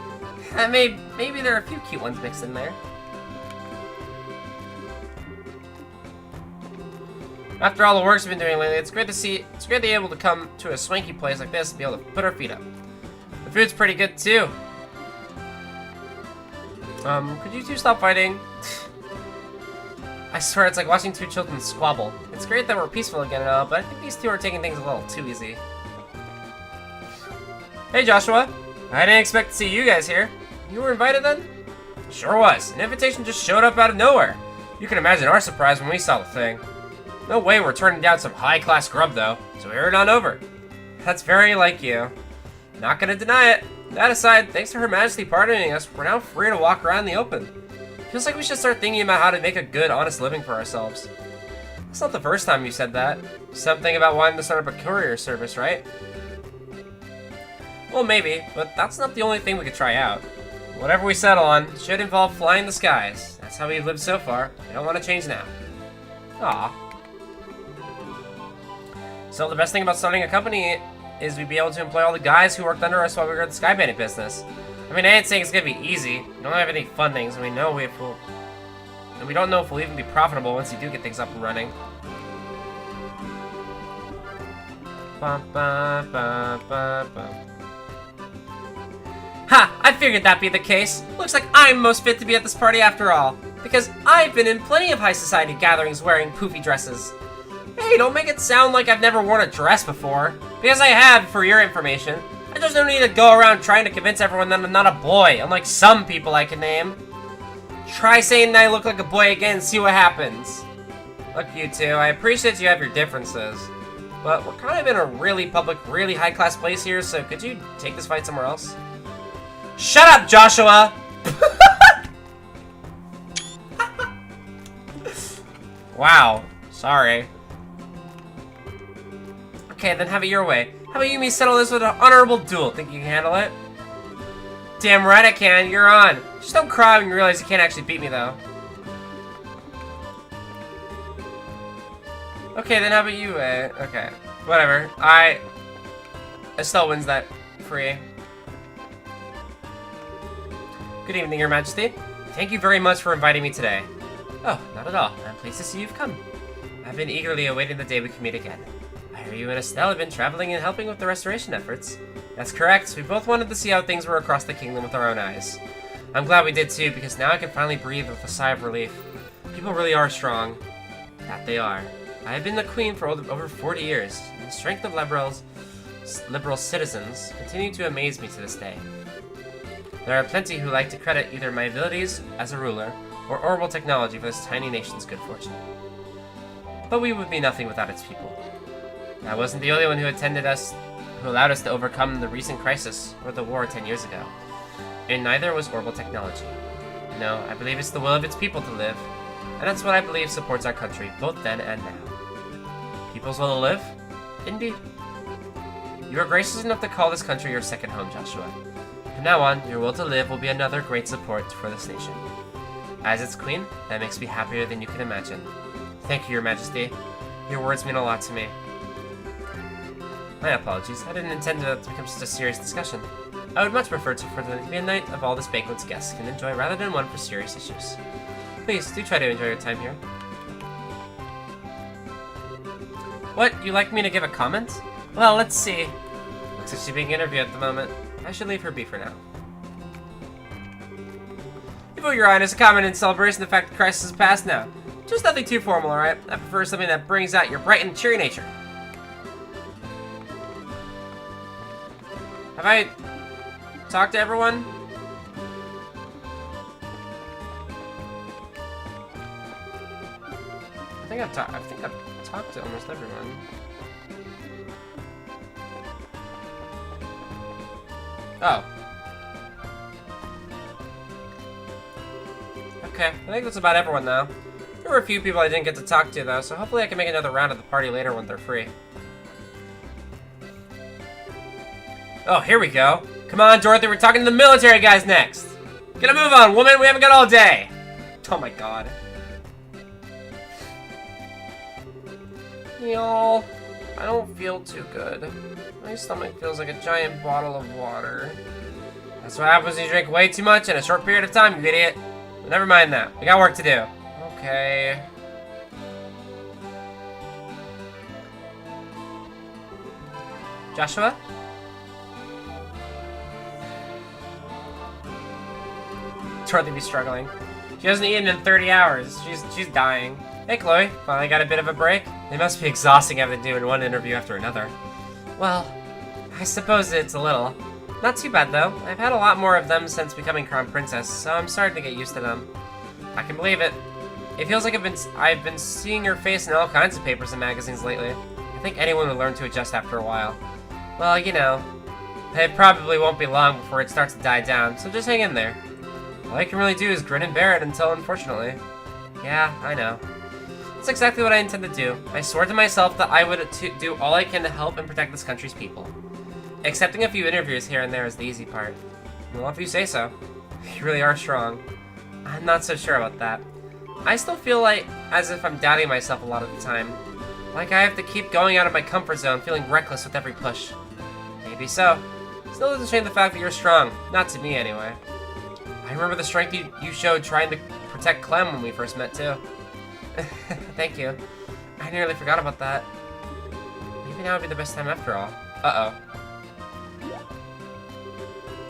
Maybe there are a few cute ones mixed in there. After all the work we've been doing lately, it's great to be able to come to a swanky place like this and be able to put our feet up. The food's pretty good too. Could you two stop fighting? I swear it's like watching two children squabble. It's great that we're peaceful again and all, but I think these two are taking things a little too easy. Hey Joshua, I didn't expect to see you guys here. You were invited then? Sure was. An invitation just showed up out of nowhere. You can imagine our surprise when we saw the thing. No way we're turning down some high-class grub though, so we hurried on over. That's very like you. Not gonna deny it. That aside, thanks to Her Majesty pardoning us, we're now free to walk around in the open. Feels like we should start thinking about how to make a good, honest living for ourselves. It's not the first time you said that. Something about wanting to start up a courier service, right? Well, maybe, but that's not the only thing we could try out. Whatever we settle on should involve flying the skies. That's how we've lived so far. I don't want to change now. Aw. So the best thing about starting a company is we'd be able to employ all the guys who worked under us while we were in the Sky Bandit business. I mean, I ain't saying it's gonna be easy. We don't have any fundings, and we know we don't know if we'll even be profitable once you do get things up and running. Ba, ba, ba, ba, ba. Ha! I figured that'd be the case. Looks like I'm most fit to be at this party after all. Because I've been in plenty of high society gatherings wearing poofy dresses. Hey, don't make it sound like I've never worn a dress before. Because I have, for your information. I just don't need to go around trying to convince everyone that I'm not a boy, unlike some people I can name. Try saying that I look like a boy again and see what happens. Look, you two, I appreciate you have your differences. But we're kind of in a really public, really high-class place here, so could you take this fight somewhere else? Shut up, Joshua! Wow, sorry. Okay, then have it your way. How about you and me settle this with an honorable duel? Think you can handle it? Damn right I can, you're on. Just don't cry when you realize you can't actually beat me, though. Okay, then how about you, okay. Whatever. Estelle wins that free. Good evening, Your Majesty. Thank you very much for inviting me today. Oh, not at all. I'm pleased to see you've come. I've been eagerly awaiting the day we can meet again. I hear you and Estelle have been traveling and helping with the restoration efforts. That's correct. We both wanted to see how things were across the kingdom with our own eyes. I'm glad we did too, because now I can finally breathe with a sigh of relief. People really are strong. That they are. I have been the queen for over 40 years, and the strength of liberal citizens continue to amaze me to this day. There are plenty who like to credit either my abilities as a ruler or orbital technology for this tiny nation's good fortune. But we would be nothing without its people. I wasn't the only one who allowed us to overcome the recent crisis or the war 10 years ago. And neither was orbital technology. No, I believe it's the will of its people to live, and that's what I believe supports our country, both then and now. People's will to live? Indeed. You are gracious enough to call this country your second home, Joshua. From now on, your will to live will be another great support for this nation. As its queen, that makes me happier than you can imagine. Thank you, Your Majesty. Your words mean a lot to me. My apologies. I didn't intend it to become such a serious discussion. I would much prefer for there to be a night of all this banquet's guests can enjoy rather than one for serious issues. Please, do try to enjoy your time here. What? You'd like me to give a comment? Well, let's see. Looks like she's being interviewed at the moment. I should leave her be for now. Before Your Highness, a comment in celebration of the fact the crisis is past now. Just nothing too formal, alright? I prefer something that brings out your bright and cheery nature. Have I talked to everyone? I think I've talked to almost everyone. Oh. Okay, I think that's about everyone now. There were a few people I didn't get to talk to though, so hopefully I can make another round at the party later when they're free. Oh, here we go. Come on, Dorothy, we're talking to the military guys next. Get a move on, woman, we haven't got all day. Oh my god. Y'all, I don't feel too good. My stomach feels like a giant bottle of water. That's what happens when you drink way too much in a short period of time, you idiot. But never mind that. We got work to do. Okay. Joshua? Dorothy be struggling. She hasn't eaten in 30 hours. She's dying. Hey, Chloe. Finally got a bit of a break? It must be exhausting having to do one interview after another. Well, I suppose it's a little. Not too bad, though. I've had a lot more of them since becoming Crown Princess, so I'm starting to get used to them. I can believe it. It feels like I've been seeing your face in all kinds of papers and magazines lately. I think anyone would learn to adjust after a while. Well, you know, it probably won't be long before it starts to die down, so just hang in there. All I can really do is grin and bear it until, unfortunately. Yeah, I know. That's exactly what I intend to do. I swore to myself that I would do all I can to help and protect this country's people. Accepting a few interviews here and there is the easy part. Well, if you say so. You really are strong. I'm not so sure about that. I still feel like as if I'm doubting myself a lot of the time. Like I have to keep going out of my comfort zone, feeling reckless with every push. Maybe so. Still doesn't change the fact that you're strong. Not to me, anyway. I remember the strength you showed trying to protect Clem when we first met, too. Thank you. I nearly forgot about that. Maybe now would be the best time after all. Uh-oh.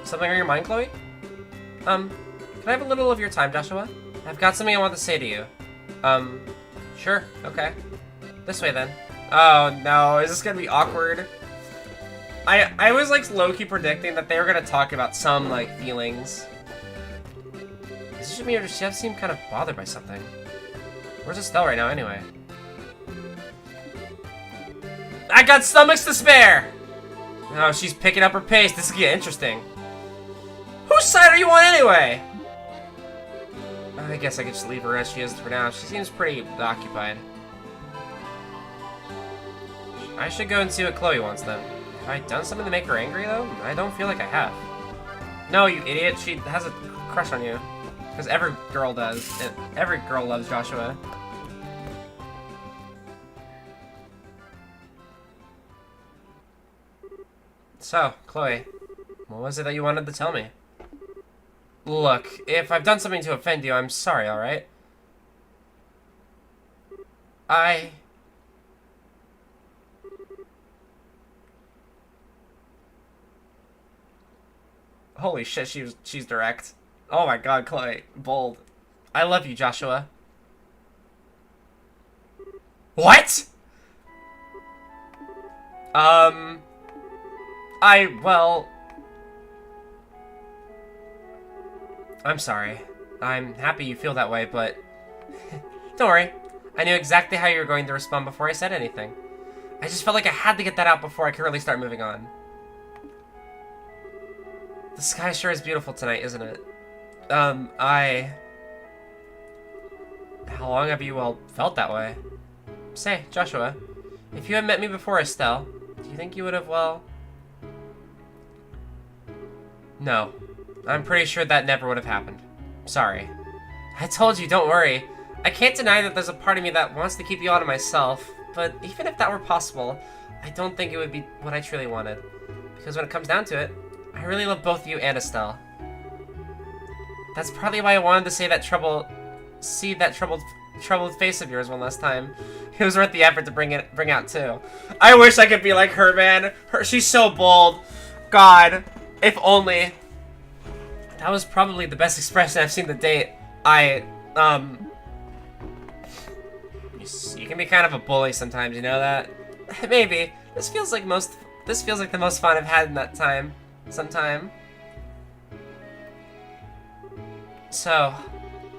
Something on your mind, Chloe? Can I have a little of your time, Joshua? I've got something I want to say to you. Sure, okay. This way, then. Oh, no, is this gonna be awkward? I was, like, low-key predicting that they were gonna talk about some, like, feelings. Is this just me, or does she seem kind of bothered by something? Where's Estelle right now, anyway? I got stomachs to spare! Oh, she's picking up her pace. This is gonna get interesting. Whose side are you on, anyway? I guess I could just leave her as she is for now. She seems pretty occupied. I should go and see what Chloe wants, then. Have I done something to make her angry, though? I don't feel like I have. No, you idiot. She has a crush on you. Because every girl does. Every girl loves Joshua. So, Chloe, what was it that you wanted to tell me? Look, if I've done something to offend you, I'm sorry, alright? Holy shit, she's direct. Oh my god, Chloe. Bold. I love you, Joshua. What? Well... I'm sorry. I'm happy you feel that way, but... Don't worry. I knew exactly how you were going to respond before I said anything. I just felt like I had to get that out before I could really start moving on. The sky sure is beautiful tonight, isn't it? How long have you, well, felt that way? Say, Joshua, if you had met me before Estelle, do you think you would have, well... No. I'm pretty sure that never would have happened. Sorry. I told you, don't worry. I can't deny that there's a part of me that wants to keep you all to myself, but even if that were possible, I don't think it would be what I truly wanted. Because when it comes down to it, I really love both you and Estelle. That's partly why I wanted to say that troubled face of yours one last time. It was worth the effort to bring out too. I wish I could be like her, man. She's so bold. God, if only. That was probably the best expression I've seen to date. You can be kind of a bully sometimes, you know that? Maybe. This feels like the most fun I've had in that time. Sometime. So,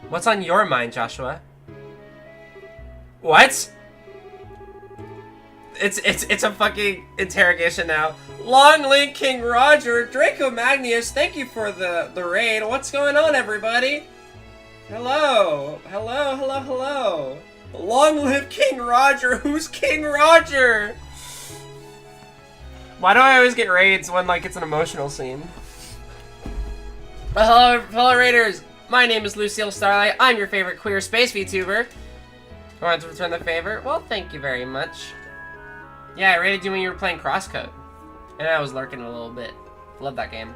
what's on your mind, Joshua? What? It's a fucking interrogation now. Long Link King Roger, Draco Magnus, thank you for the raid. What's going on, everybody? Hello. Hello. Long live King Roger. Who's King Roger? Why do I always get raids when, like, it's an emotional scene? Well, hello, fellow raiders. My name is Lucile Starlight. I'm your favorite queer space VTuber. I wanted to return the favor. Well, thank you very much. Yeah, I raided you when you were playing Crosscode. And I was lurking a little bit. Love that game.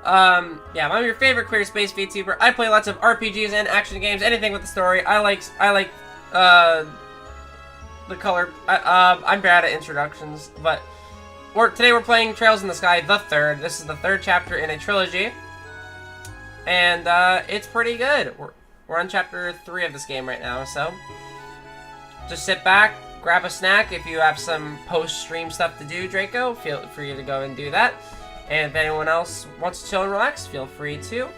Yeah, I'm your favorite queer space VTuber. I play lots of RPGs and action games, anything with a story. I like, the color. I'm bad at introductions, but today we're playing Trails in the Sky, the third. This is the third chapter in a trilogy. And, it's pretty good. We're on chapter 3 of this game right now, so just sit back, grab a snack. If you have some post-stream stuff to do, Draco, feel free to go and do that. And if anyone else wants to chill and relax, feel free to.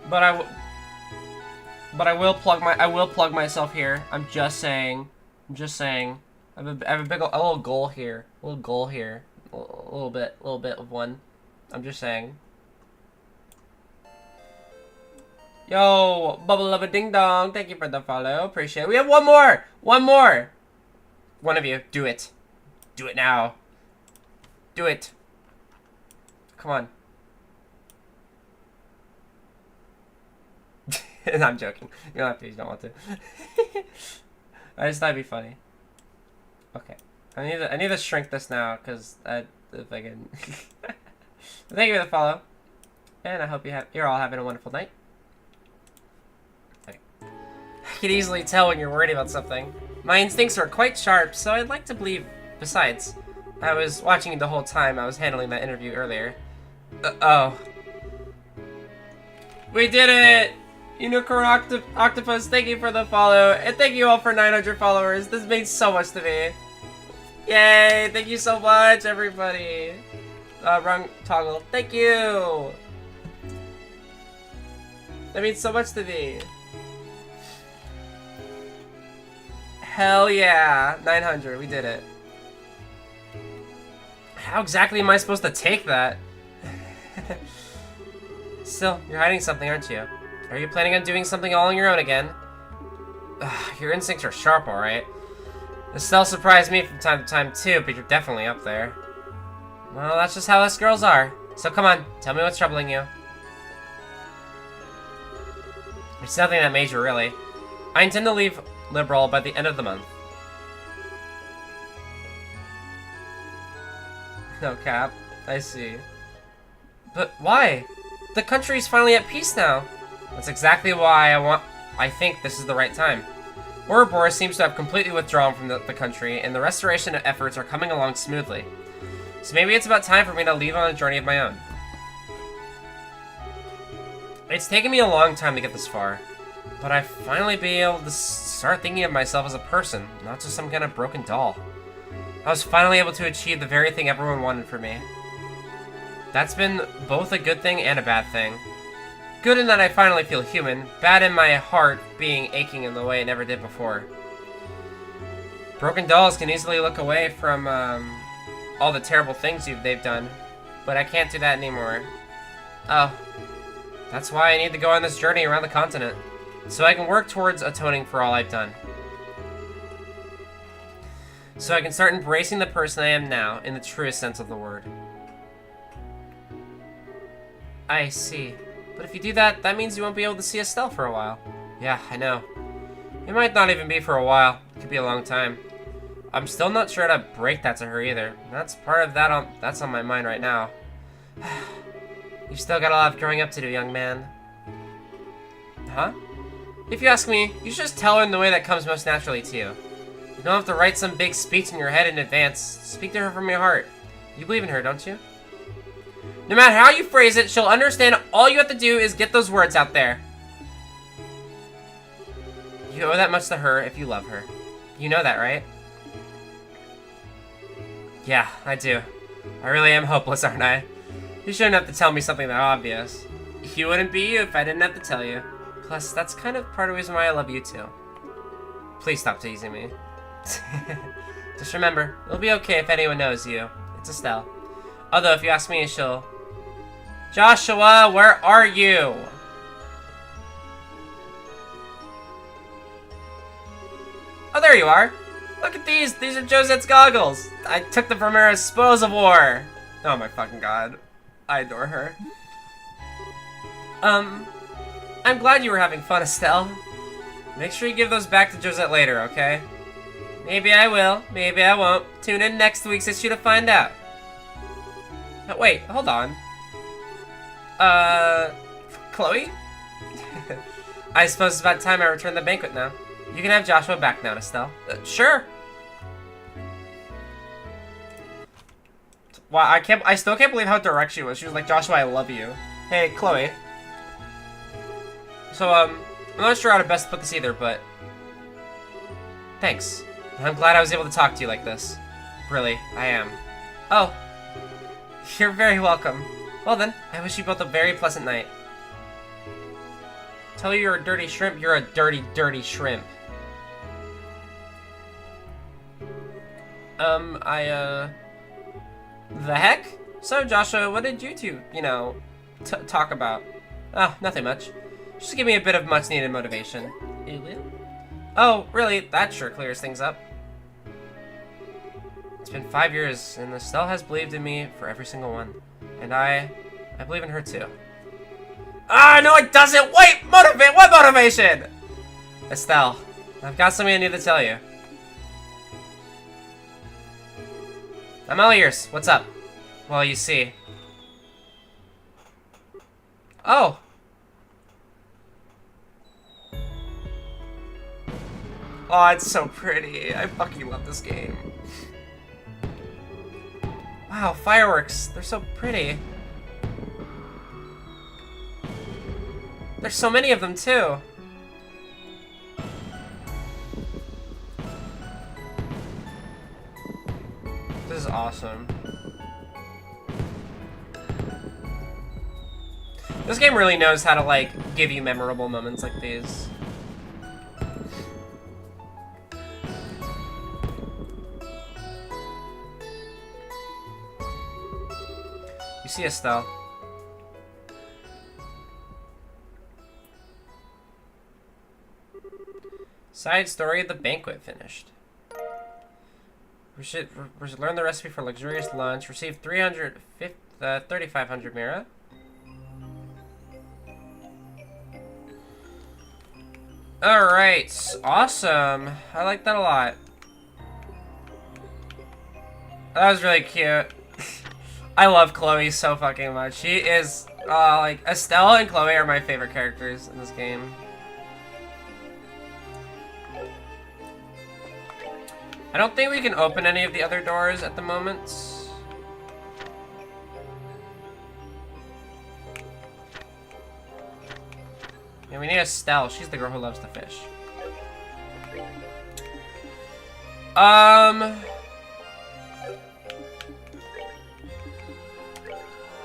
But I will plug myself here. I'm just saying. I have a little goal here. A little bit of one. I'm just saying. Yo, bubble of a ding dong. Thank you for the follow. Appreciate it. We have one more. One more. One of you, do it. Do it now. Do it. Come on. I'm joking. You don't have to. You don't want to. I just thought it'd be funny. Okay. I need to shrink this now because if I can. Thank you for the follow, and I hope you're all having a wonderful night. Okay. I can easily tell when you're worried about something. My instincts are quite sharp, so I'd like to believe. Besides, I was watching you the whole time I was handling that interview earlier. Oh. We did it! Unicorn Octopus, thank you for the follow, and thank you all for 900 followers. This means so much to me. Yay! Thank you so much, everybody. Wrong toggle. Thank you! That means so much to me. Hell yeah! 900, we did it. How exactly am I supposed to take that? Still, you're hiding something, aren't you? Are you planning on doing something all on your own again? Ugh, your instincts are sharp, alright. Estelle surprised me from time to time too, but you're definitely up there. Well, that's just how us girls are. So come on, tell me what's troubling you. It's nothing that major, really. I intend to leave Liberal by the end of the month. No cap. I see. But why? The country's finally at peace now. That's exactly why I think this is the right time. Ouroboros seems to have completely withdrawn from the country, and the restoration efforts are coming along smoothly. So maybe it's about time for me to leave on a journey of my own. It's taken me a long time to get this far, but I've finally been able to start thinking of myself as a person, not just some kind of broken doll. I was finally able to achieve the very thing everyone wanted for me. That's been both a good thing and a bad thing. Good in that I finally feel human, bad in my heart being aching in the way it never did before. Broken dolls can easily look away from all the terrible things they've done, but I can't do that anymore. Oh, that's why I need to go on this journey around the continent, so I can work towards atoning for all I've done. So I can start embracing the person I am now, in the truest sense of the word. I see. But if you do that, that means you won't be able to see Estelle for a while. Yeah, I know. It might not even be for a while. It could be a long time. I'm still not sure how to break that to her either. That's part of that that's on my mind right now. You've still got a lot of growing up to do, young man. Huh? If you ask me, you should just tell her in the way that comes most naturally to you. You don't have to write some big speech in your head in advance. Speak to her from your heart. You believe in her, don't you? No matter how you phrase it, she'll understand. All you have to do is get those words out there. You owe that much to her if you love her. You know that, right? Yeah, I do. I really am hopeless, aren't I? You shouldn't have to tell me something that obvious. You wouldn't be you if I didn't have to tell you. Plus, that's kind of part of the reason why I love you too. Please stop teasing me. Just remember, it'll be okay if anyone knows you. It's Estelle. Although, if you ask me, she'll... Joshua, where are you? Oh, there you are. Look at these. These are Josette's goggles. I took them from her as spoils of war. Oh my fucking god. I adore her. I'm glad you were having fun, Estelle. Make sure you give those back to Josette later, okay? Maybe I will. Maybe I won't. Tune in next week's issue to find out. Oh, wait, hold on. Chloe? I suppose it's about time I return the banquet now. You can have Joshua back now, Estelle. Sure. Wow, I still can't believe how direct she was. She was like, Joshua, I love you. Hey, Chloe. So, I'm not sure how to best put this either, but... Thanks. I'm glad I was able to talk to you like this. Really, I am. Oh. You're very welcome. Well then, I wish you both a very pleasant night. Tell you you're a dirty shrimp, you're a dirty, dirty shrimp. The heck? So, Joshua, what did you two, talk about? Oh, nothing much. Just to give me a bit of much-needed motivation. Oh, really? That sure clears things up. It's been 5 years, and Estelle has believed in me for every single one. And I believe in her too. Ah, no it doesn't! Wait! What motivation? Estelle, I've got something I need to tell you. I'm all ears. What's up? Well, you see. Oh! Oh, it's so pretty. I fucking love this game. Wow, fireworks. They're so pretty. There's so many of them, too. This is awesome. This game really knows how to, like, give you memorable moments like these. You see Estelle. Side story, the banquet finished. We should learn the recipe for luxurious lunch. Receive 3,500 Mira. Alright, awesome. I like that a lot. That was really cute. I love Chloe so fucking much. She is, like, Estelle and Chloe are my favorite characters in this game. I don't think we can open any of the other doors at the moment. Yeah, we need Estelle. She's the girl who loves the fish.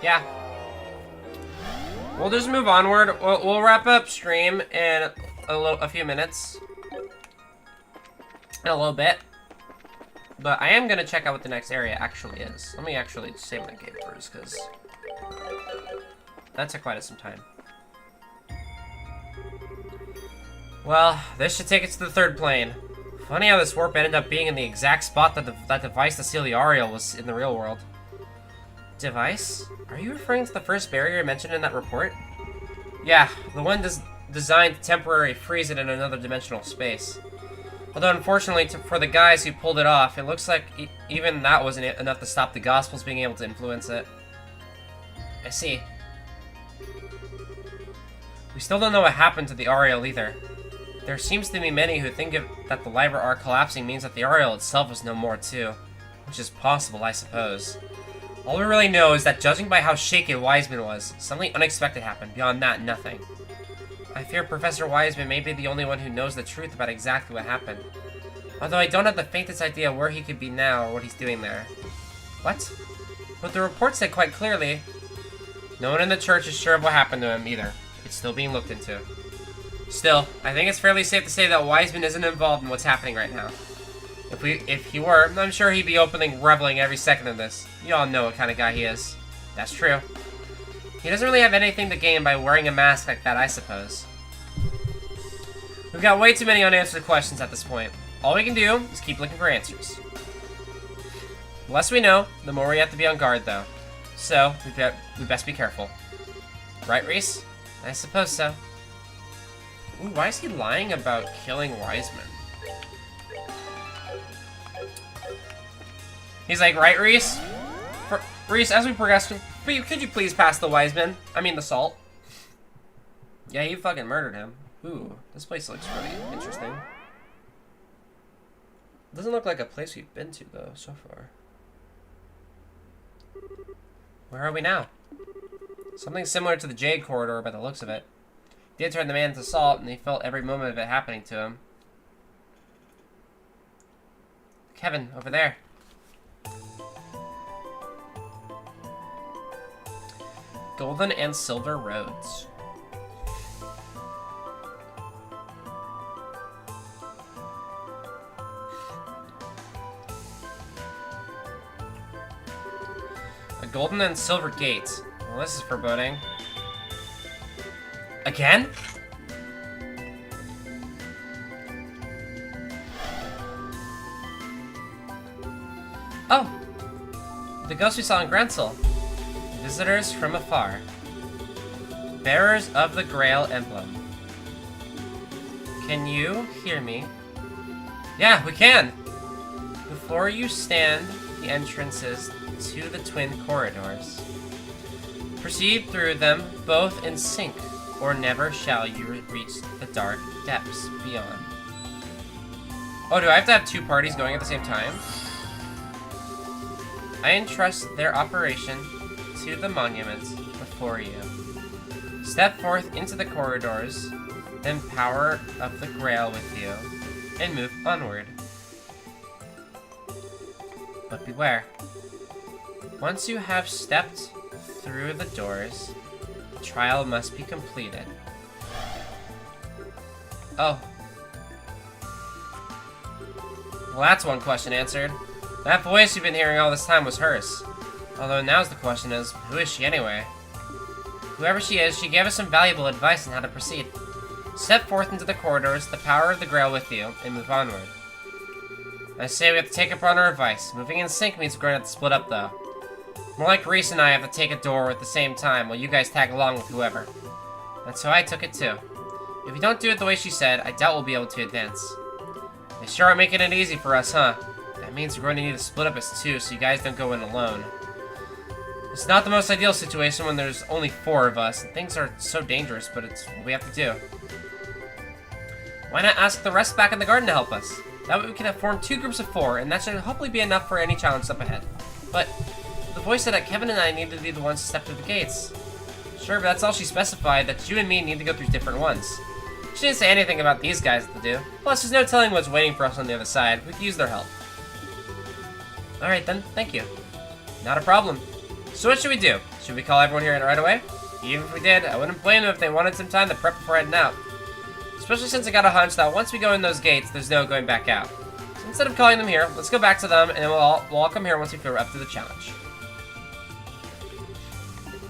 Yeah. We'll just move onward. We'll wrap up stream in a few minutes. In a little bit. But I am gonna check out what the next area actually is. Let me actually save my game first, because that took quite some time. Well, this should take us to the third plane. Funny how this warp ended up being in the exact spot that that device to seal the Ariel was in the real world. Device? Are you referring to the first barrier mentioned in that report? Yeah, the one designed to temporarily freeze it in another dimensional space. Although unfortunately for the guys who pulled it off, it looks like even that wasn't enough to stop the Gospels being able to influence it. I see. We still don't know what happened to the Ariel either. There seems to be many who think that the Liber Arc collapsing means that the Ariel itself is no more too. Which is possible, I suppose. All we really know is that judging by how shaken Wiseman was, something unexpected happened. Beyond that, nothing. I fear Professor Wiseman may be the only one who knows the truth about exactly what happened. Although I don't have the faintest idea where he could be now or what he's doing there. What? But the report said quite clearly. No one in the church is sure of what happened to him either. It's still being looked into. Still, I think it's fairly safe to say that Wiseman isn't involved in what's happening right now. If he were, I'm sure he'd be reveling every second of this. You all know what kind of guy he is. That's true. He doesn't really have anything to gain by wearing a mask like that, I suppose. We've got way too many unanswered questions at this point. All we can do is keep looking for answers. The less we know, the more we have to be on guard, though. So, we best be careful. Right, Reese? I suppose so. Ooh, why is he lying about killing Wiseman? He's like, right, Reese? Reese, as we progress, could you please pass the Wiseman? I mean, the salt. Yeah, you fucking murdered him. Ooh, this place looks really interesting. Doesn't look like a place we've been to, though, so far. Where are we now? Something similar to the Jade Corridor by the looks of it. He did turn the man to salt, and he felt every moment of it happening to him. Kevin, over there. Golden and Silver Roads. A golden and silver gate. Well, this is foreboding. Again? Oh! The ghost we saw in Grancel. Visitors from afar. Bearers of the Grail emblem. Can you hear me? Yeah, we can! Before you stand the entrances to the twin corridors. Proceed through them both in sync, or never shall you reach the dark depths beyond. Oh, do I have to have two parties going at the same time? I entrust their operation to the monuments before you. Step forth into the corridors, then power of the Grail with you, and move onward. But beware. Once you have stepped through the doors, the trial must be completed. Oh. Well, that's one question answered. That voice you've been hearing all this time was hers. Although now's the question is, who is she anyway? Whoever she is, she gave us some valuable advice on how to proceed. Step forth into the corridors, the power of the Grail with you, and move onward. I say we have to take up on our advice. Moving in sync means we're going to have to split up, though. More like Reese and I have to take a door at the same time, while you guys tag along with whoever. That's how I took it, too. If you don't do it the way she said, I doubt we'll be able to advance. They sure are making it easy for us, huh? That means we're going to need to split up as two, so you guys don't go in alone. It's not the most ideal situation when there's only 4 of us, and things are so dangerous, but it's what we have to do. Why not ask the rest back in the garden to help us? That way we can have formed 2 groups of 4, and that should hopefully be enough for any challenge up ahead. But the voice said that Kevin and I need to be the ones to step through the gates. Sure, but that's all she specified, that you and me need to go through different ones. She didn't say anything about these guys to do. Plus, there's no telling what's waiting for us on the other side. We could use their help. Alright then, thank you. Not a problem. So what should we do? Should we call everyone here right away? Even if we did, I wouldn't blame them if they wanted some time to prep before heading out. Especially since I got a hunch that once we go in those gates, there's no going back out. So instead of calling them here, let's go back to them, and then we'll all come here once we feel up to the challenge.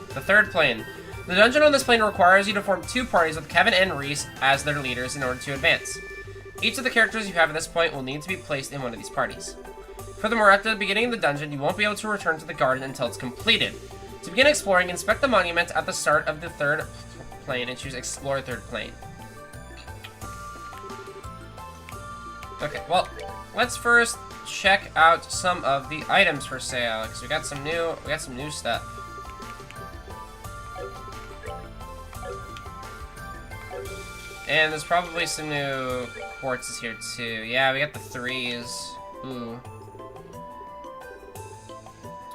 The third plane. The dungeon on this plane requires you to form 2 parties with Kevin and Reese as their leaders in order to advance. Each of the characters you have at this point will need to be placed in one of these parties. Furthermore, after the beginning of the dungeon, you won't be able to return to the garden until it's completed. To begin exploring, inspect the monument at the start of the third plane and choose Explore Third Plane. Okay, well, let's first check out some of the items for sale, because we got some new stuff. And there's probably some new quartzes here too. Yeah, we got the 3s. Ooh.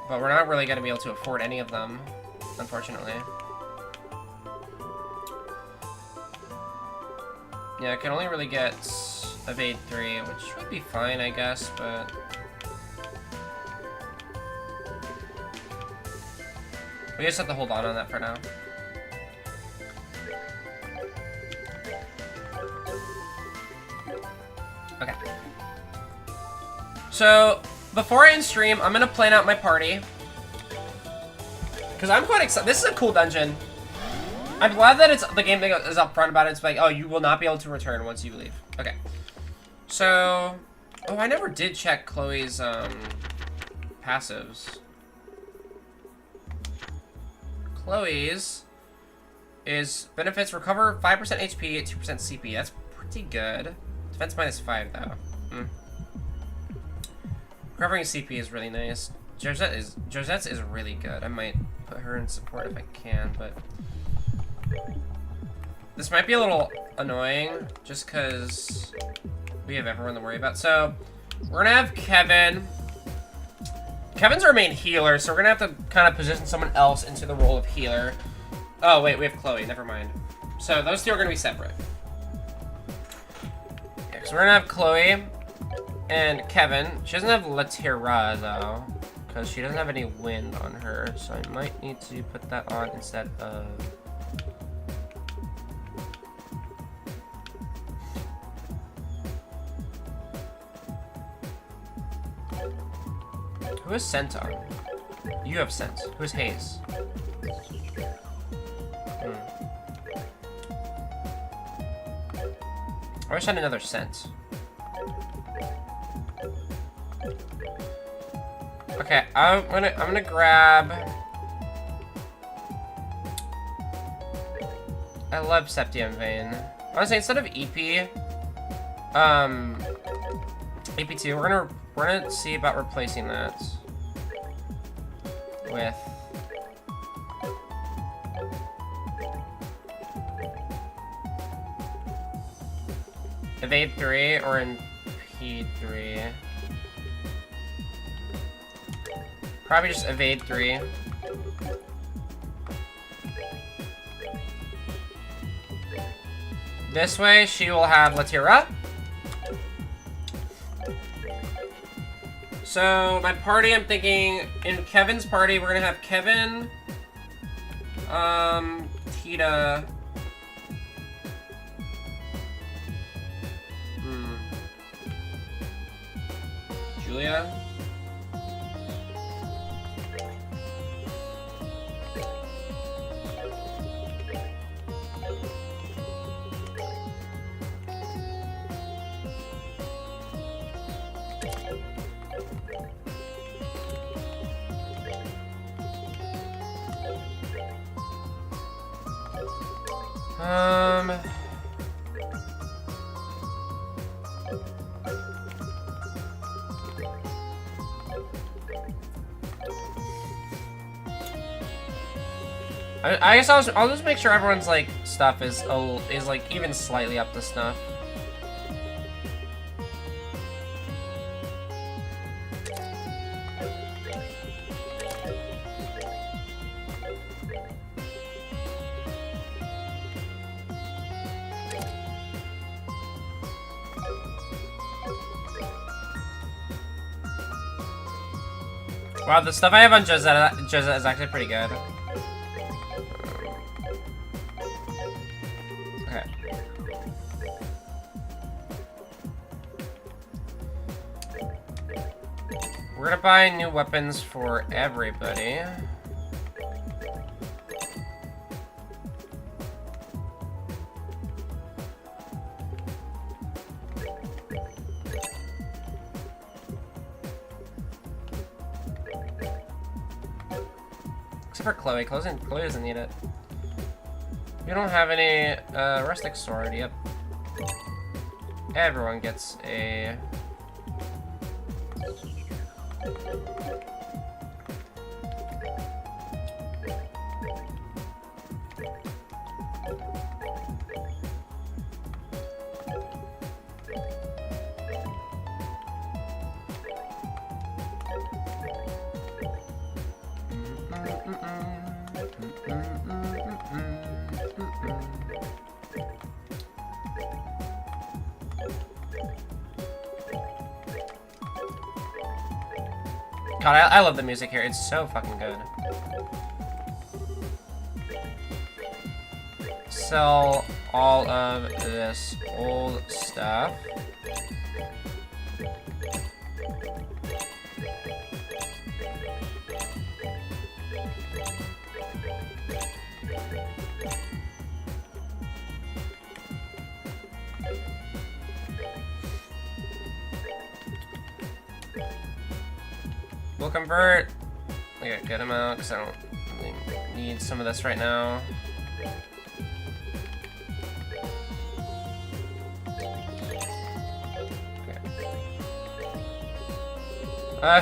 But we're not really going to be able to afford any of them, unfortunately. Yeah, I can only really get Evade 3, which would be fine, I guess, but... we just have to hold on that for now. Okay. So, before I end stream, I'm gonna plan out my party. Because I'm quite excited. This is a cool dungeon. I'm glad that the game is upfront about it. It's like, oh, you will not be able to return once you leave. Okay. So... oh, I never did check Chloe's, passives. Chloe's is benefits recover 5% HP at 2% CP. That's pretty good. Defense -5, though. Recovering CP is really nice. Josette's is really good. I might put her in support if I can, but... this might be a little annoying, just because we have everyone to worry about. So, we're gonna have Kevin. Kevin's our main healer, so we're gonna have to kind of position someone else into the role of healer. Oh, wait, we have Chloe. Never mind. So, those 2 are gonna be separate. Yeah, so we're gonna have Chloe and Kevin. She doesn't have Latira, though, because she doesn't have any wind on her, so I might need to put that on instead of... who is Scent on? You have Scent. Who's Haze? I wish I had another Scent. Okay, I'm gonna grab. I love Septium Vein. Honestly, instead of EP, EP2, we're gonna see about replacing that with Evade 3 or in P3. Probably just Evade 3. This way, she will have Latira. So, my party, I'm thinking, in Kevin's party, we're gonna have Kevin, Tita, Julia. I guess I'll just make sure everyone's like stuff is like even slightly up to snuff. Wow, the stuff I have on Josette is actually pretty good. Okay. We're gonna buy new weapons for everybody. For Chloe. Chloe doesn't need it. We don't have any rustic sword. Yep. Everyone gets a. God, I love the music here. It's so fucking good. Sell all of this old stuff. We'll convert like a good amount because I don't really need some of this right now.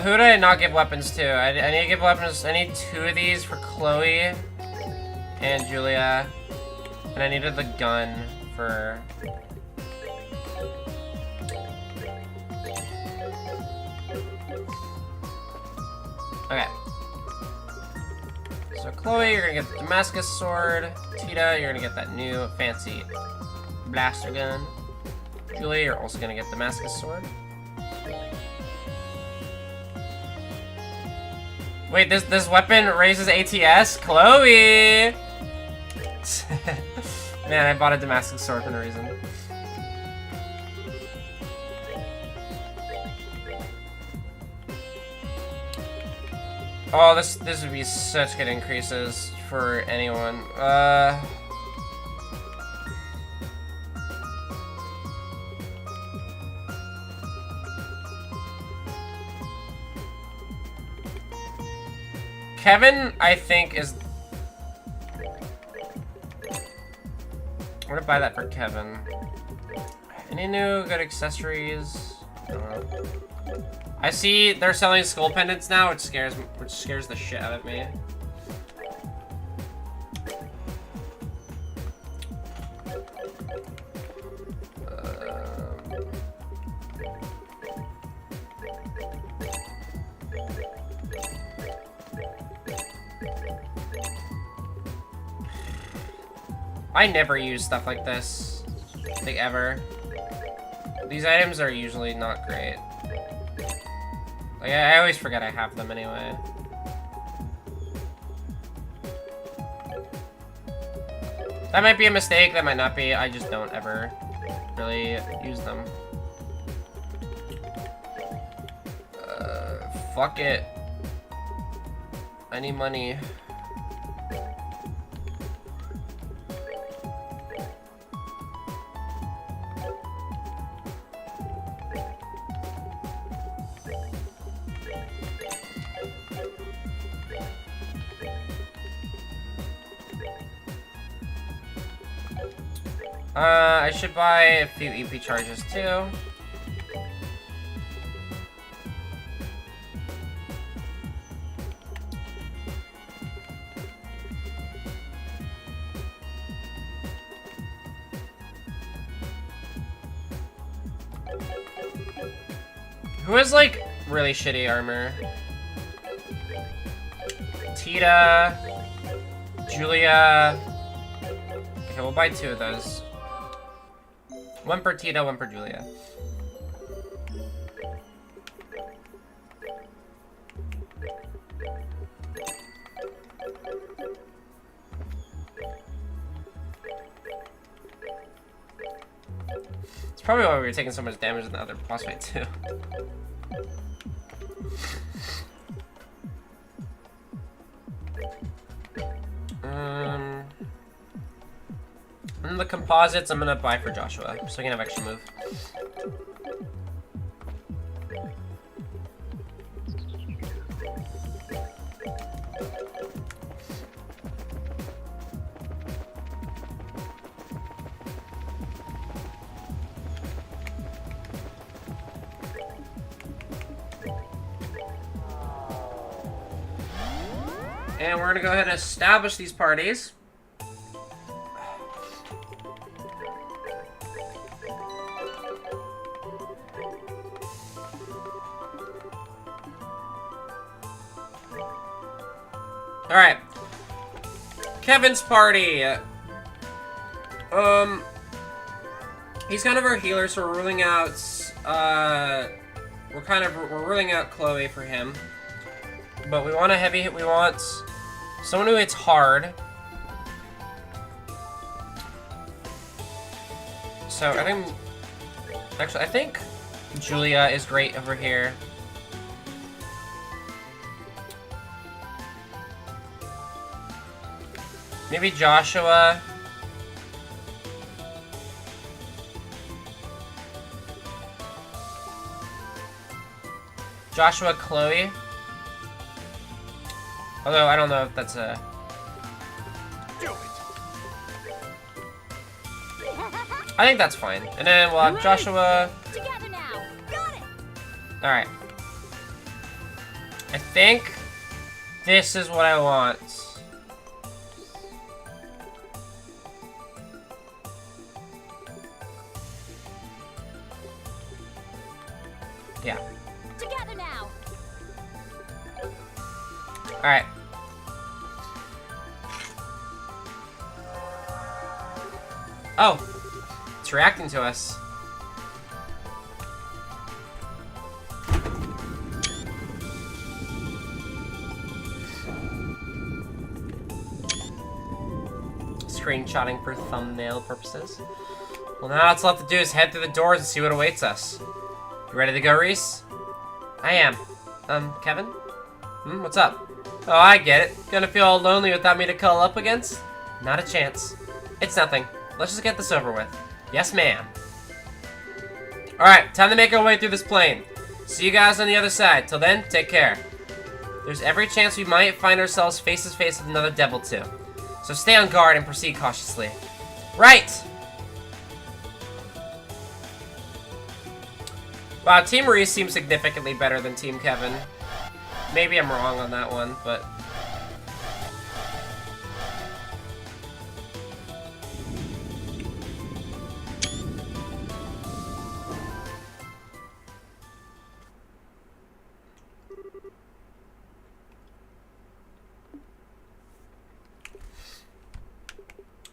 Who did I not give weapons to? I need to give weapons. I need 2 of these for Chloe and Julia, and I needed the gun for. Okay. So Chloe, you're gonna get the Damascus sword. Tita, you're gonna get that new fancy blaster gun. Julia, you're also gonna get the Damascus sword. Wait, this weapon raises ATS? Chloe! Man, I bought a Damascus sword for no reason. Oh, this would be such good increases for anyone. Kevin, I think, is... I'm gonna buy that for Kevin. Any new good accessories? I see they're selling skull pendants now, which scares the shit out of me. I never use stuff like this, like ever. These items are usually not great. Like, I always forget I have them anyway. That might be a mistake, that might not be. I just don't ever really use them. Fuck it. I need money. I should buy a few EP charges too. Who has like really shitty armor? Tita, Julia. Okay, we'll buy 2 of those. One per Tita, one per Julia. It's probably why we were taking so much damage in the other boss fight too. And the composites I'm gonna buy for Joshua, so I can have extra move. And we're gonna go ahead and establish these parties. Alright. Kevin's party. He's kind of our healer, so we're ruling out, we're ruling out Chloe for him. But we want a heavy hit, we want someone who hits hard. So I think Julia is great over here. Maybe Joshua. Joshua, Chloe. Although, I don't know if that's a... Do it. I think that's fine. And then we'll have Joshua... Together now. Got it. Alright. I think this is what I want. Yeah. Together now. Alright. Oh. It's reacting to us. Screenshotting for thumbnail purposes. Well, now all that's left to do is head through the doors and see what awaits us. You ready to go, Reese? I am. Kevin? What's up? Oh, I get it. Gonna feel all lonely without me to cuddle up against? Not a chance. It's nothing. Let's just get this over with. Yes, ma'am. Alright, time to make our way through this plane. See you guys on the other side. Till then, take care. There's every chance we might find ourselves face to face with another Devil 2. So stay on guard and proceed cautiously. Right! Wow, Team Maurice seems significantly better than Team Kevin. Maybe I'm wrong on that one, but...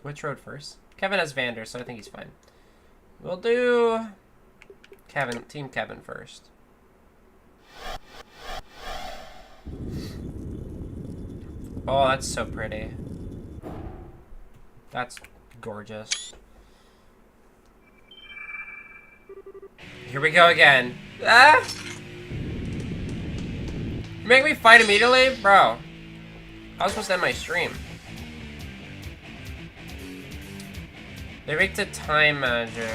Which road first? Kevin has Vander, so I think he's fine. We'll do... Kevin, Team Kevin first. Oh, that's so pretty. That's gorgeous. Here we go again. Ah! Make me fight immediately? Bro. I was supposed to end my stream. They make to time magic.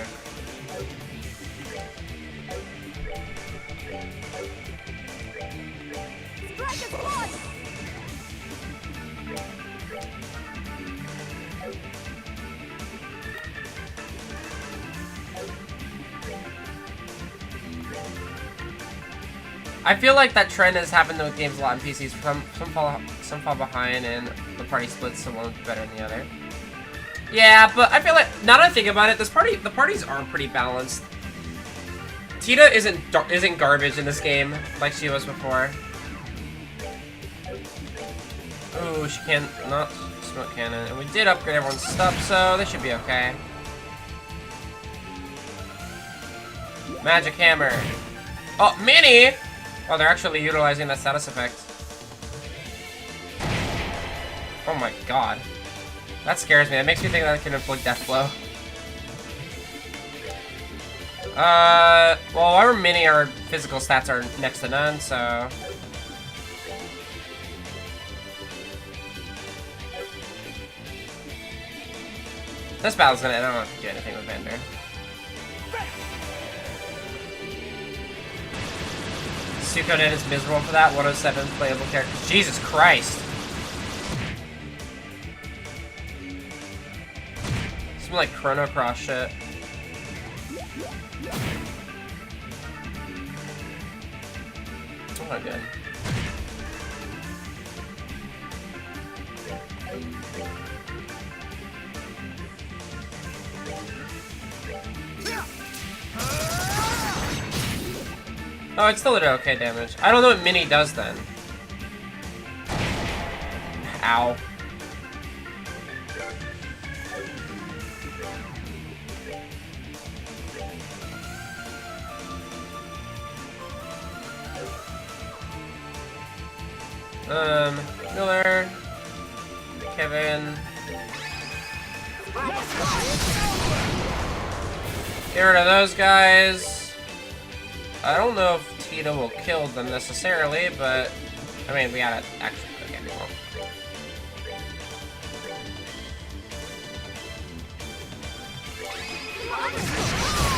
I feel like that trend has happened with games a lot in PCs. Some fall behind and the party splits, so one's better than the other. Yeah, but I feel like, now that I think about it, the parties are pretty balanced. Tita isn't garbage in this game like she was before. Ooh, she can't not smoke cannon, and we did upgrade everyone's stuff, so they should be okay. Magic hammer. Oh, mini! Oh, they're actually utilizing that status effect. Oh my god. That scares me. That makes me think that I can inflict death blow. Well, our mini, our physical stats are next to none, so... This battle's gonna end. I don't have to do anything with Vander. Suikoden is miserable for that. 107 playable characters. Jesus Christ. Some like Chrono Cross shit. Oh my god. Oh, it's still at okay damage. I don't know what Mini does then. Ow. Miller, Kevin. Get rid of those guys. I don't know if Tita will kill them necessarily, but I mean, we gotta actually okay, we won't.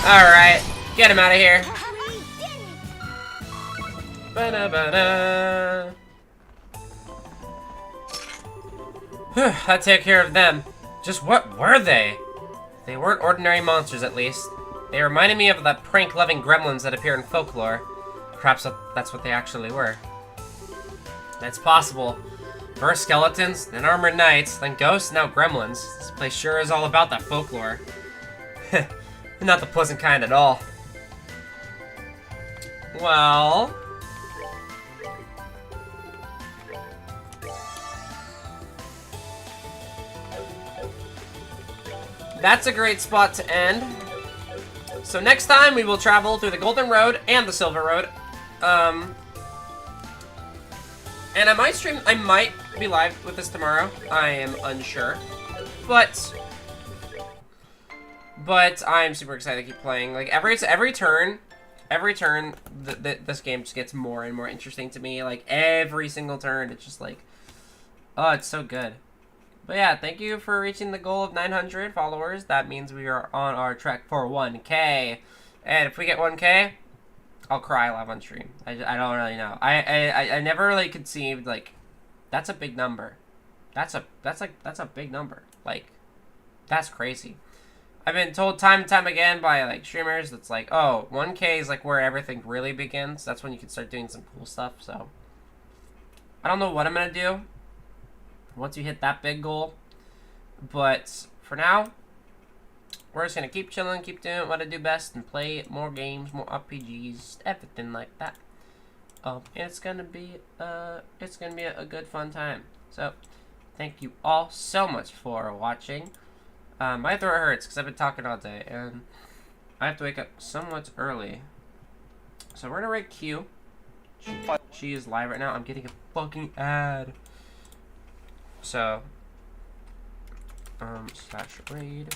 Alright, get him out of here. Ba-da-ba-da. That took care of them. Just what were they? They weren't ordinary monsters, at least. They reminded me of the prank-loving gremlins that appear in folklore. Perhaps that's what they actually were. That's possible. First skeletons, then armored knights, then ghosts, now gremlins. This place sure is all about that folklore. Not the pleasant kind at all. Well... that's a great spot to end. So next time we will travel through the Golden Road and the Silver Road. And I might be live with this tomorrow. I am unsure. But I'm super excited to keep playing. Like every turn, this game just gets more and more interesting to me. Like every single turn, it's just like, oh, it's so good. But yeah, thank you for reaching the goal of 900 followers. That means we are on our track for 1K. And if we get 1K, I'll cry live on stream. I don't really know. I never really conceived, like, that's a big number. That's a big number. Like, that's crazy. I've been told time and time again by, like, streamers that's like, oh, 1K is, like, where everything really begins. That's when you can start doing some cool stuff, so. I don't know what I'm gonna do once you hit that big goal. But, for now, we're just gonna keep chilling, keep doing what I do best, and play more games, more RPGs, everything like that. And it's gonna be a good fun time. So, thank you all so much for watching. My throat hurts because I've been talking all day, and I have to wake up somewhat early. So we're gonna raid Q. She is live right now. I'm getting a fucking ad. So, slash raid.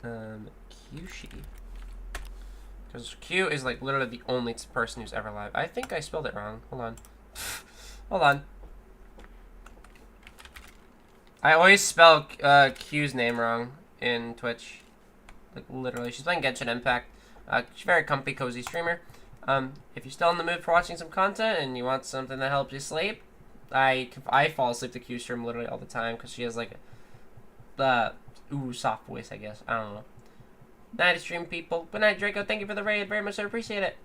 Q she. Because Q is like literally the only person who's ever live. I think I spelled it wrong. Hold on. Hold on. I always spell Q's name wrong in Twitch. Like, literally. She's playing Genshin Impact. She's a very comfy, cozy streamer. If you're still in the mood for watching some content and you want something that helps you sleep, I fall asleep to Q stream literally all the time because she has, like, soft voice, I guess. I don't know. Night stream, people. Good night, Draco. Thank you for the raid. Very much I appreciate it.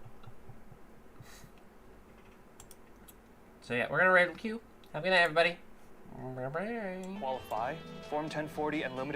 So, yeah, we're going to raid Q. Have a good night, everybody. Bye-bye. Qualify, Form 1040 and limited